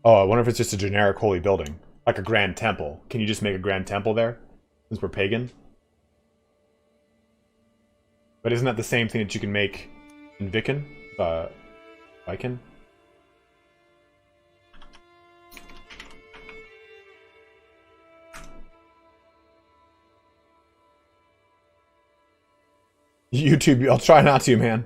Oh, I wonder if it's just a generic holy building. Like a grand temple. Can you just make a grand temple there? Since we're pagan? But isn't that the same thing that you can make in Viken? Viken? YouTube, I'll try not to, man.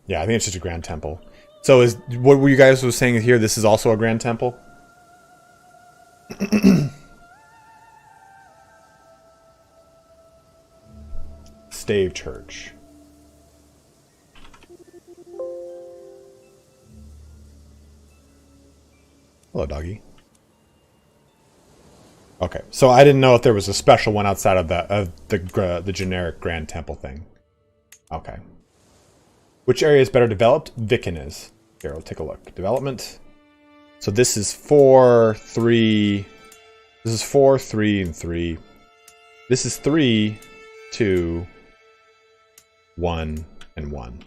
Yeah, I think it's just a grand temple. So is what were you guys was saying here? This is also a grand temple? Stave Church. Hello, doggy. Okay, so I didn't know if there was a special one outside of the generic Grand Temple thing. Okay. Which area is better developed? Viken is. Here, we'll take a look. Development. So this is 4, 3. This is 4, 3, and 3. This is 3, 2, 1, and 1.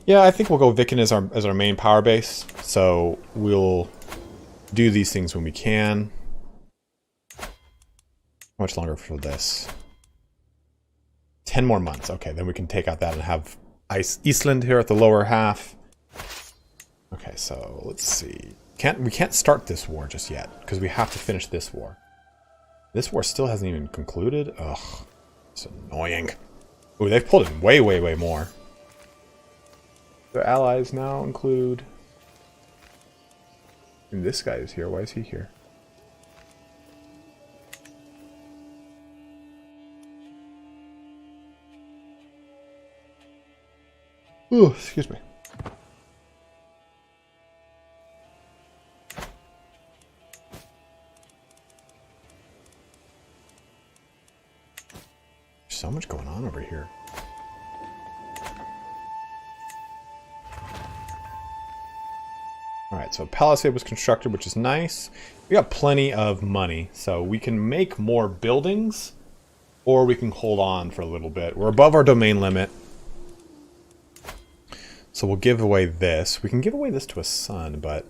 Yeah, I think we'll go Viken as our main power base. So we'll do these things when we can. How much longer for this? 10 more months. Okay, then we can take out that and have Iceland here at the lower half. Okay, so let's see. We can't start this war just yet because we have to finish this war. This war still hasn't even concluded. Ugh, it's annoying. Ooh, they've pulled in way, way, way more. Their allies now include... And this guy is here. Why is he here? Ooh, excuse me. There's so much going on over here. Alright, so a palisade was constructed, which is nice. We got plenty of money, so we can make more buildings, or we can hold on for a little bit. We're above our domain limit. So we'll give away this. We can give away this to a son, but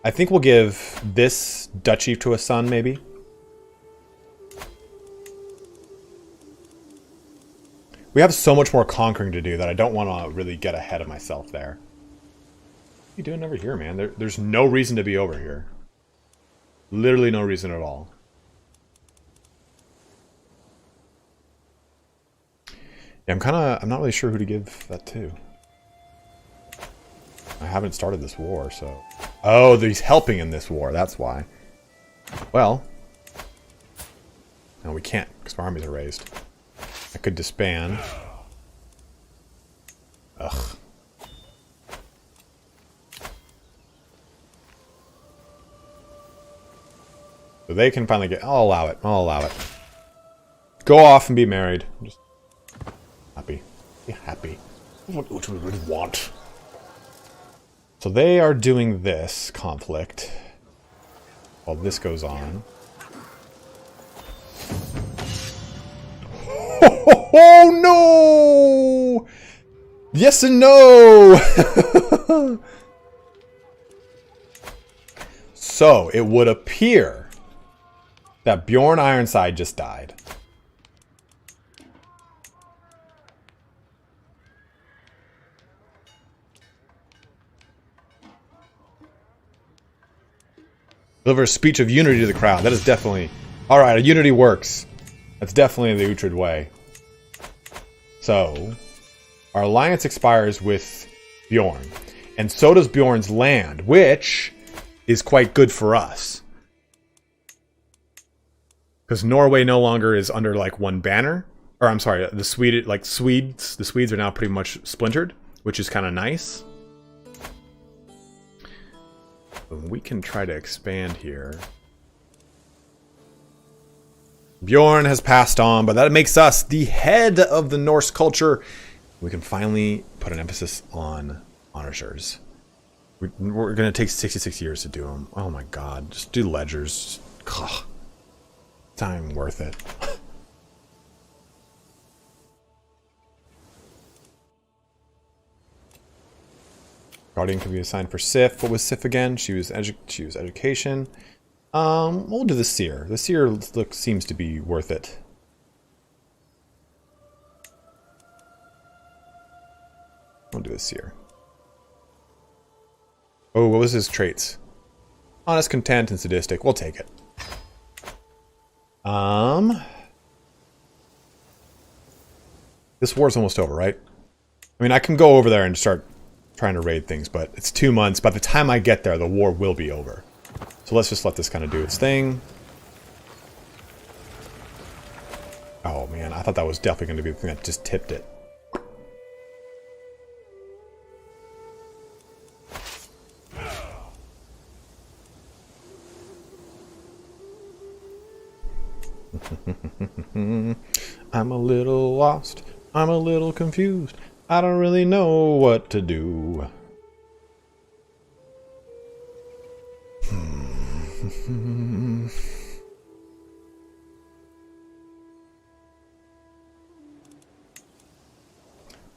I think we'll give this duchy to a son, maybe. We have so much more conquering to do that I don't want to really get ahead of myself there. What are you doing over here, man? There's no reason to be over here. Literally no reason at all. Yeah, I'm not really sure who to give that to. I haven't started this war, so... Oh, he's helping in this war, that's why. Well... No, we can't, because our armies are raised. I could disband. Ugh. So they can finally get... I'll allow it. I'll allow it. Go off and be married. Just happy. Be happy. What do we really want? So they are doing this conflict while this goes on. Oh no! Yes and no! So it would appear that Bjorn Ironside just died. Deliver a speech of unity to the crowd. That is definitely... Alright, unity works. That's definitely the Uhtred way. So, our alliance expires with Bjorn. And so does Bjorn's land, which is quite good for us. Because Norway no longer is under, like, one banner. Or, I'm sorry, the Swedes are now pretty much splintered, which is kind of nice. We can try to expand here. Bjorn has passed on, but that makes us the head of the Norse culture. We can finally put an emphasis on onagers. We're going to take 66 years to do them. Oh my god. Just do ledgers. Ugh. It's not even worth it. Guardian can be assigned for Sif. What was Sif again? She was education. We'll do the Seer. The Seer seems to be worth it. We'll do the Seer. Oh, what was his traits? Honest, content, and sadistic. We'll take it. This war's almost over, right? I mean, I can go over there and start trying to raid things, but it's 2 months. By the time I get there, the war will be over. So let's just let this kind of do its thing. Oh man, I thought that was definitely going to be the thing that just tipped it. I'm a little lost. I'm a little confused. I don't really know what to do.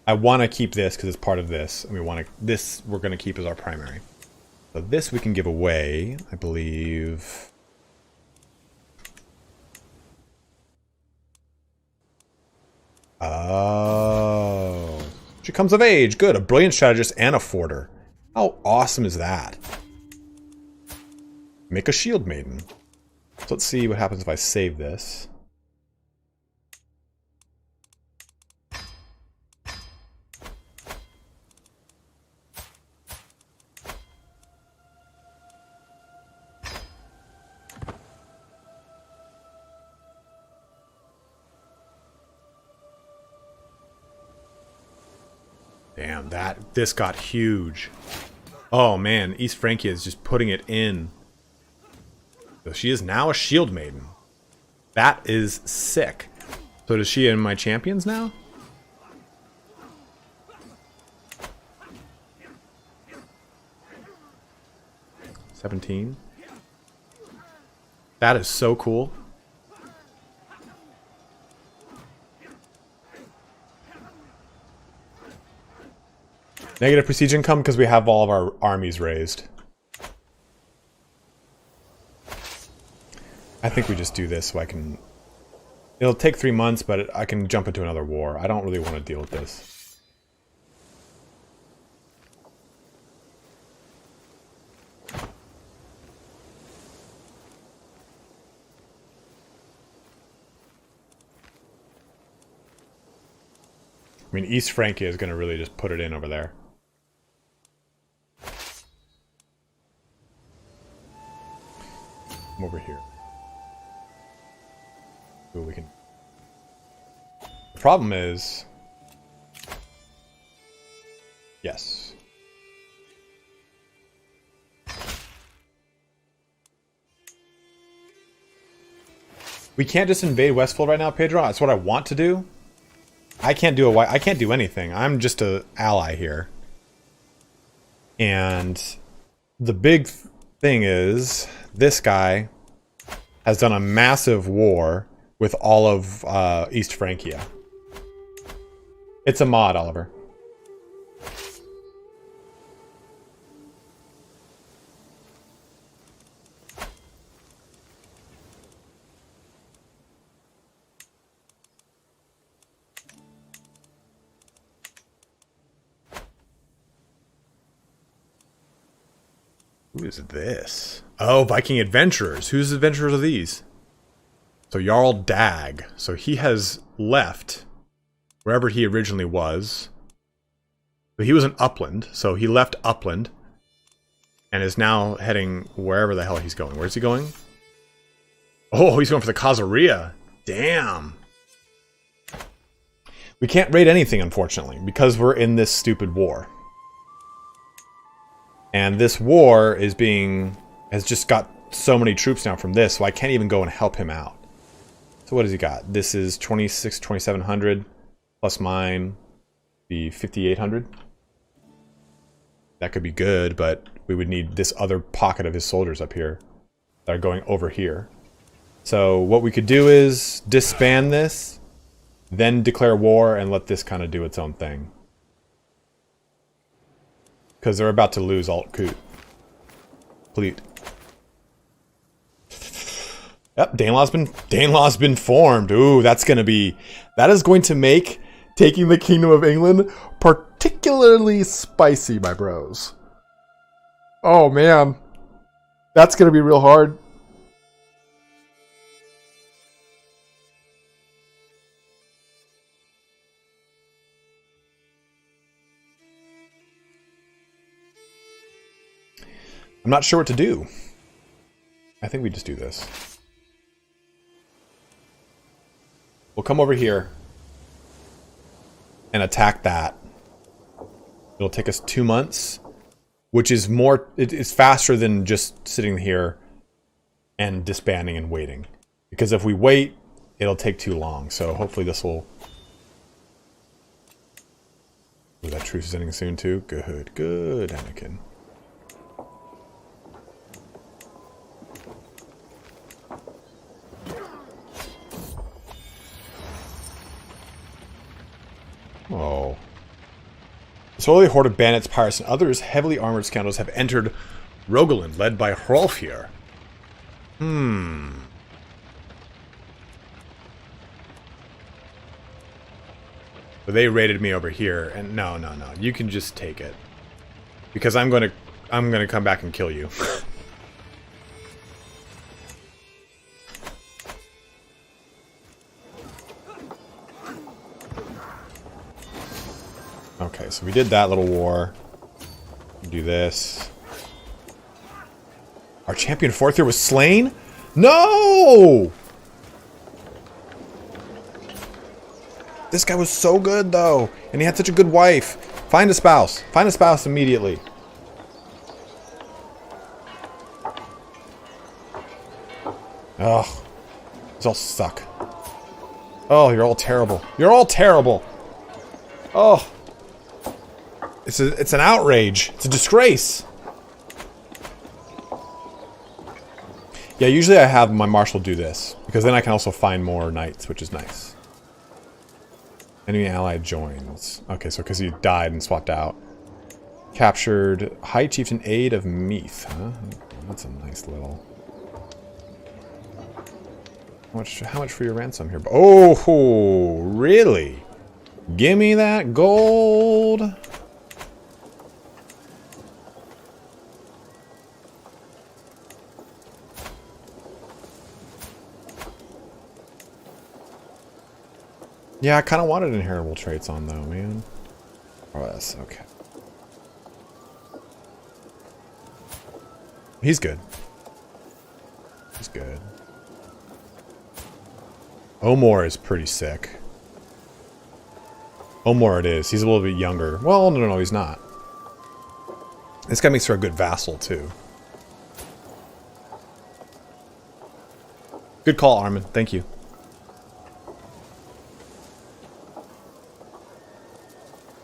I want to keep this because it's part of this, and we want to. This we're going to keep as our primary. So this we can give away, I believe. Oh, she comes of age. Good, a brilliant strategist and a forter. How awesome is that? Make a shield maiden. So let's see what happens if I save this. Damn, this got huge. Oh man, East Francia is just putting it in. So she is now a shield maiden. That is sick. So does she in my champions now? $17. That is so cool. Negative prestige income because we have all of our armies raised. I think we just do this so I can... It'll take 3 months, but I can jump into another war. I don't really want to deal with this. I mean, East Francia is going to really just put it in over there. Come over here. Ooh, we can... The problem is... Yes. We can't just invade Westfold right now, Pedro. That's what I want to do. I can't do I can't do anything. I'm just an ally here. And the big thing is this guy has done a massive war with all of East Francia. It's a mod, Oliver. Who is this? Oh, Viking adventurers. Whose adventurers are these? So Jarl Dag. So he has left wherever he originally was. But he was in Upland, so he left Upland and is now heading wherever the hell he's going. Where's he going? Oh, he's going for the Kazaria. Damn. We can't raid anything, unfortunately, because we're in this stupid war. And this war has just got so many troops now from this, so I can't even go and help him out. So what has he got? This is 2,700 plus mine, be 5,800. That could be good, but we would need this other pocket of his soldiers up here that are going over here. So what we could do is disband this, then declare war and let this kind of do its own thing. Because they're about to lose Alt-Kut. Complete. Yep, Danelaw's been formed. Ooh, that is going to make taking the Kingdom of England particularly spicy, my bros. Oh man, that's gonna be real hard. I'm not sure what to do. I think we just do this. We'll come over here and attack that. It'll take us 2 months, which is more, it's faster than just sitting here and disbanding and waiting. Because if we wait, it'll take too long. So hopefully this will... Ooh, that truce is ending soon too. Good, good, Anakin. Oh. The slowly horde of bandits, pirates, and others heavily armored scoundrels have entered Rogaland, led by Hrolfr. But they raided me over here, and no. You can just take it. Because I'm gonna come back and kill you. Okay, so we did that little war. Do this. Our champion fourth year was slain? No! This guy was so good, though. And he had such a good wife. Find a spouse. Find a spouse immediately. Ugh. These all suck. Oh, you're all terrible. You're all terrible. Oh. It's an outrage. It's a disgrace. Yeah, usually I have my marshal do this, because then I can also find more knights, which is nice. Enemy ally joins. Okay, so because he died and swapped out. Captured High Chieftain Aid of Meath, huh? That's a nice little... How much for your ransom here? Oh, really? Give me that gold. Yeah, I kind of wanted inheritable traits on though, man. Oh, that's okay. He's good. He's good. Omor is pretty sick. Omor it is. He's a little bit younger. Well, no, he's not. This guy makes for a good vassal, too. Good call, Armin. Thank you.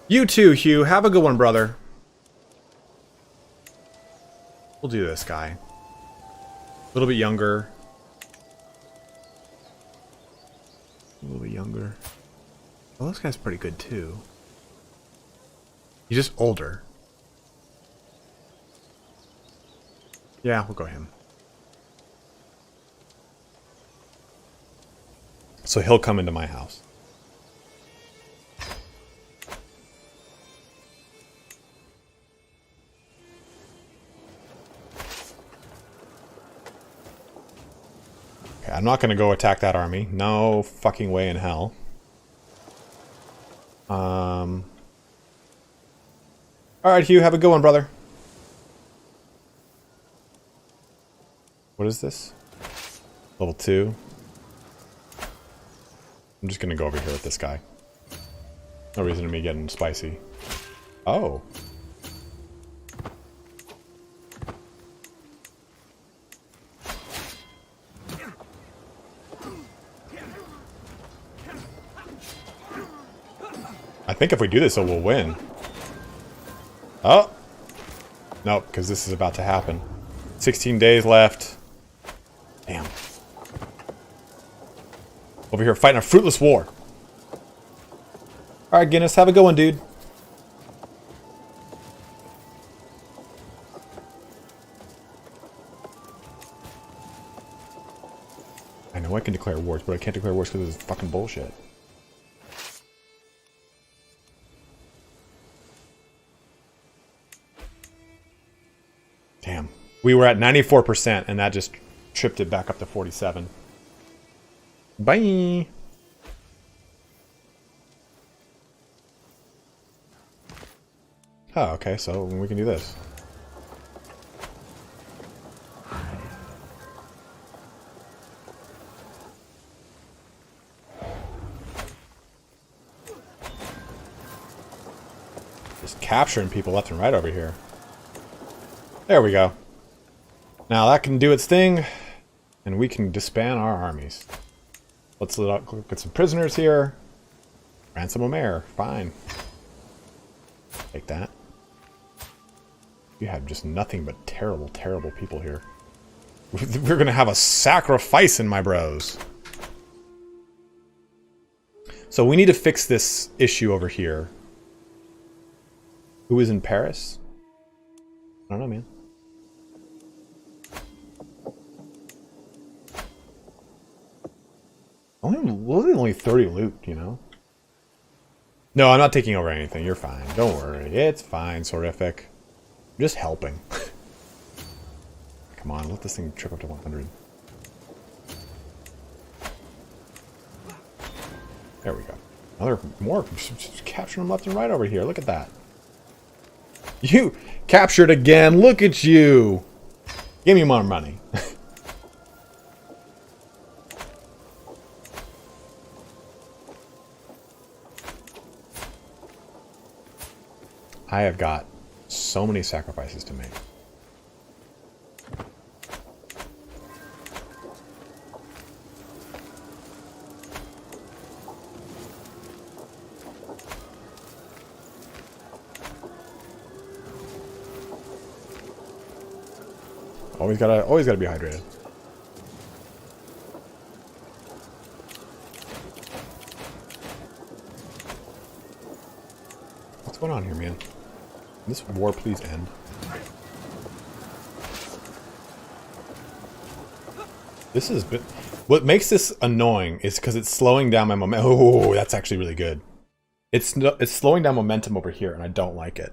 You too, Hugh. Have a good one, brother. We'll do this guy. A little bit younger. A little bit younger. Well, this guy's pretty good, too. He's just older. Yeah, we'll go him. So he'll come into my house. Okay, I'm not going to go attack that army. No fucking way in hell. Alright, Hugh, have a good one, brother. What is this? Level 2. I'm just gonna go over here with this guy. No reason to me getting spicy. Oh. think if we do this, it will win. Oh! Nope, because this is about to happen. 16 days left. Damn. Over here fighting a fruitless war. Alright, Guinness, have a good one, dude. I know I can declare wars, but I can't declare wars because this is fucking bullshit. Damn. We were at 94% and that just tripped it back up to 47. Bye! Oh, okay, so we can do this. Just capturing people left and right over here. There we go. Now that can do its thing, and we can disband our armies. Let's look at some prisoners here. Ransom a mayor. Fine. Take that. You have just nothing but terrible, terrible people here. We're gonna have a sacrifice in my bros. So we need to fix this issue over here. Who is in Paris? I don't know, man. Only 30 loot, you know? No, I'm not taking over anything. You're fine. Don't worry. It's fine, Sorific. I'm just helping. Come on, let this thing trip up to 100. There we go. Another more. Just capturing them left and right over here. Look at that. You captured again. Look at you. Give me more money. I have got so many sacrifices to make. Always gotta be hydrated. What's going on here, man? Can this war please end? This has been... What makes this annoying is because it's slowing down my momentum. Oh, that's actually really good. It's slowing down momentum over here, and I don't like it.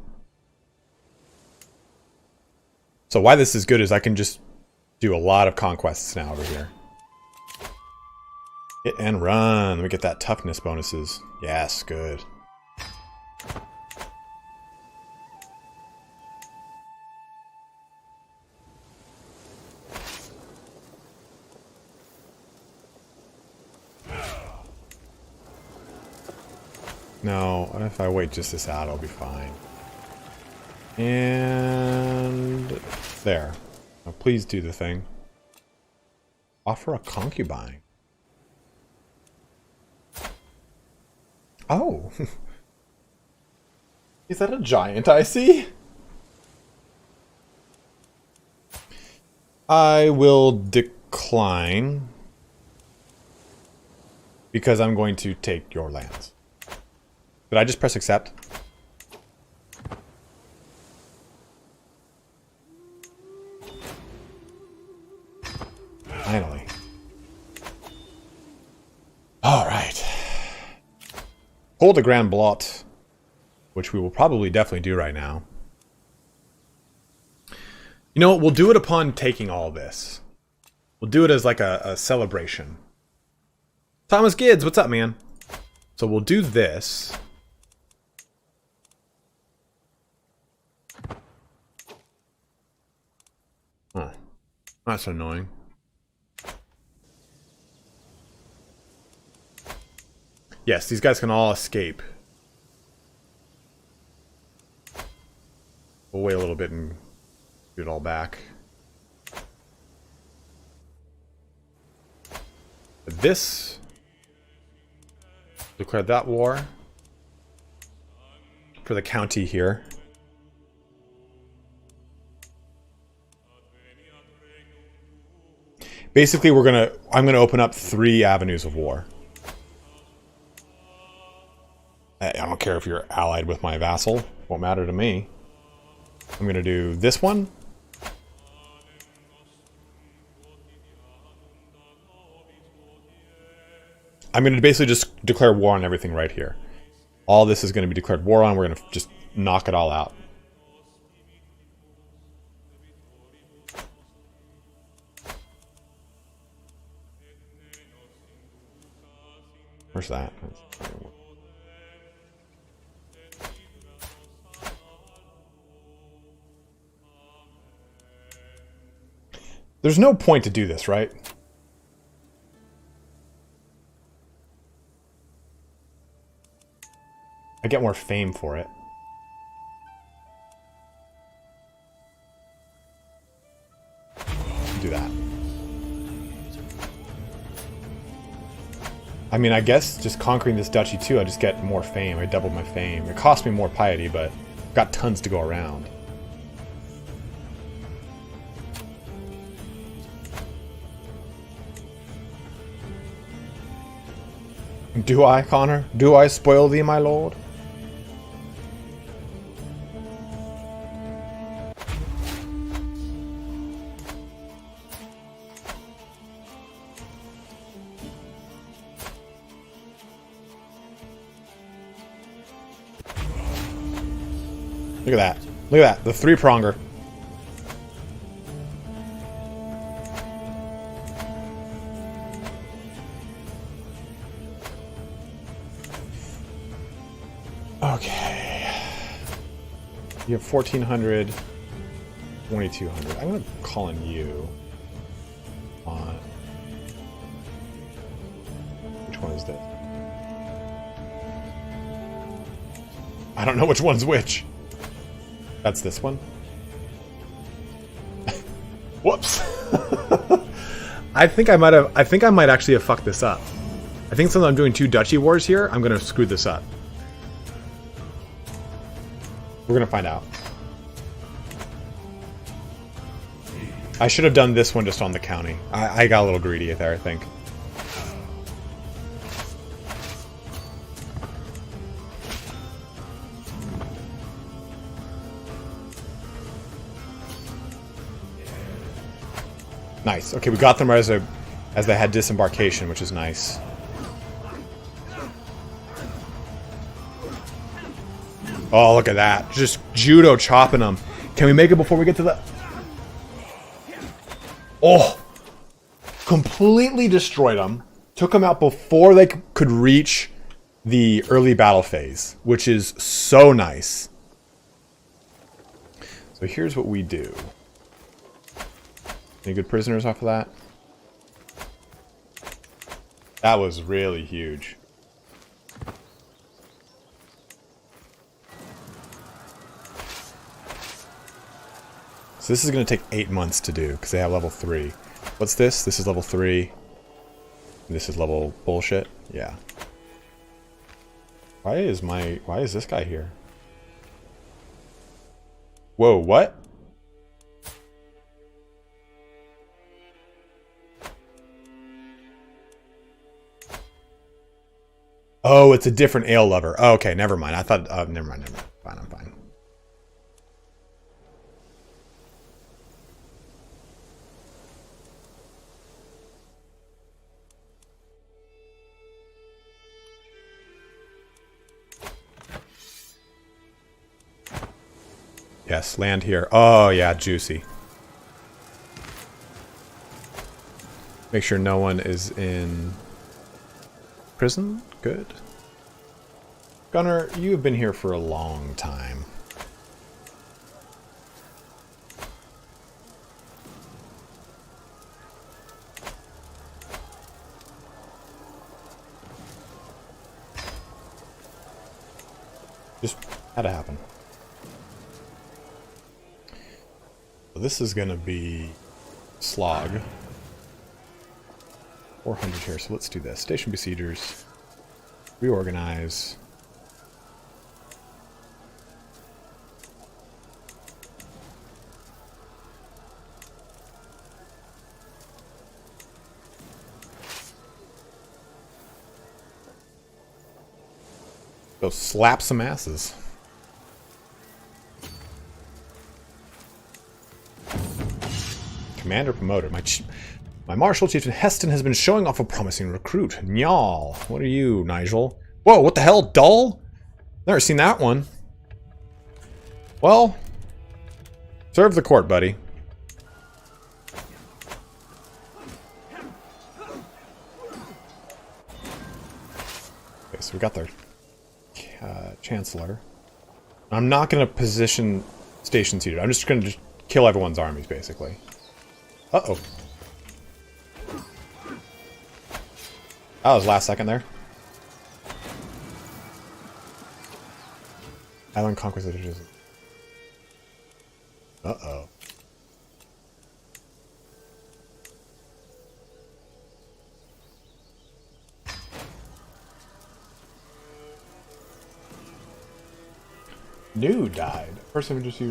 So why this is good is I can just do a lot of conquests now over here. Hit and run. Let me get that toughness bonuses. Yes, good. No, if I wait just this out, I'll be fine. And there. Now please do the thing. Offer a concubine. Oh. Is that a giant I see? I will decline. Because I'm going to take your lands. Did I just press accept? Finally. Alright. Hold the Grand Blot, which we will probably definitely do right now. You know what? We'll do it upon taking all this. We'll do it as like a celebration. Thomas Gids, what's up, man? So we'll do this. Huh. That's annoying. Yes, these guys can all escape. We'll wait a little bit and get it all back. This... Declare that war. for the county here. Basically, I'm gonna open up 3 avenues of war. I don't care if you're allied with my vassal. Won't matter to me. I'm gonna do this one. I'm gonna basically just declare war on everything right here. All this is gonna be declared war on. We're gonna just knock it all out. Where's that? There's no point to do this, right? I get more fame for it. Do that. I mean, I guess just conquering this duchy too, I just get more fame. I doubled my fame. It cost me more piety, but got tons to go around. Do I, Connor? Do I spoil thee, my lord? Look at that. Look at that. The 3-pronger. Okay. You have 1,400, 2,200. I'm going to call in you. On. Which one is this? I don't know which one's which. That's this one. Whoops. I think I might actually have fucked this up. I think since I'm doing 2 duchy wars here, I'm going to screw this up. We're going to find out. I should have done this one just on the county. I got a little greedy there, I think. Nice. Okay, we got them as they had disembarkation, which is nice. Oh, look at that. Just judo chopping them. Can we make it before we get to the... Oh! Completely destroyed them. Took them out before they could reach the early battle phase, which is so nice. So here's what we do. Any good prisoners off of that? That was really huge. So this is going to take 8 months to do, because they have level 3. What's this? This is level 3. This is level bullshit? Yeah. Why is this guy here? Whoa, what? Oh, it's a different ale lover. Oh, okay, never mind. I thought... never mind. Fine, I'm fine. Yes, land here. Oh, yeah, juicy. Make sure no one is in prison. Good. Gunnar, you have been here for a long time. Just had to happen. So this is going to be slog. 400 here, so let's do this. Station besiegers. Reorganize. Go slap some asses. Commander promoted. My Marshal Chieftain Heston has been showing off a promising recruit. Nyal. What are you, Nigel? Whoa, what the hell? Dull? Never seen that one. Well, serve the court, buddy. Okay, so we got their Chancellor. I'm not going to position stations here. I'm just going to kill everyone's armies, basically. Uh-oh. That was last second there. Island conquest. Uh-oh. New died. A person who just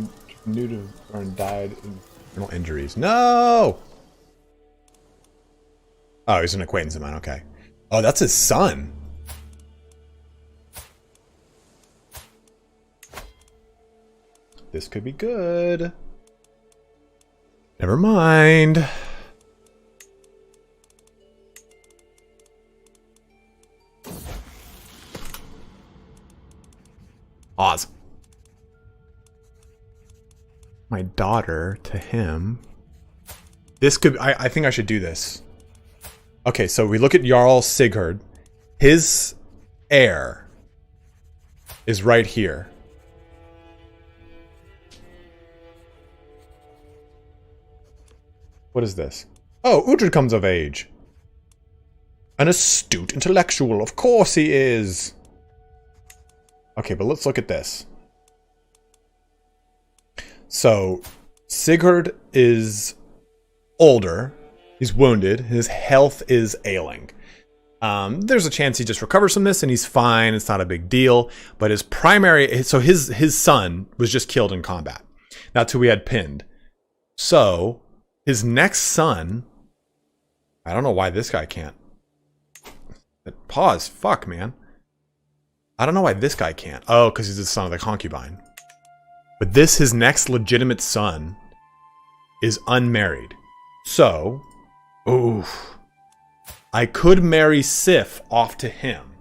new to or died in internal injuries. No! Oh, he's an acquaintance of mine. Okay. Oh, that's his son. This could be good. Never mind. Oz. My daughter to him. This could... I think I should do this. Okay, so we look at Jarl Sigurd. His heir is right here. What is this? Oh, Uhtred comes of age. An astute intellectual. Of course he is. Okay, but let's look at this. So, Sigurd is older. He's wounded. His health is ailing. There's a chance he just recovers from this and he's fine. It's not a big deal. But his primary... So his son was just killed in combat. That's who we had pinned. So, his next son... I don't know why this guy can't. Pause. Fuck, man. I don't know why this guy can't. Oh, because he's the son of the concubine. But his next legitimate son, is unmarried. So... Ooh. I could marry Sif off to him.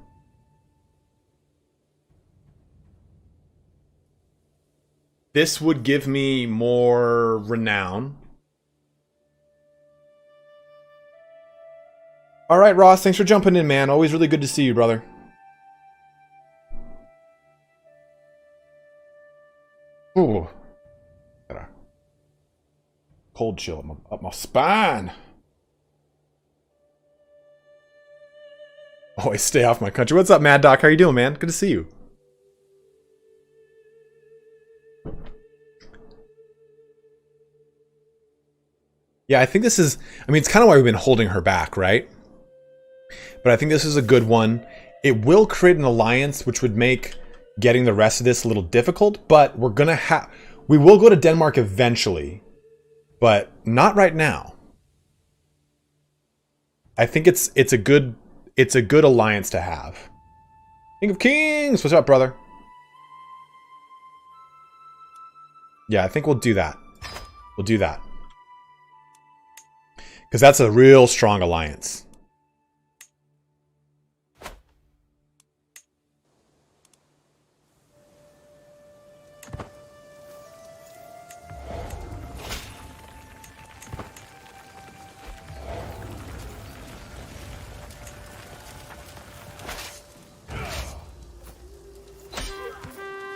This would give me more renown. Alright, Ross, thanks for jumping in, man. Always really good to see you, brother. Ooh. Got a cold chill up my spine. Always stay off my country. What's up, Mad Doc? How you doing, man? Good to see you. Yeah, I think this is... I mean, it's kind of why we've been holding her back, right? But I think this is a good one. It will create an alliance, which would make getting the rest of this a little difficult. But we're going to have... We will go to Denmark eventually. But not right now. I think it's a good... It's a good alliance to have. King of Kings! What's up, brother? Yeah, I think we'll do that. We'll do that. Because that's a real strong alliance.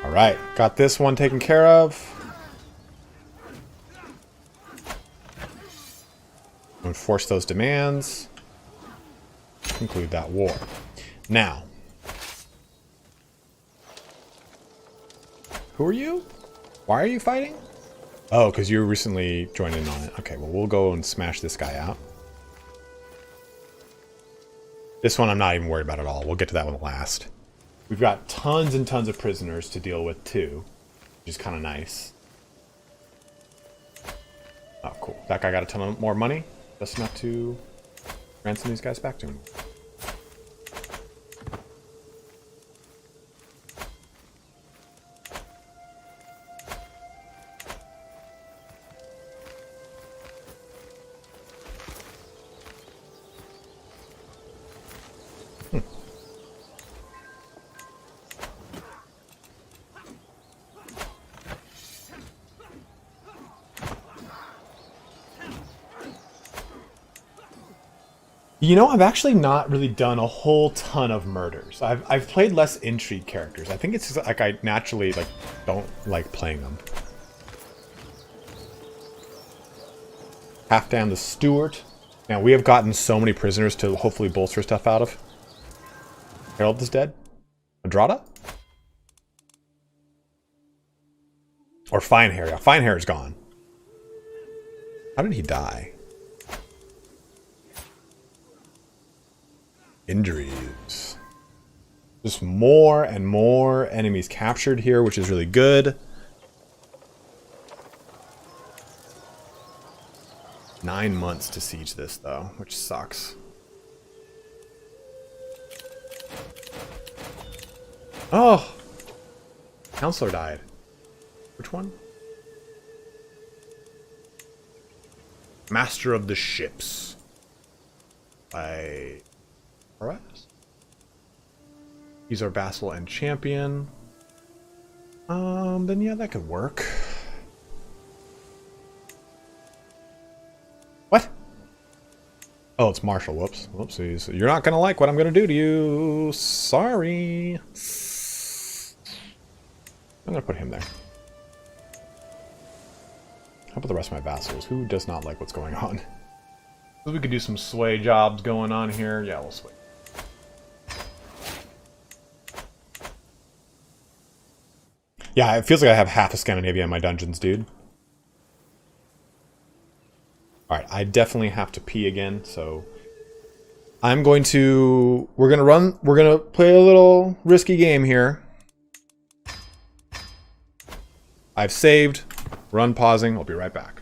Alright, got this one taken care of. Enforce those demands. Conclude that war. Now. Who are you? Why are you fighting? Oh, because you recently joined in on it. Okay, well, we'll go and smash this guy out. This one I'm not even worried about at all. We'll get to that one last. We've got tons and tons of prisoners to deal with, too. Which is kind of nice. Oh, cool. That guy got a ton of more money. Just enough to ransom these guys back to him. You know, I've actually not really done a whole ton of murders. I've played less intrigue characters. I think it's just like I naturally like don't like playing them. Half down the Stewart. Now we have gotten so many prisoners to hopefully bolster stuff out of. Harold is dead. Andrada? Or Finehair. Yeah, Finehair is gone. How did he die? Injuries. Just more and more enemies captured here, which is really good. 9 months to siege this, though, which sucks. Oh! Counselor died. Which one? Master of the Ships. By... Horace? He's our vassal and champion. Then yeah, that could work. What? Oh, it's Marshall. Whoops. Whoopsies. You're not gonna like what I'm gonna do to you. Sorry. I'm gonna put him there. How about the rest of my vassals? Who does not like what's going on? We could do some sway jobs going on here. Yeah, we'll sway. Yeah, it feels like I have half of Scandinavia in my dungeons, dude. Alright, I definitely have to pee again, so... I'm going to... We're gonna play a little risky game here. I've saved. We're unpausing. I'll be right back.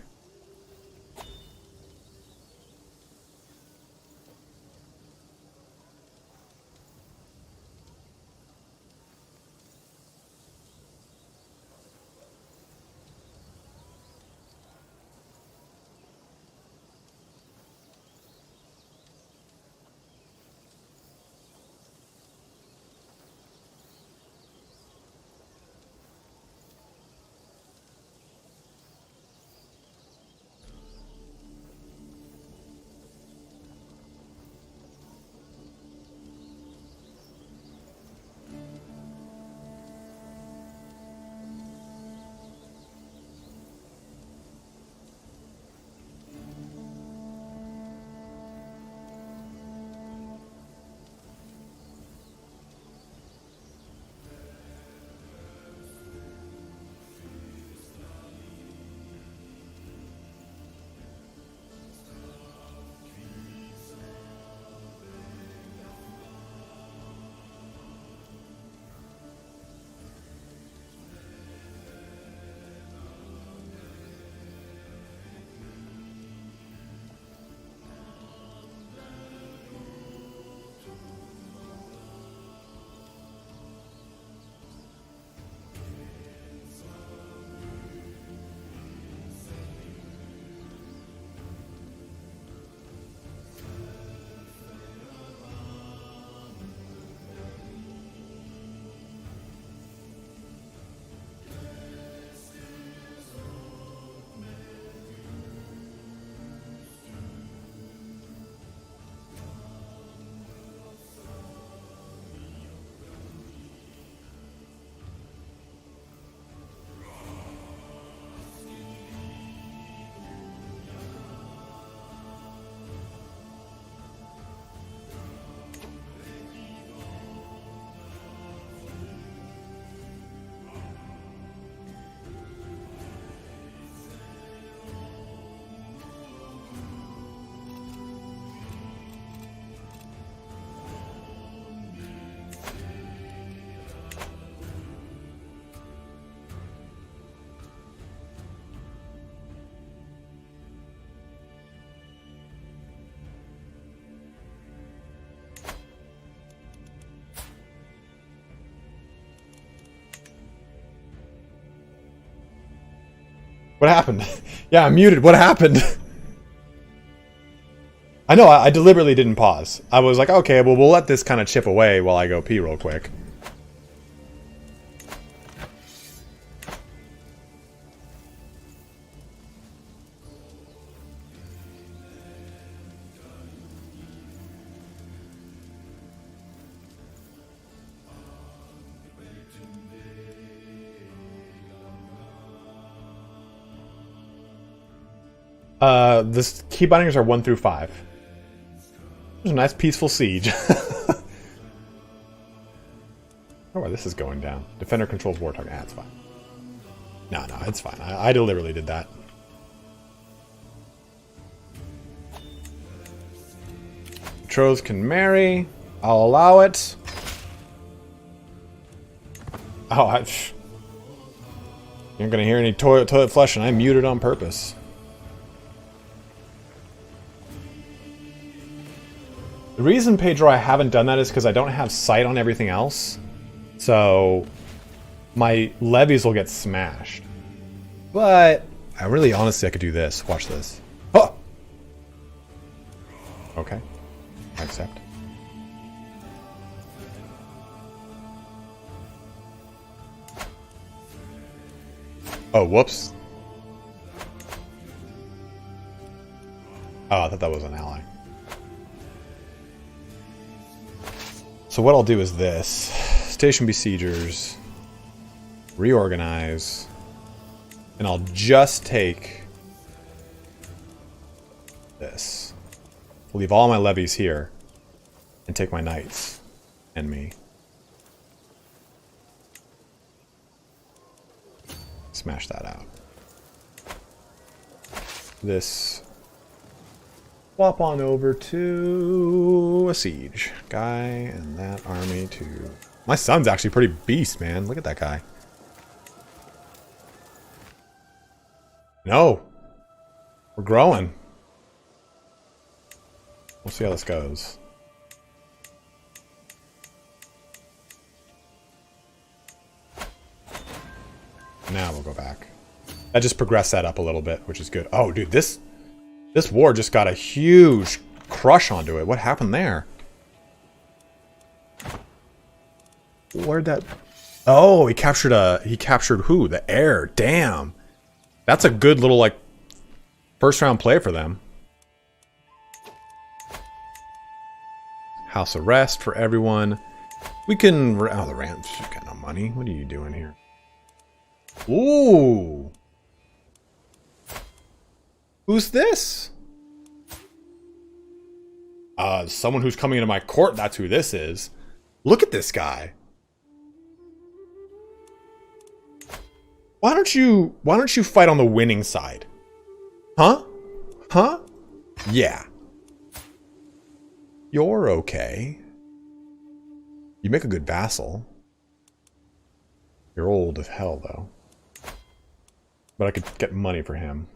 What happened? Yeah, I'm muted. What happened? I know, I deliberately didn't pause. I was like, okay, well, we'll let this kind of chip away while I go pee real quick. This key bindings are 1 through 5. There's a nice peaceful siege. Oh, this is going down. Defender controls war target. Ah, it's fine. No, it's fine. I deliberately did that. Betrothed can marry. I'll allow it. Oh, you're not gonna hear any toilet flushing. I muted on purpose. The reason, Pedro, I haven't done that is because I don't have sight on everything else. So my levies will get smashed. But I really honestly I could do this. Watch this. Oh! Okay. I accept. Oh, whoops. Oh, I thought that was an ally. So what I'll do is this. Station besiegers. Reorganize. And I'll just take this. I'll leave all my levies here. And take my knights. And me. Smash that out. This. Swap on over to a siege guy and that army to... My son's actually pretty beast, man. Look at that guy. No. We're growing. We'll see how this goes. Now we'll go back. I just progressed that up a little bit, which is good. Oh, dude, this war just got a huge crush onto it. What happened there? Where'd that... Oh, he captured who? The heir. Damn. That's a good little, like, first round play for them. House arrest for everyone. We can... Oh, the Rams got no money. What are you doing here? Ooh. Who's this? Someone who's coming into my court, that's who this is. Look at this guy. Why don't you fight on the winning side? Huh? Huh? Yeah. You're okay. You make a good vassal. You're old as hell, though. But I could get money for him.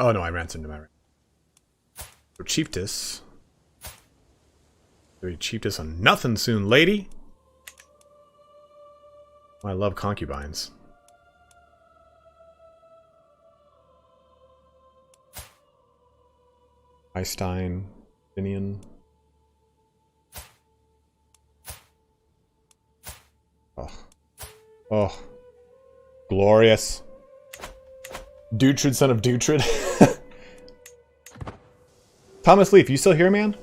Oh no, I ransomed him. Chiefess. Be chiefess on nothing soon, lady. I love concubines. Einstein, Finian. Oh. Oh. Glorious. Uhtred, son of Uhtred. Thomas Leaf, you still here, man?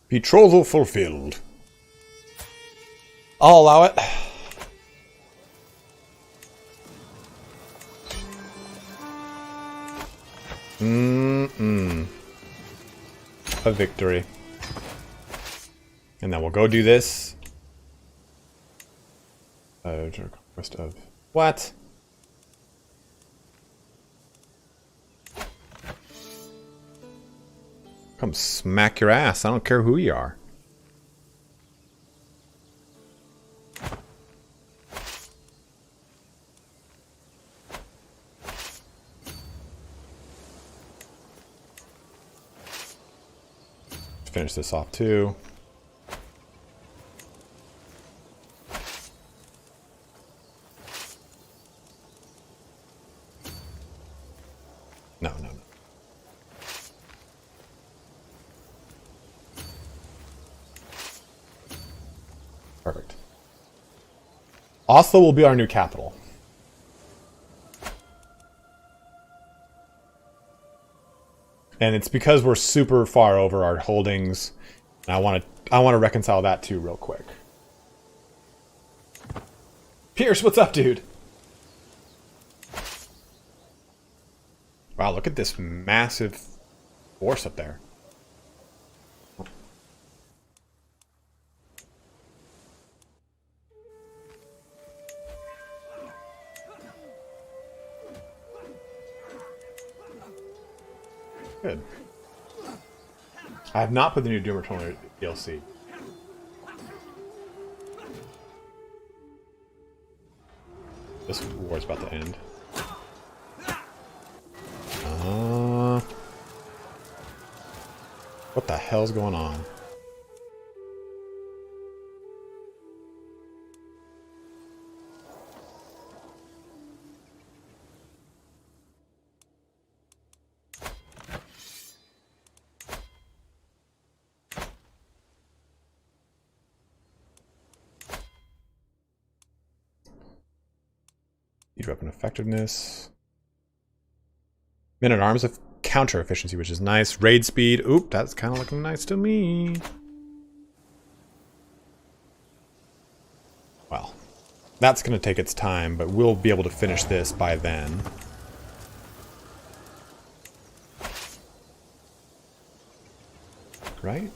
Betrothal fulfilled. I'll allow it. A victory. And then we'll go do this. Conquest of... What? Come smack your ass. I don't care who you are. Finish this off too. Oslo will be our new capital. And it's because we're super far over our holdings. And I want to reconcile that too real quick. Pierce, what's up, dude? Wow, look at this massive force up there. Good. I have not put the new Doom Eternal DLC. This war is about to end. What the hell's going on? Weapon effectiveness. Men-at-arms of counter efficiency, which is nice. Raid speed. Oop, that's kind of looking nice to me. Well, that's going to take its time, but we'll be able to finish this by then. Right?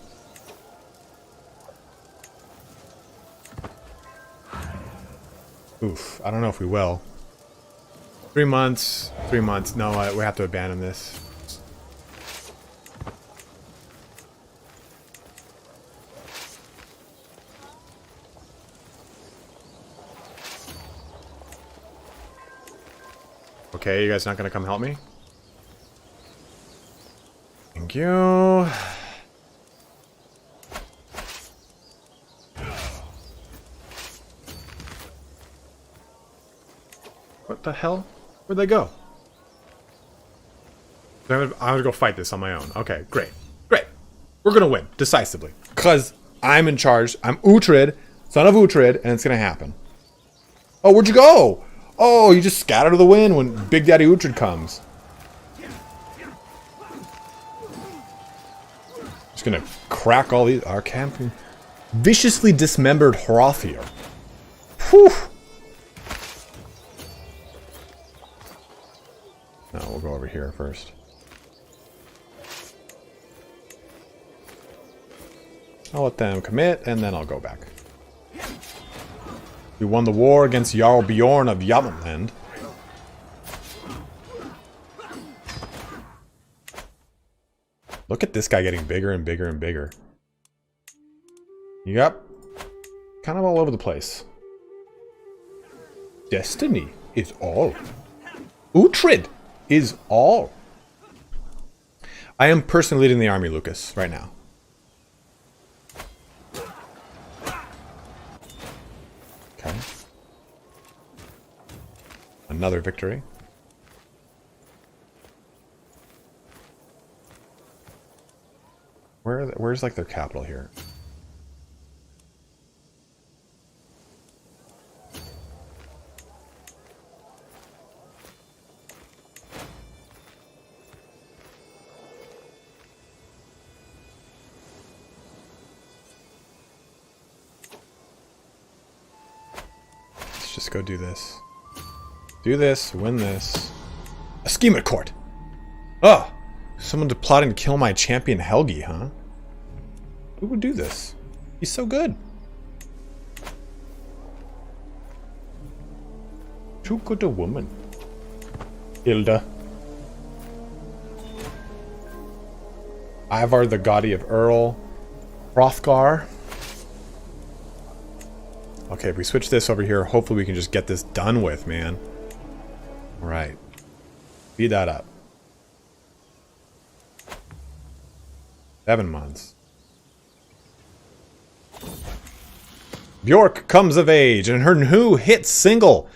Oof, I don't know if we will. 3 months. 3 months. No, we have to abandon this. Okay, you guys not gonna come help me? Thank you. What the hell? Where'd they go? I'm gonna go fight this on my own. Okay, great. Great. We're gonna win decisively. Because I'm in charge. I'm Uhtred, son of Uhtred, and it's gonna happen. Oh, where'd you go? Oh, you just scattered to the wind when Big Daddy Uhtred comes. Just gonna crack all these. Our camping. Viciously dismembered Hrothgar. Whew. No, we'll go over here first. I'll let them commit, and then I'll go back. We won the war against Jarl Bjorn of Jotland. Look at this guy getting bigger and bigger and bigger. Yep. Kind of all over the place. Destiny is all. Uhtred is all. I am personally leading the army, Lucas, right now. Okay. Another victory. Where's like their capital here? Just go do this. Do this, win this. A scheme at court! Oh! Someone plotting to kill my champion Helgi, huh? Who would do this? He's so good. Too good a woman. Hilda. Ivar the Gaudy of Earl. Hrothgar. Okay, if we switch this over here, hopefully we can just get this done with, man. Alright. Speed that up. 7 months. Bjork comes of age, and her new hit single.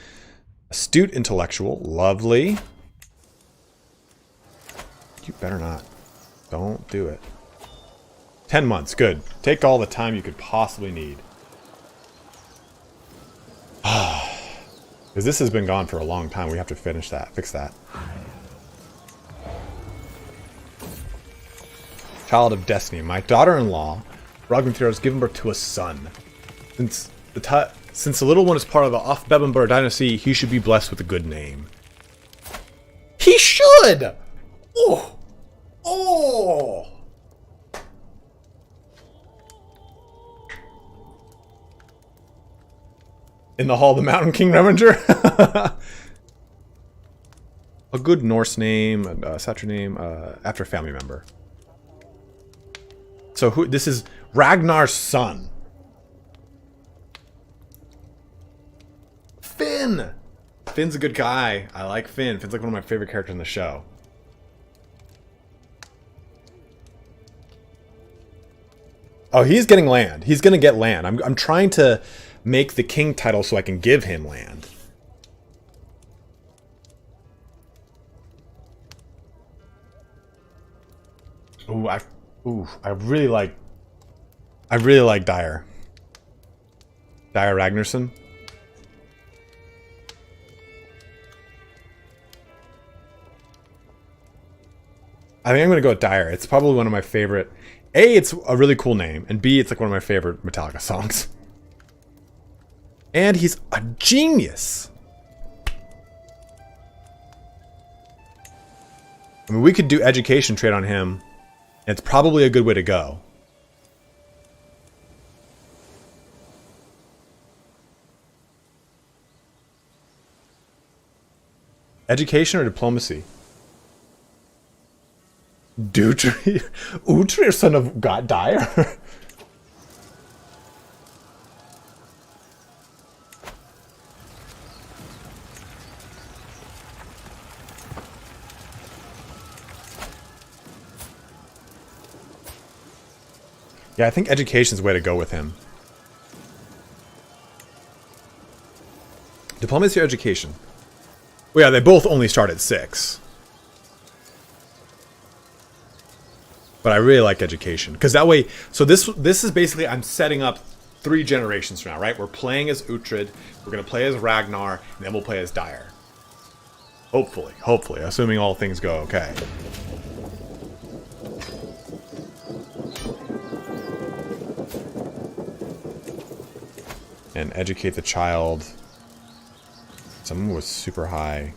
Astute intellectual. Lovely. You better not. Don't do it. 10 months. Good. Take all the time you could possibly need. Because this has been gone for a long time. We have to finish that, fix that. Child of Destiny. My daughter-in-law, Ragnarok, has given birth to a son. Since the little one is part of the Off-Bebember dynasty, he should be blessed with a good name. He should! Oh! Oh! In the Hall of the Mountain King Reminger? A good Norse name, a Saturn name, after a family member. So who? This is Ragnar's son. Finn! Finn's a good guy. I like Finn. Finn's like one of my favorite characters in the show. Oh, he's getting land. He's gonna get land. I'm trying to make the king title so I can give him land. I really like Dyer. Dyer Ragnarsson. I think I'm gonna go with Dyer. It's probably one of my favorite. A, it's a really cool name, and B, it's like one of my favorite Metallica songs. And he's a genius. I mean, we could do education trade on him. It's probably a good way to go. Education or diplomacy? Uhtred, son of God Dyer. Yeah, I think education's the way to go with him. Diplomacy or education? Well, yeah, they both only start at 6. But I really like education. Because that way... So this is basically... I'm setting up 3 generations from now, right? We're playing as Uhtred. We're going to play as Ragnar. And then we'll play as Dyer. Hopefully. Hopefully. Assuming all things go okay. And educate the child. Someone was super high.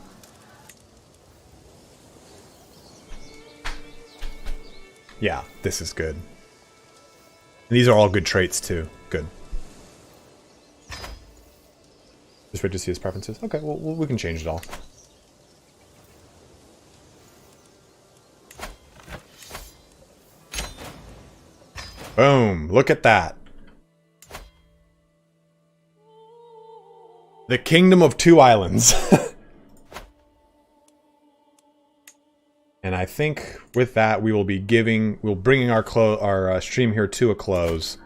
Yeah, this is good. And these are all good traits too. Good. Just wait to see his preferences. Okay, well we can change it all. Boom! Look at that. The Kingdom of 2 Islands. And I think with that we will be bringing our stream here to a close.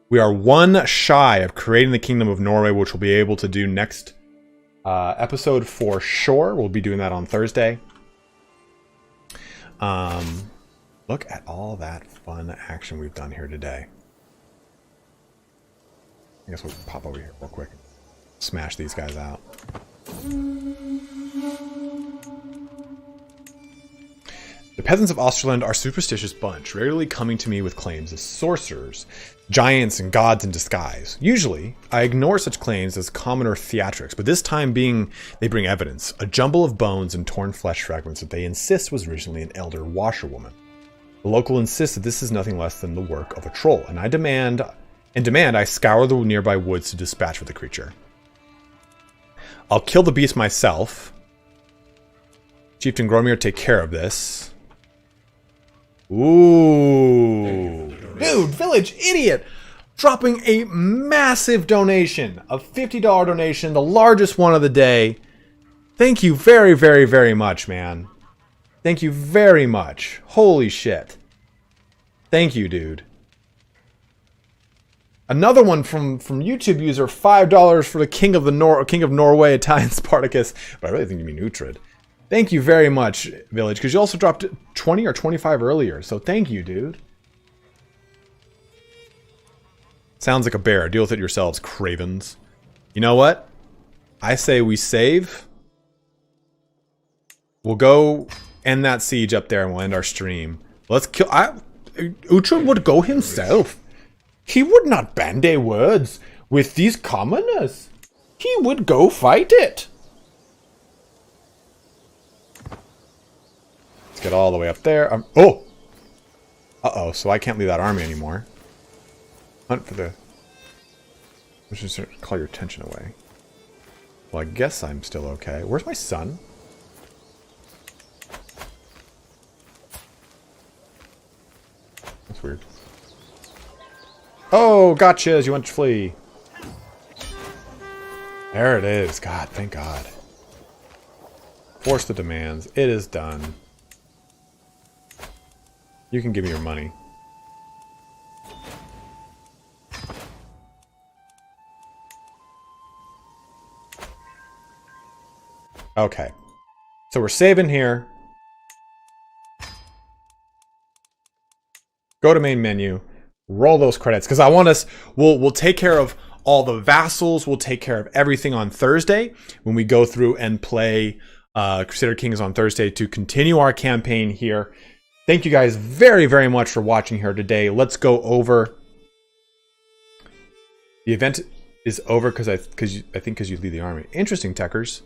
We are 1 shy of creating the Kingdom of Norway, which we'll be able to do next episode for sure. We'll be doing that on Thursday. Look at all that fun action we've done here today. I guess we'll pop over here real quick. Smash these guys out. The peasants of Osterland are a superstitious bunch, regularly coming to me with claims as sorcerers, giants, and gods in disguise. Usually, I ignore such claims as commoner theatrics, but this time they bring evidence, a jumble of bones and torn flesh fragments that they insist was originally an elder washerwoman. The local insists that this is nothing less than the work of a troll, and I demand I scour the nearby woods to dispatch with the creature. I'll kill the beast myself. Chieftain Gromir, take care of this. Ooh. Dude, Village Idiot! Dropping a massive donation. A $50 donation, the largest one of the day. Thank you very, very, very much, man. Thank you very much. Holy shit. Thank you, dude. Another one from YouTube user, $5 for the King of Norway, ItalianSpartacus. But I really think you mean Uhtred. Thank you very much, Village, because you also dropped 20 or 25 earlier. So thank you, dude. Sounds like a bear. Deal with it yourselves, cravens. You know what? I say we save. We'll go end that siege up there and we'll end our stream. Let's kill... Uhtred would go himself. He would not bandy words with these commoners. He would go fight it. Let's get all the way up there. Oh! Uh-oh, so I can't leave that army anymore. Hunt for the... Let's just call your attention away. Well, I guess I'm still okay. Where's my son? That's weird. Oh, gotcha, as you went to flee. There it is. God, thank God. Force the demands. It is done. You can give me your money. Okay. So we're saving here. Go to main menu. Roll those credits. Because I want us... We'll take care of all the vassals. We'll take care of everything on Thursday. When we go through and play Crusader Kings on Thursday to continue our campaign here. Thank you guys very, very much for watching here today. Let's go over... The event is over because I think because you lead the army. Interesting, Techers.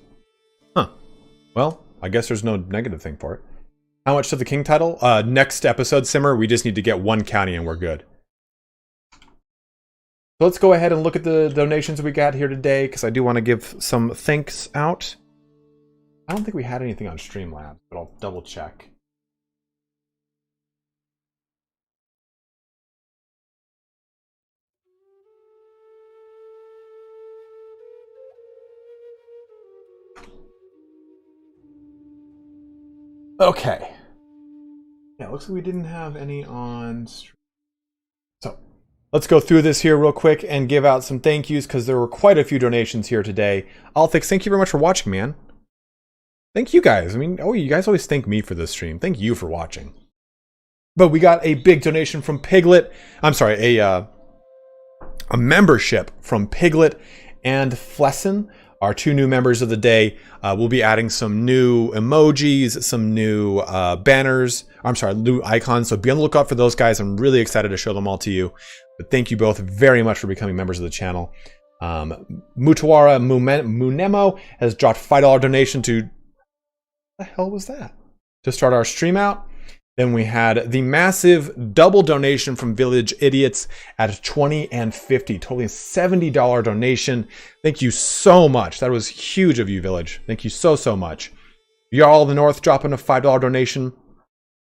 Huh. Well, I guess there's no negative thing for it. How much to the king title? Next episode, Simmer, we just need to get one county and we're good. So let's go ahead and look at the donations we got here today, because I do want to give some thanks out. I don't think we had anything on Streamlabs, but I'll double check. Okay. Yeah, it looks like we didn't have any on... So, let's go through this here real quick and give out some thank yous, because there were quite a few donations here today. Althix, thank you very much for watching, man. Thank you guys. I mean, you guys always thank me for this stream. Thank you for watching. But we got a big donation from Piglet. I'm sorry, a membership from Piglet and Flesson. Our two new members of the day. We'll be adding some new emojis, some new banners. I'm sorry, new icons. So be on the lookout for those guys. I'm really excited to show them all to you. But thank you both very much for becoming members of the channel. Mutawara Munemo has dropped a $5 donation to... What the hell was that? To start our stream out. Then we had the massive double donation from Village Idiots at 20 and 50, totaling $70 donation. Thank you so much. That was huge of you, Village. Thank you so, so much. Jarl of the North dropping a $5 donation.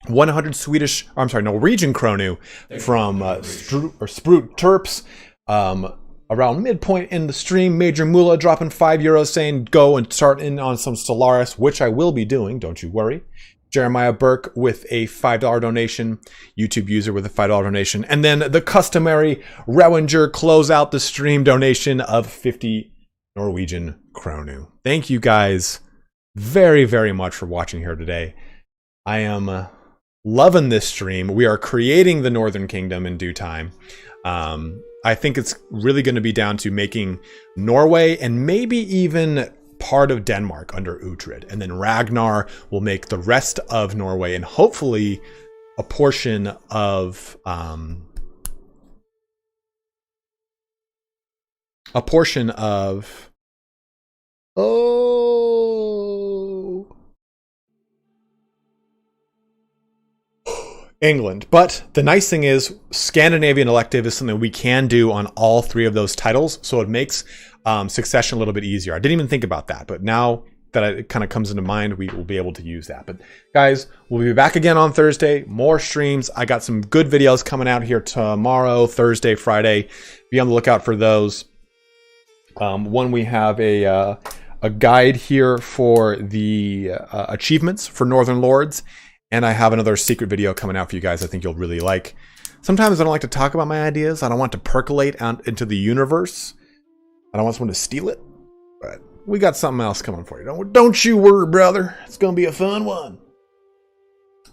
100 Norwegian kronu from Sprout Terps. Around midpoint in the stream, Major Mula dropping €5 saying go and start in on some Stellaris, which I will be doing, don't you worry. Jeremiah Burke with a $5 donation, YouTube user with a $5 donation, and then the customary Rewinger close out the stream donation of 50 Norwegian kronu. Thank you guys very, very much for watching here today. I am loving this stream. We are creating the Northern Kingdom in due time. I think it's really going to be down to making Norway and maybe even part of Denmark under Uhtred, and then Ragnar will make the rest of Norway and hopefully a portion of England. But the nice thing is Scandinavian elective is something we can do on all three of those titles, so it makes succession a little bit easier. I didn't even think about that, but now that it kind of comes into mind, we will be able to use that. But guys, we'll be back again on Thursday. More streams. I got some good videos coming out here tomorrow, Thursday, Friday. Be on the lookout for those. One, we have a guide here for the achievements for Northern Lords. And I have another secret video coming out for you guys I think you'll really like. Sometimes I don't like to talk about my ideas. I don't want to percolate out into the universe. I don't want someone to steal it. But we got something else coming for you. Don't you worry, brother. It's going to be a fun one.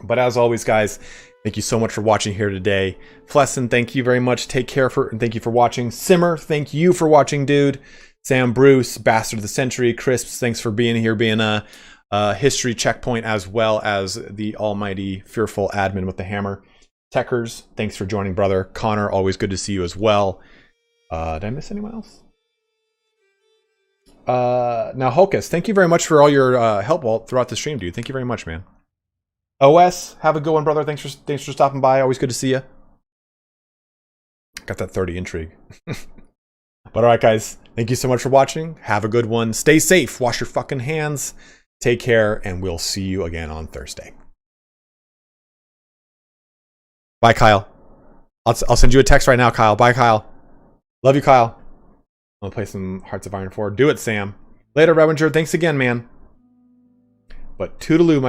But as always, guys, thank you so much for watching here today. Flesson, thank you very much. Take care and thank you for watching. Simmer, thank you for watching, dude. Sam Bruce, Bastard of the Century, Crisps, thanks for being here, being a history checkpoint, as well as the almighty fearful admin with the hammer. Techers, thanks for joining, brother. Connor, always good to see you as well. Did I miss anyone else? Now Hocus, thank you very much for all your help all throughout the stream, dude. Thank you very much, man. OS, have a good one, brother. Thanks for stopping by. Always good to see you. Got that 30 intrigue. But all right, guys, thank you so much for watching. Have a good one. Stay safe. Wash your fucking hands. Take care, and we'll see you again on Thursday. Bye, Kyle. I'll send you a text right now, Kyle. Bye, Kyle. Love you, Kyle. I'm gonna play some Hearts of Iron 4. Do it, Sam. Later, Revenger. Thanks again, man. But toodaloo, my